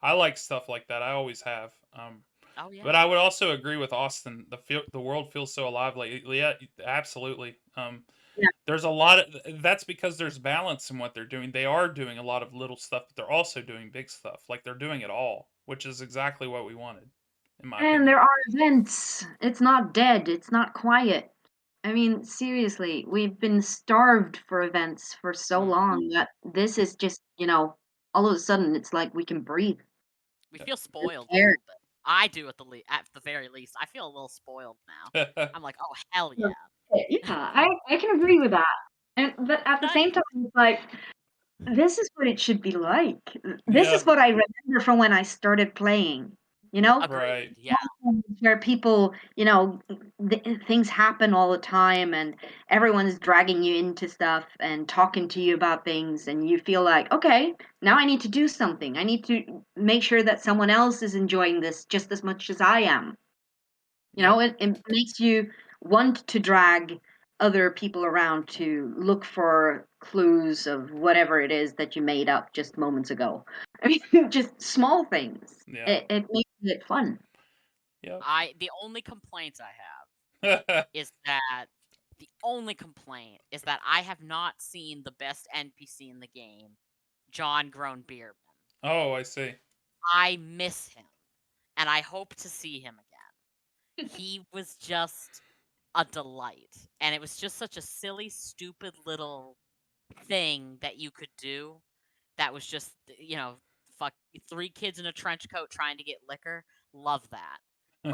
I like stuff like that. I always have. Oh yeah. But I would also agree with Austin. The world feels so alive lately. Yeah, absolutely. Yeah. There's a lot of that's because there's balance in what they're doing. They are doing a lot of little stuff, but they're also doing big stuff. Like they're doing it all, which is exactly what we wanted, in my And opinion. there are events. It's not dead. It's not quiet. I mean, seriously, we've been starved for events for so Mm. long that this is just, all of a sudden it's like we can breathe. We feel Who spoiled a cares? little bit. I do at the very least. I feel a little spoiled now. I'm like, oh hell yeah. Yeah, I can agree with that. But at the That- same time, it's like this is what it should be like. This Yeah. is what I remember from when I started playing. You know, Right. Agreed. Yeah. where people, things happen all the time, and everyone's dragging you into stuff and talking to you about things, and you feel like, okay, now I need to do something. I need to make sure that someone else is enjoying this just as much as I am. Yep. It makes you want to drag other people around to look for clues of whatever it is that you made up just moments ago. I mean, just small things. Yeah. It makes it fun. Yep. The only complaint I is that I have not seen the best NPC in the game, John Grown Beerman. Oh, I see. I miss him, and I hope to see him again. He was just a delight, and it was just such a silly, stupid little thing that you could do. That was just, fuck, three kids in a trench coat trying to get liquor. Love that.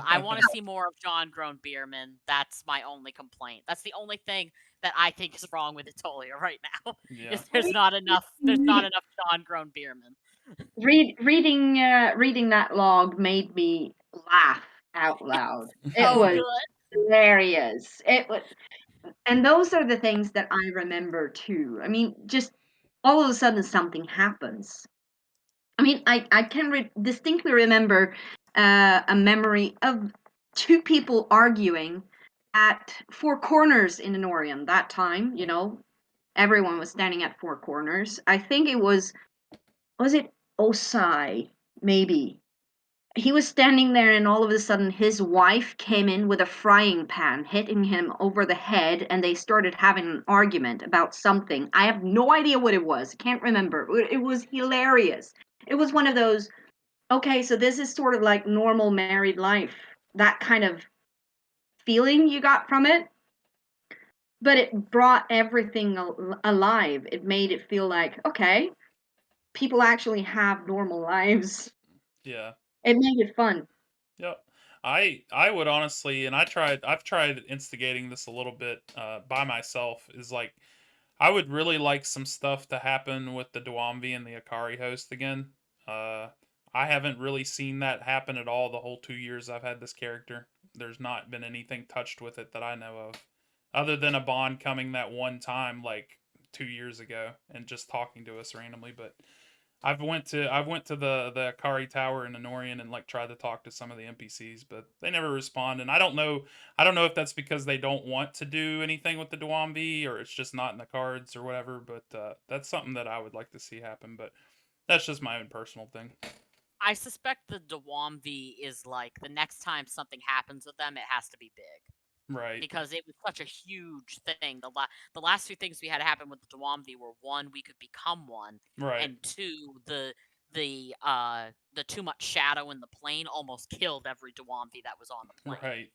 I want to see more of John Grown Beerman. That's my only complaint. That's the only thing that I think is wrong with Itolia right now. Yeah. Is there's not enough John Grown Beerman. Reading that log made me laugh out loud. It So was good. hilarious. It was, and those are the things that I remember too. I mean, just all of a sudden something happens. I mean, I can distinctly remember a memory of two people arguing at Four Corners in Enorium that time. Everyone was standing at Four Corners. I think was it Osai? Maybe. He was standing there, and all of a sudden, his wife came in with a frying pan, hitting him over the head, and they started having an argument about something. I have no idea what it was. Can't remember. It was hilarious. It was one of those, okay, so this is sort of like normal married life, that kind of feeling you got from it. But it brought everything alive. It made it feel like, okay, people actually have normal lives. Yeah. It made it fun. Yep. I would honestly, and I've tried instigating this a little bit by myself. Is like I would really like some stuff to happen with the Dwamvi and the Akari host again. Uh, I haven't really seen that happen at all the whole 2 years I've had this character. There's not been anything touched with it that I know of, other than a bond coming that one time like 2 years ago and just talking to us randomly. But I've went to the Akari Tower in Enorian and like tried to talk to some of the NPCs, but they never respond. And I don't know if that's because they don't want to do anything with the Dwambi or it's just not in the cards or whatever. But that's something that I would like to see happen. But that's just my own personal thing. I suspect the Dwamvi is like the next time something happens with them, it has to be big. Right. Because it was such a huge thing. The last two things we had happen with the Dwamvi were, one, we could become one, Right. and two, the too much shadow in the plane almost killed every Dwamvi that was on the plane. Right.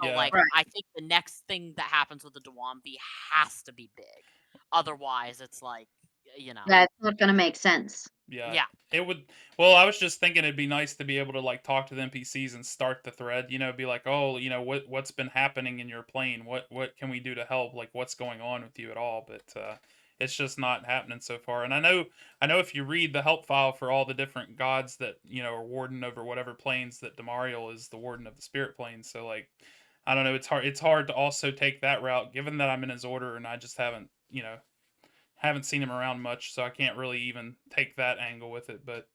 So Yeah. like Right. I think the next thing that happens with the Dwamvi has to be big. Otherwise, it's like you know. That's not gonna make sense. Yeah, Yeah. it would. Well, I was just thinking it'd be nice to be able to like talk to the NPCs and start the thread. Be like, oh, what's been happening in your plane? What can we do to help? Like, what's going on with you at all? But it's just not happening so far. And I know if you read the help file for all the different gods that are warden over whatever planes, that Demariel is the warden of the spirit planes. So like, I don't know. It's hard to also take that route, given that I'm in his order and I just haven't seen him around much, so I can't really even take that angle with it. But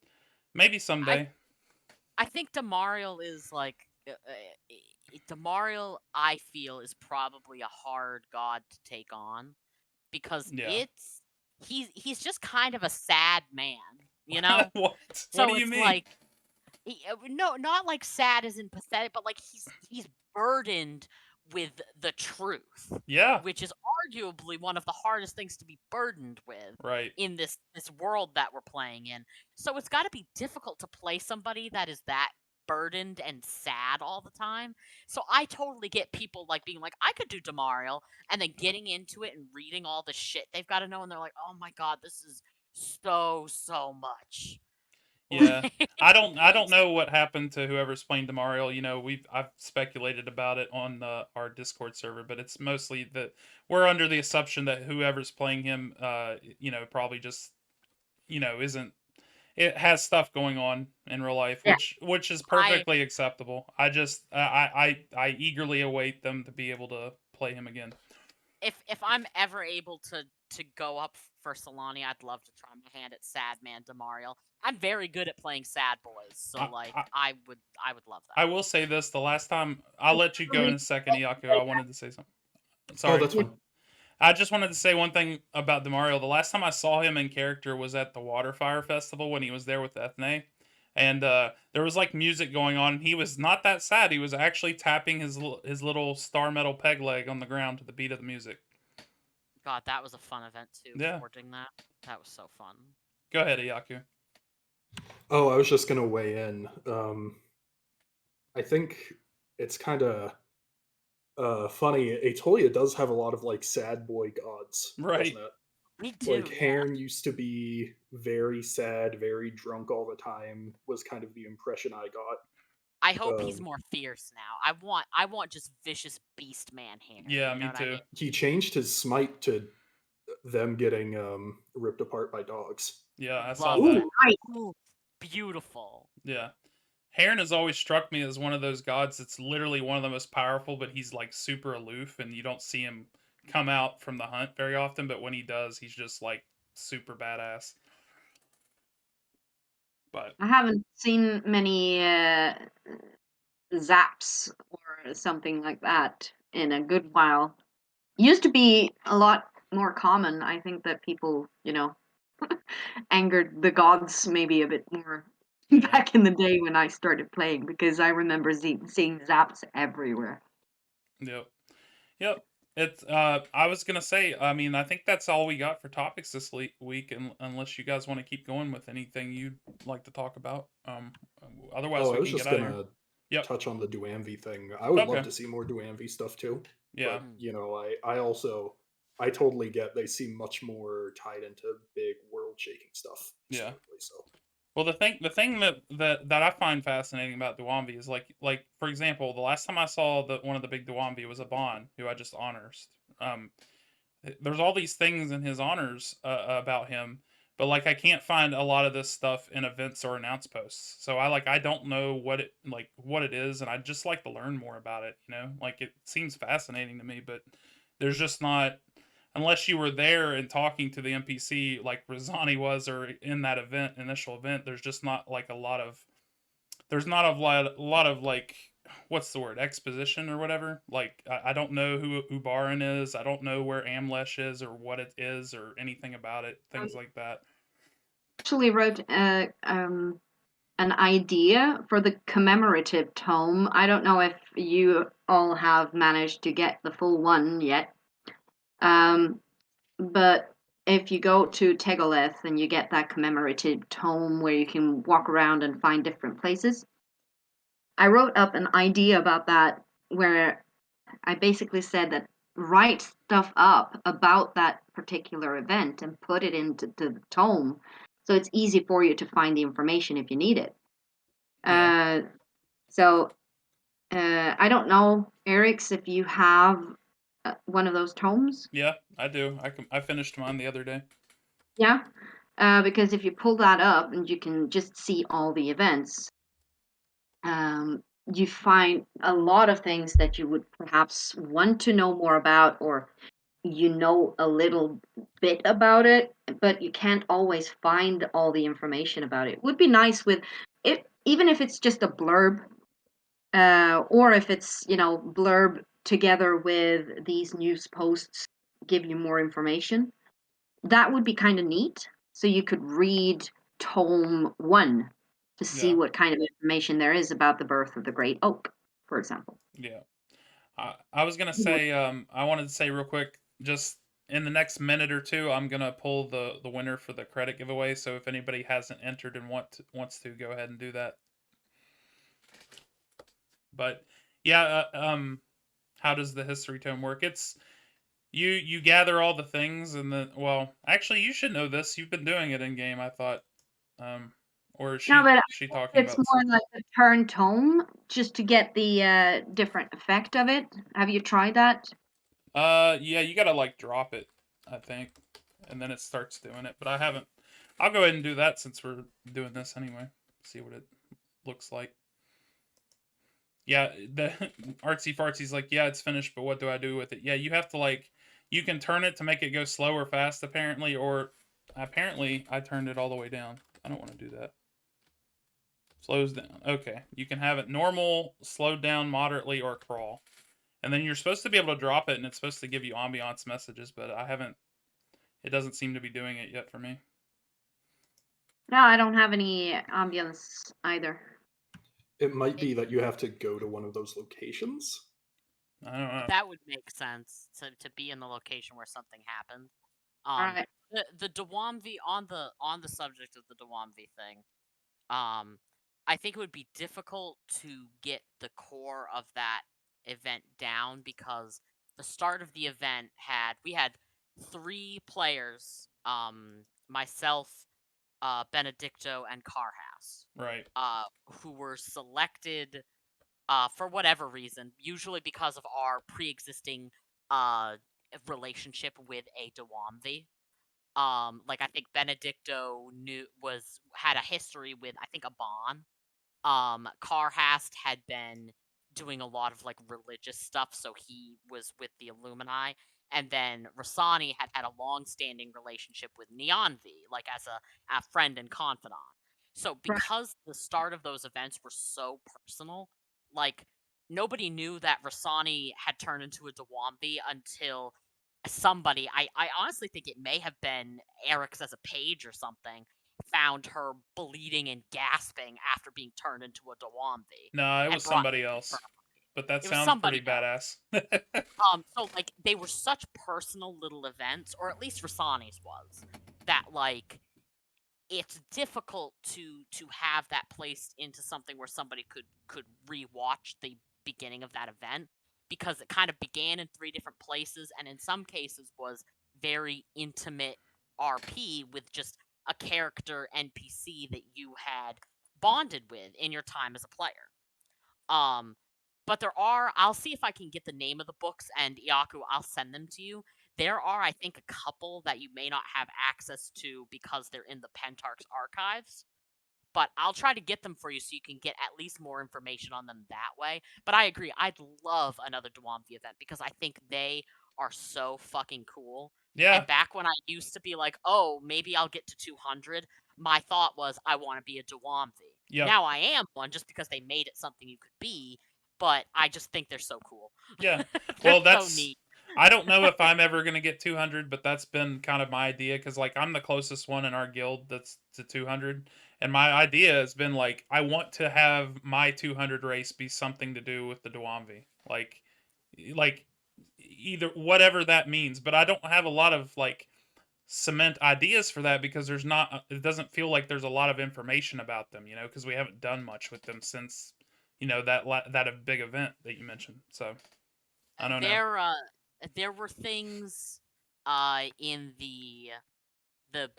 maybe I someday. I think Demariel is like Demariel. I feel is probably a hard god to take on because Yeah. he's just kind of a sad man, you know. What? What do So you it's mean? like no, not like sad as in pathetic, but like he's burdened with the truth, Yeah. which is arguably one of the hardest things to be burdened with Right. in this world that we're playing in. So it's got to be difficult to play somebody that is that burdened and sad all the time. So I totally get people like being like, I could do Demariel, and then getting into it and reading all the shit they've got to know, and they're like, oh my god, this is so much. Yeah. Like, I don't know what happened to whoever's playing Demariel. I've speculated about it on our Discord server, but it's mostly that we're under the assumption that whoever's playing him, probably just isn't, it has stuff going on in real life, Yeah. which is I perfectly acceptable. I just I eagerly await them to be able to play him again. if I'm ever able to go up for Solani, I'd love to try my hand at Sad Man Demariel. I'm very good at playing sad boys, so I, like I I would love I that. will say this: the last time, I'll let you go in a second, Iaku. I wanted to say something. Oh, Sorry, that's fine. I just wanted to say one thing about Demario. The last time I saw him in character was at the Waterfire Festival when he was there with Ethne. And there was like music going on. And he was not that sad. He was actually tapping his little star metal peg leg on the ground to the beat of the music. God, that was a fun event too. Yeah. Forging that, that was so fun. Go ahead, Iaku. Oh, I was just gonna weigh in. I think it's kind of funny. Atolia does have a lot of like sad boy gods, doesn't Right. it? We Like do, yeah. Hearn used to be very sad, very drunk all the time. Was kind of the impression I I hope got. he's more fierce now. I want just vicious beast man hair. Yeah, You know me what I too. mean? He changed his smite to them getting ripped apart by dogs. Yeah, I saw Love that. that. Nice. Ooh, beautiful. Yeah. Heron has always struck me as one of those gods that's literally one of the most powerful, but he's like super aloof and you don't see him come out from the hunt very often, but when he does, he's just like super badass. But I haven't seen many zaps or something like that in a good while. Used to be a lot more common. I think that people, angered the gods maybe a bit more yeah. back in the day when I started playing because I remember seeing zaps everywhere. Yep. Yep. It's I was gonna say, I mean, I think that's all we got for topics this week, unless you guys want to keep going with anything you'd like to talk about. Otherwise Oh, I we was can get just out of here. gonna Yep. touch on the Duamvi thing. I would love Okay. to see more Duamvi stuff too. Yeah. But I also I totally get they seem much more tied into big world shaking stuff Yeah. historically. So Well, the thing that I find fascinating about Duamvi is like for example, the last time I saw one of the big Duamvi was a Bon who I just honors. Um, there's all these things in his honors about him, but like I can't find a lot of this stuff in events or announce posts. So I don't know what it is, and I'd just like to learn more about it. Like it seems fascinating to me, but there's just not, unless you were there and talking to the NPC like Rosani was, or in that initial event. There's just not like a lot of like, what's the word, exposition or whatever. Like I don't know who Ubaran is. I don't know where Amlesh is or what it is or anything about it. Things like that. Actually wrote an idea for the commemorative tome. I don't know if you all have managed to get the full one yet. But if you go to Tegoleth and you get that commemorative tome where you can walk around and find different places, I wrote up an idea about that where I basically said that write stuff up about that particular event and put it into the tome, so it's easy for you to find the information if you need it. Yeah. So I don't know, Eric's, if you have one of those tomes. Yeah, I do. I finished mine the other day. Yeah, because if you pull that up and you can just see all the events, you find a lot of things that you would perhaps want to know more about, or you know a little bit about it, but you can't always find all the information about it. It would be nice with it, even if it's just a blurb, or if it's, blurb together with these news posts give you more information. That would be kind of neat. So you could read tome 1 to see Yeah. what kind of information there is about the birth of the great oak, for example. Yeah. I was gonna Mhm. say, I wanted to say real quick, just in the next minute or two, I'm gonna pull the winner for the credit giveaway. So if anybody hasn't entered and wants to, go ahead and do that. But yeah, how does the history tome work? It's you gather all the things, and then, well, actually, you should know this. You've been doing it in game, I thought. Um, or is No, but I she think talking it's about? more like a turn tome just to get the different effect of it. Have you tried that? Yeah, you gotta like drop it, I think, and then it starts doing it. But I haven't. I'll go ahead and do that since we're doing this anyway. See what it looks like. Yeah, the artsy fartsy's like, yeah, it's finished, but what do I do with it? Yeah, you have to like, you can turn it to make it go slow or fast, apparently, or apparently I turned it all the way down. I don't want to do that. Slows down. Okay, you can have it normal, slowed down moderately, or crawl. And then you're supposed to be able to drop it, and it's supposed to give you ambiance messages, but I haven't. It doesn't seem to be doing it yet for me. No, I don't have any ambience either. It might It, be that you have to go to one of those locations. I don't know. that would make sense to be in the location where something happened. All right. The Dwamvi, on the subject of the Dwamvi thing, um, I think it would be difficult to get the core of that event down because the start of the event we had 3 players, myself, Benedicto, and Carhouse, Right. who were selected for whatever reason, usually because of our pre-existing uh relationship with a Dwamvi. Like I think Benedicto had a history with, I think, a Bon. Carhast had been doing a lot of like religious stuff, so he was with the Illumini. And then Rasani had a long-standing relationship with Neon V, like as a friend and confidant. So Right. because the start of those events were so personal, like nobody knew that Rasani had turned into a Dwambi until somebody, I honestly think it may have been Eric's as a page or something, found her bleeding and gasping after being turned into a Dwambi No, it and was brought somebody to the else. infirmary. But that It was sounds somebody pretty else. badass. So like they were such personal little events, or at least Rasani's was, that like it's difficult to have that placed into something where somebody could rewatch the beginning of that event, because it kind of began in 3 different places, and in some cases was very intimate RP with just a character NPC that you had bonded with in your time as a player. Um, but I'll see if I can get the name of the books, and Iaku, I'll send them to you. There are, I think, a couple that you may not have access to because they're in the Pentarch's archives. But I'll try to get them for you so you can get at least more information on them that way. But I agree, I'd love another Dwamvi event because I think they are so fucking cool. Yeah. And back when I used to be like, oh, maybe I'll get to 200, my thought was I want to be a Dwamvi. Yep. Now I am one just because they made it something you could be, but I just think they're so cool. Yeah. They're Well, so that's. neat. I don't know if I'm ever gonna get 200, but that's been kind of my idea because like I'm the closest one in our guild that's to 200, and my idea has been like I want to have my 200 race be something to do with the Dwamvi, like either whatever that means. But I don't have a lot of like cement ideas for that because there's not. It doesn't feel like there's a lot of information about them, because we haven't done much with them since that big event that you mentioned. So I don't know. there were things in the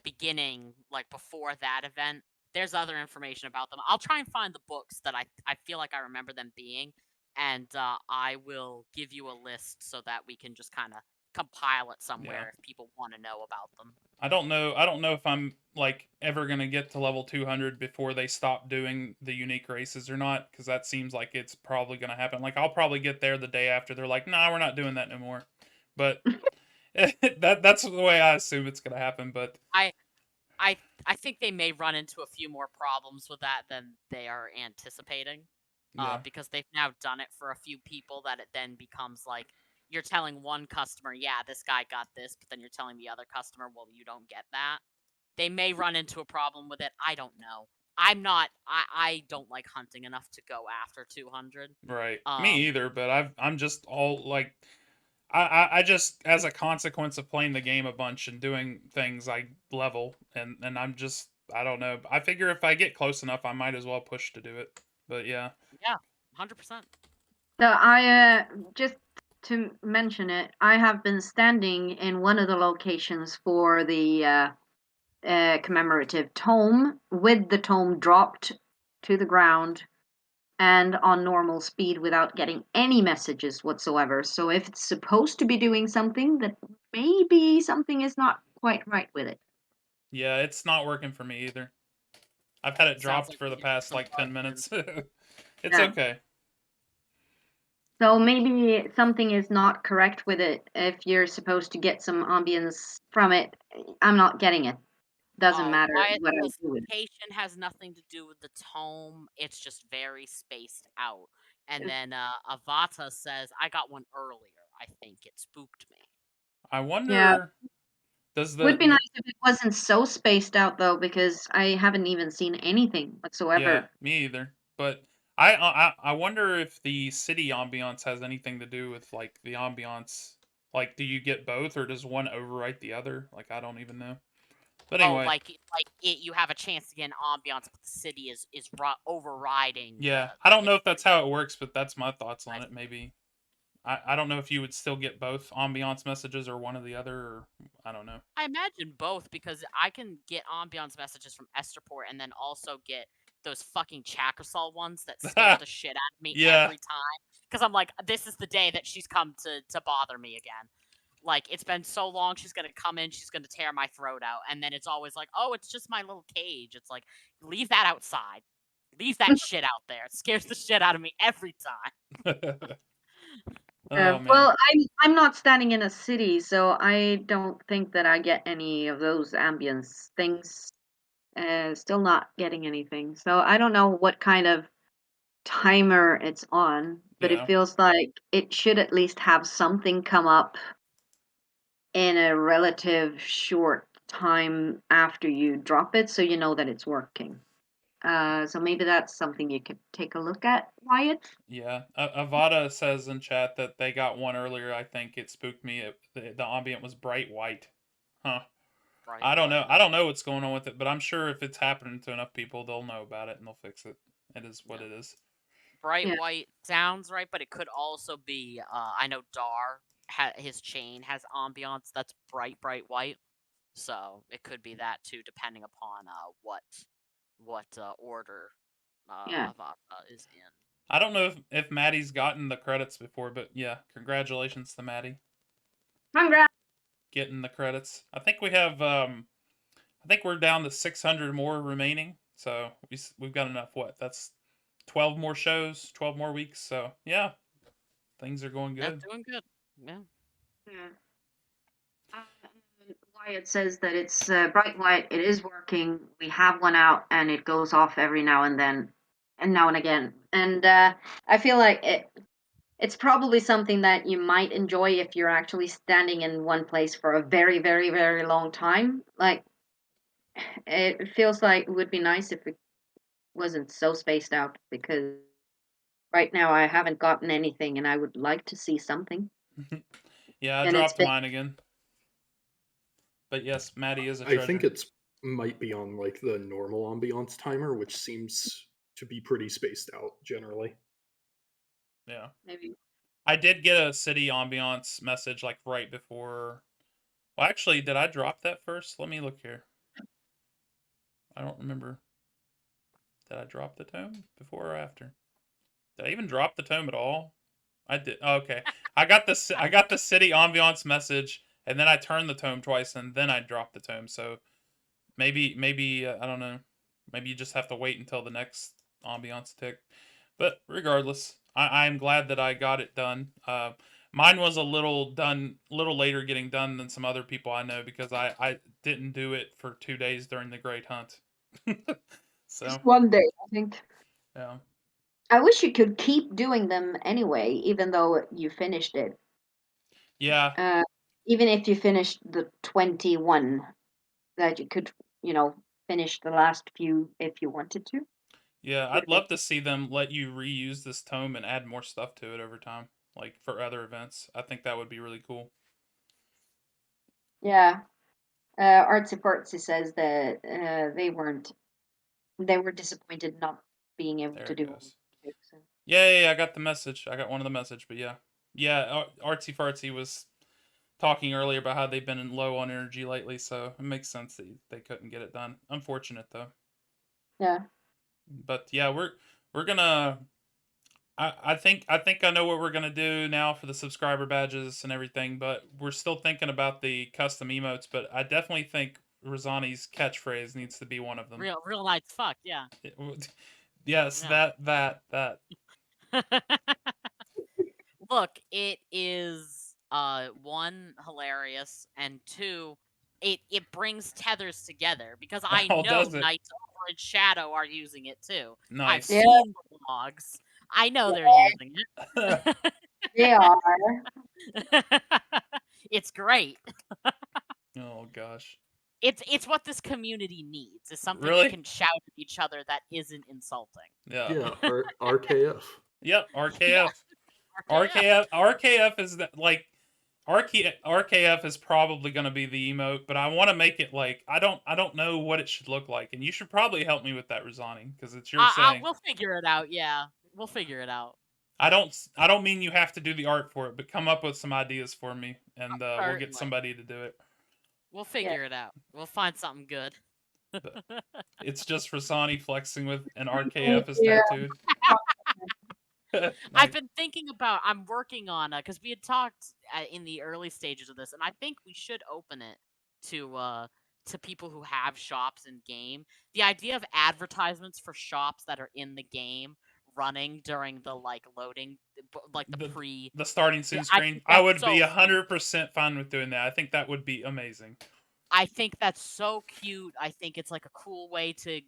beginning, like before that event. There's other information about them. I'll try and find the books that I feel like I remember them being, and I will give you a list so that we can just kind of compile it somewhere Yeah. if people want to know about them. I don't know. I don't know if I'm like ever gonna get to level 200 before they stop doing the unique races or not, because that seems like it's probably gonna happen. Like I'll probably get there the day after they're like, "Nah, we're not doing that no more." But that's the way I assume it's gonna happen. But I I I think they may run into a few more problems with that than they are anticipating. yeah, Because they've now done it for a few people that it then becomes like you're telling one customer, yeah, this guy got this, but then you're telling the other customer, well, you don't get that. They may run into a problem with it. I don't know. I don't like hunting enough to go after 200. right. Me Um either. But I'm just all like, I just, as a consequence of playing the game a bunch and doing things, I level, and I'm just, I don't know. I figure if I get close enough, I might as well push to do it. But yeah, yeah, 100%. So I just to mention it, I have been standing in one of the locations for the commemorative tome with the tome dropped to the ground and on normal speed without getting any messages whatsoever. So if it's supposed to be doing something, that maybe something is not quite right with it. yeah, it's not working for me either. I've had it Sounds dropped like for we the could fix past some like 10 bugs in. minutes. It's Yeah. okay. So maybe something is not correct with it. If you're supposed to get some ambience from it, I'm not getting it. Doesn't matter Wyatt what I says do with it. location has nothing to do with the tome. It's just very spaced out. And then Avata says, I got one earlier. I think it spooked me. I Yeah, wonder, does would be the nice if it wasn't so spaced out though, because I haven't even seen anything yeah, whatsoever. me either. But I wonder if the city ambiance has anything to do with like the ambiance. Like, do you get both, or does one overwrite the other? Like, I don't even know. But Oh, anyway, you have a chance to get an ambiance, but the city is overriding yeah, I the don't know if that's experience. how it works, but that's my thoughts I on it. see. Maybe I don't know if you would still get both ambiance messages or one or the other, or I don't know. I imagine both because I can get ambiance messages from Esterport and then also get those fucking Chakasol ones that scare the shit out of me Yeah. every time. Because I'm like, this is the day that she's come to bother me again. Like, it's been so long, she's gonna come in, she's gonna tear my throat out, and then it's always like, oh, it's just my little cage. It's like, leave that outside. Leave that shit out there. It scares the shit out of me every time. Oh man. Well, I'm not standing in a city, so I don't think that I get any of those ambience things. Still not getting anything. So I don't know what kind of timer it's on, but it Yeah. feels like it should at least have something come up in a relative short time after you drop it so you know that it's working. So maybe that's something you could take a look at, Wyatt. Yeah. Avada says in chat that they got one earlier. I think it spooked me. The ambient was bright white. Huh. Bright I don't know. white. I don't know what's going on with it, but I'm sure if it's happening to enough people, they'll know about it and they'll fix it. It is what Yeah. it is. Bright Yeah, white sounds right, but it could also be. I know Dar his chain has ambiance that's bright white, so it could be that too, depending upon what order yeah. Avata is in. I don't know if Maddie's gotten the credits before, but yeah, congratulations to Maddie Congrats. getting the credits. I think we have I think we're down to 600 more remaining. So we've got enough. What? That's 12 more shows, 12 more weeks. So yeah, things are going That's good. doing good. Yeah. Yeah. Wyatt says that it's bright white. It is working. We have one out, and it goes off every now and then, and now and again. And I feel like it's probably something that you might enjoy if you're actually standing in one place for a very, very, very long time. Like it feels like it would be nice if it wasn't so spaced out because right now I haven't gotten anything, and I would like to see something. Yeah, I And it's dropped been mine again. But yes, Maddie is a I think treasure. it's might be on like the normal ambiance timer, which seems to be pretty spaced out generally. Yeah. maybe I did get a city ambiance message like right before. Well, actually, did I drop that first? Let me look here. I don't remember. Did I drop the tome before or after? Did I even drop the tome at all? I did. Oh, okay. I got the city ambiance message, and then I turned the tome twice, and then I dropped the tome. So maybe I don't know. Maybe you just have to wait until the next ambiance tick. But regardless, I'm glad that I got it done. Mine was a little later getting done than some other people I know because I didn't do it for 2 days during the Great Hunt. Just So one day, I think. yeah, I wish you could keep doing them anyway, even though you finished it. yeah, Uh, even if you finished the 21, that you could, you know, finish the last few if you wanted to. yeah. Would I'd have been. love to see them let you reuse this tome and add more stuff to it over time, like for other events. I think that would be really cool. Yeah. Artsy Fartsy says that they were disappointed not being able There to it do one. goes. Too, so. Yeah. I got the message. I got one of the message, but yeah. Artsy Fartsy was talking earlier about how they've been low on energy lately, so it makes sense that they couldn't get it done. Unfortunate though. Yeah. But yeah, we're gonna. I think I know what we're gonna do now for the subscriber badges and everything, but we're still thinking about the custom emotes. But I definitely think Rosani's catchphrase needs to be one of them. Real nice fuck, yeah. Yes, Yeah. that. Look, it is one hilarious and two it brings tethers together because I Oh, know does it? Knights over in Shadow are using it too. I've Nice. Yeah, seen the logs. I know they're using it. they are. It's great. Oh gosh. It's what this community needs. Is something we Really? can shout at each other that isn't insulting. Yeah. Yeah, RKF. Yep. Yeah, RKF. RKF. RKF is that like RKF is probably going to be the emote, but I want to make it like I don't know what it should look like, and you should probably help me with that, Rosani, because it's your saying. We'll figure it out. Yeah, we'll figure it out. I don't mean you have to do the art for it, but come up with some ideas for me, and we'll get Certainly, somebody to do it. we'll Yeah. figure it out. We'll find something good. But it's just Rosani flexing with an RKF is Yeah. tattooed. I've Nice. been thinking about. I'm working on because we had talked in the early stages of this, and I think we should open it to people who have shops in game. The idea of advertisements for shops that are in the game running during the like loading, like the the pre. the starting soon I screen. think I that's would be so cute. 100% fine with doing that. I think that would be amazing. I think that's so cute. I think it's like a cool way to,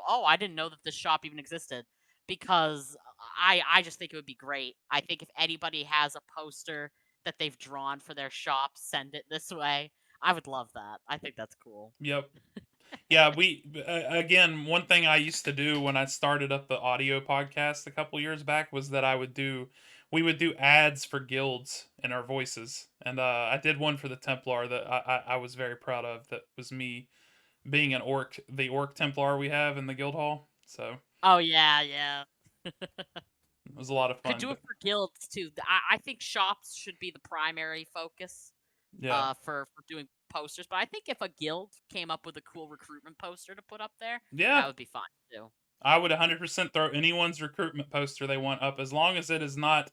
oh, I didn't know that this shop even existed because I just think it would be great. I think if anybody has a poster that they've drawn for their shop, send it this way. I would love that. I think that's cool. Yep. Yeah, we again, one thing I used to do when I started up the audio podcast a couple years back was that we would do ads for guilds in our voices, and I did one for the Templar that I was very proud of. That was me being the orc Templar we have in the guild hall. So Oh yeah, yeah. it was a lot of Could fun. do it But for guilds too. I think shops should be the primary focus yeah, for doing posters. But I think if a guild came up with a cool recruitment poster to put up there, yeah, that would be fun too. I would 100% throw anyone's recruitment poster they want up as long as it is not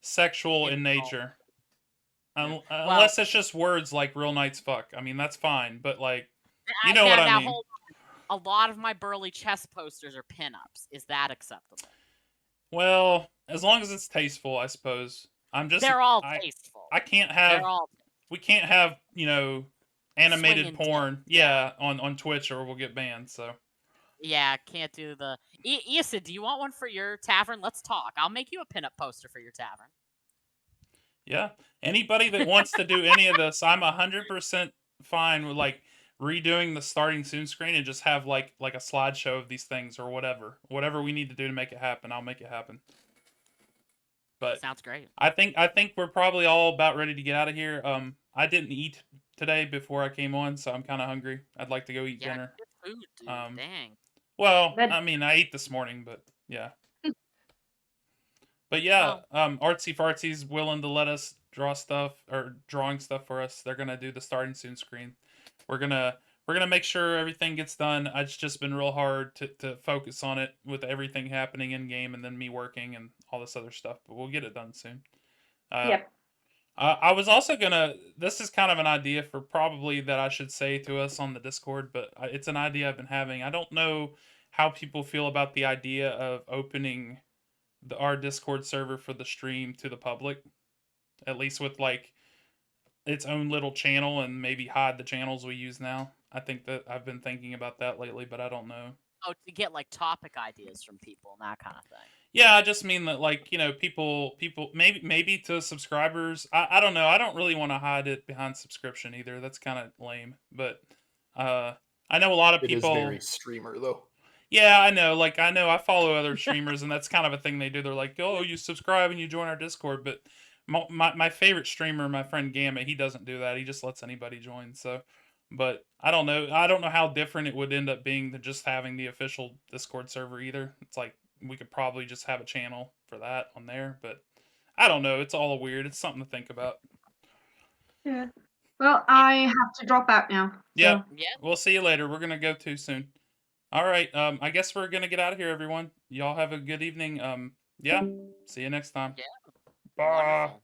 sexual in Insult. nature. Yeah. Well, Unless it's just words like real nights fuck. I mean, that's fine, but like, you I, know what now I now mean. hold on. A lot of my burly chest posters are pinups. Is that acceptable? Well, as long as it's tasteful, I suppose. They're all I tasteful. I can't They're have all we can't have, animated swinging dick. porn, Yeah. on Twitch or we'll get banned, so. Yeah, can't do the. Issa, do you want one for your tavern? Let's talk. I'll make you a pinup poster for your tavern. Yeah. Anybody that wants to do any of this, I'm 100% fine with like redoing the starting soon screen and just have like a slideshow of these things or whatever. Whatever we need to do to make it happen, I'll make it happen. But Sounds great. I think we're probably all about ready to get out of here. I didn't eat today before I came on, so I'm kind of hungry. I'd like to go eat Yeah, dinner. good food, dude. Dang. Well, But I mean, I ate this morning, but yeah. But yeah, Well, Artsy Fartsy's willing to let us draw stuff or drawing stuff for us. They're gonna do the starting soon screen. We're gonna we're gonna make sure everything gets done. It's just been real hard to focus on it with everything happening in game and then me working and all this other stuff. But we'll get it done soon. Uh, Yep. I was also gonna. This is kind of an idea for probably that I should say to us on the Discord, but it's an idea I've been having. I don't know how people feel about the idea of opening our Discord server for the stream to the public, at least with like its own little channel, and maybe hide the channels we use now. I think that I've been thinking about that lately, but I don't know. oh, to get like topic ideas from people and that kind of thing. Yeah, I just mean that, like, people maybe to subscribers. I don't know. I don't really want to hide it behind subscription either. That's kind of lame. But uh, I know a lot of It is people. very streamer though. Yeah, I know. Like, I know I follow other streamers, and that's kind of a thing they do. They're like, "Oh, you subscribe and you join our Discord." But my favorite streamer, my friend Gamma, he doesn't do that. He just lets anybody join. So, but I don't know. I don't know how different it would end up being than just having the official Discord server either. It's like we could probably just have a channel for that on there, but I don't know. It's all weird. It's something to think about. Yeah. Well, I have to drop out now. Yeah. So. Yeah. We'll see you later. We're gonna go too soon. All right. I guess we're gonna get out of here, everyone. Y'all have a good evening. Yeah. See you next time. Yeah. Bye. Wonderful.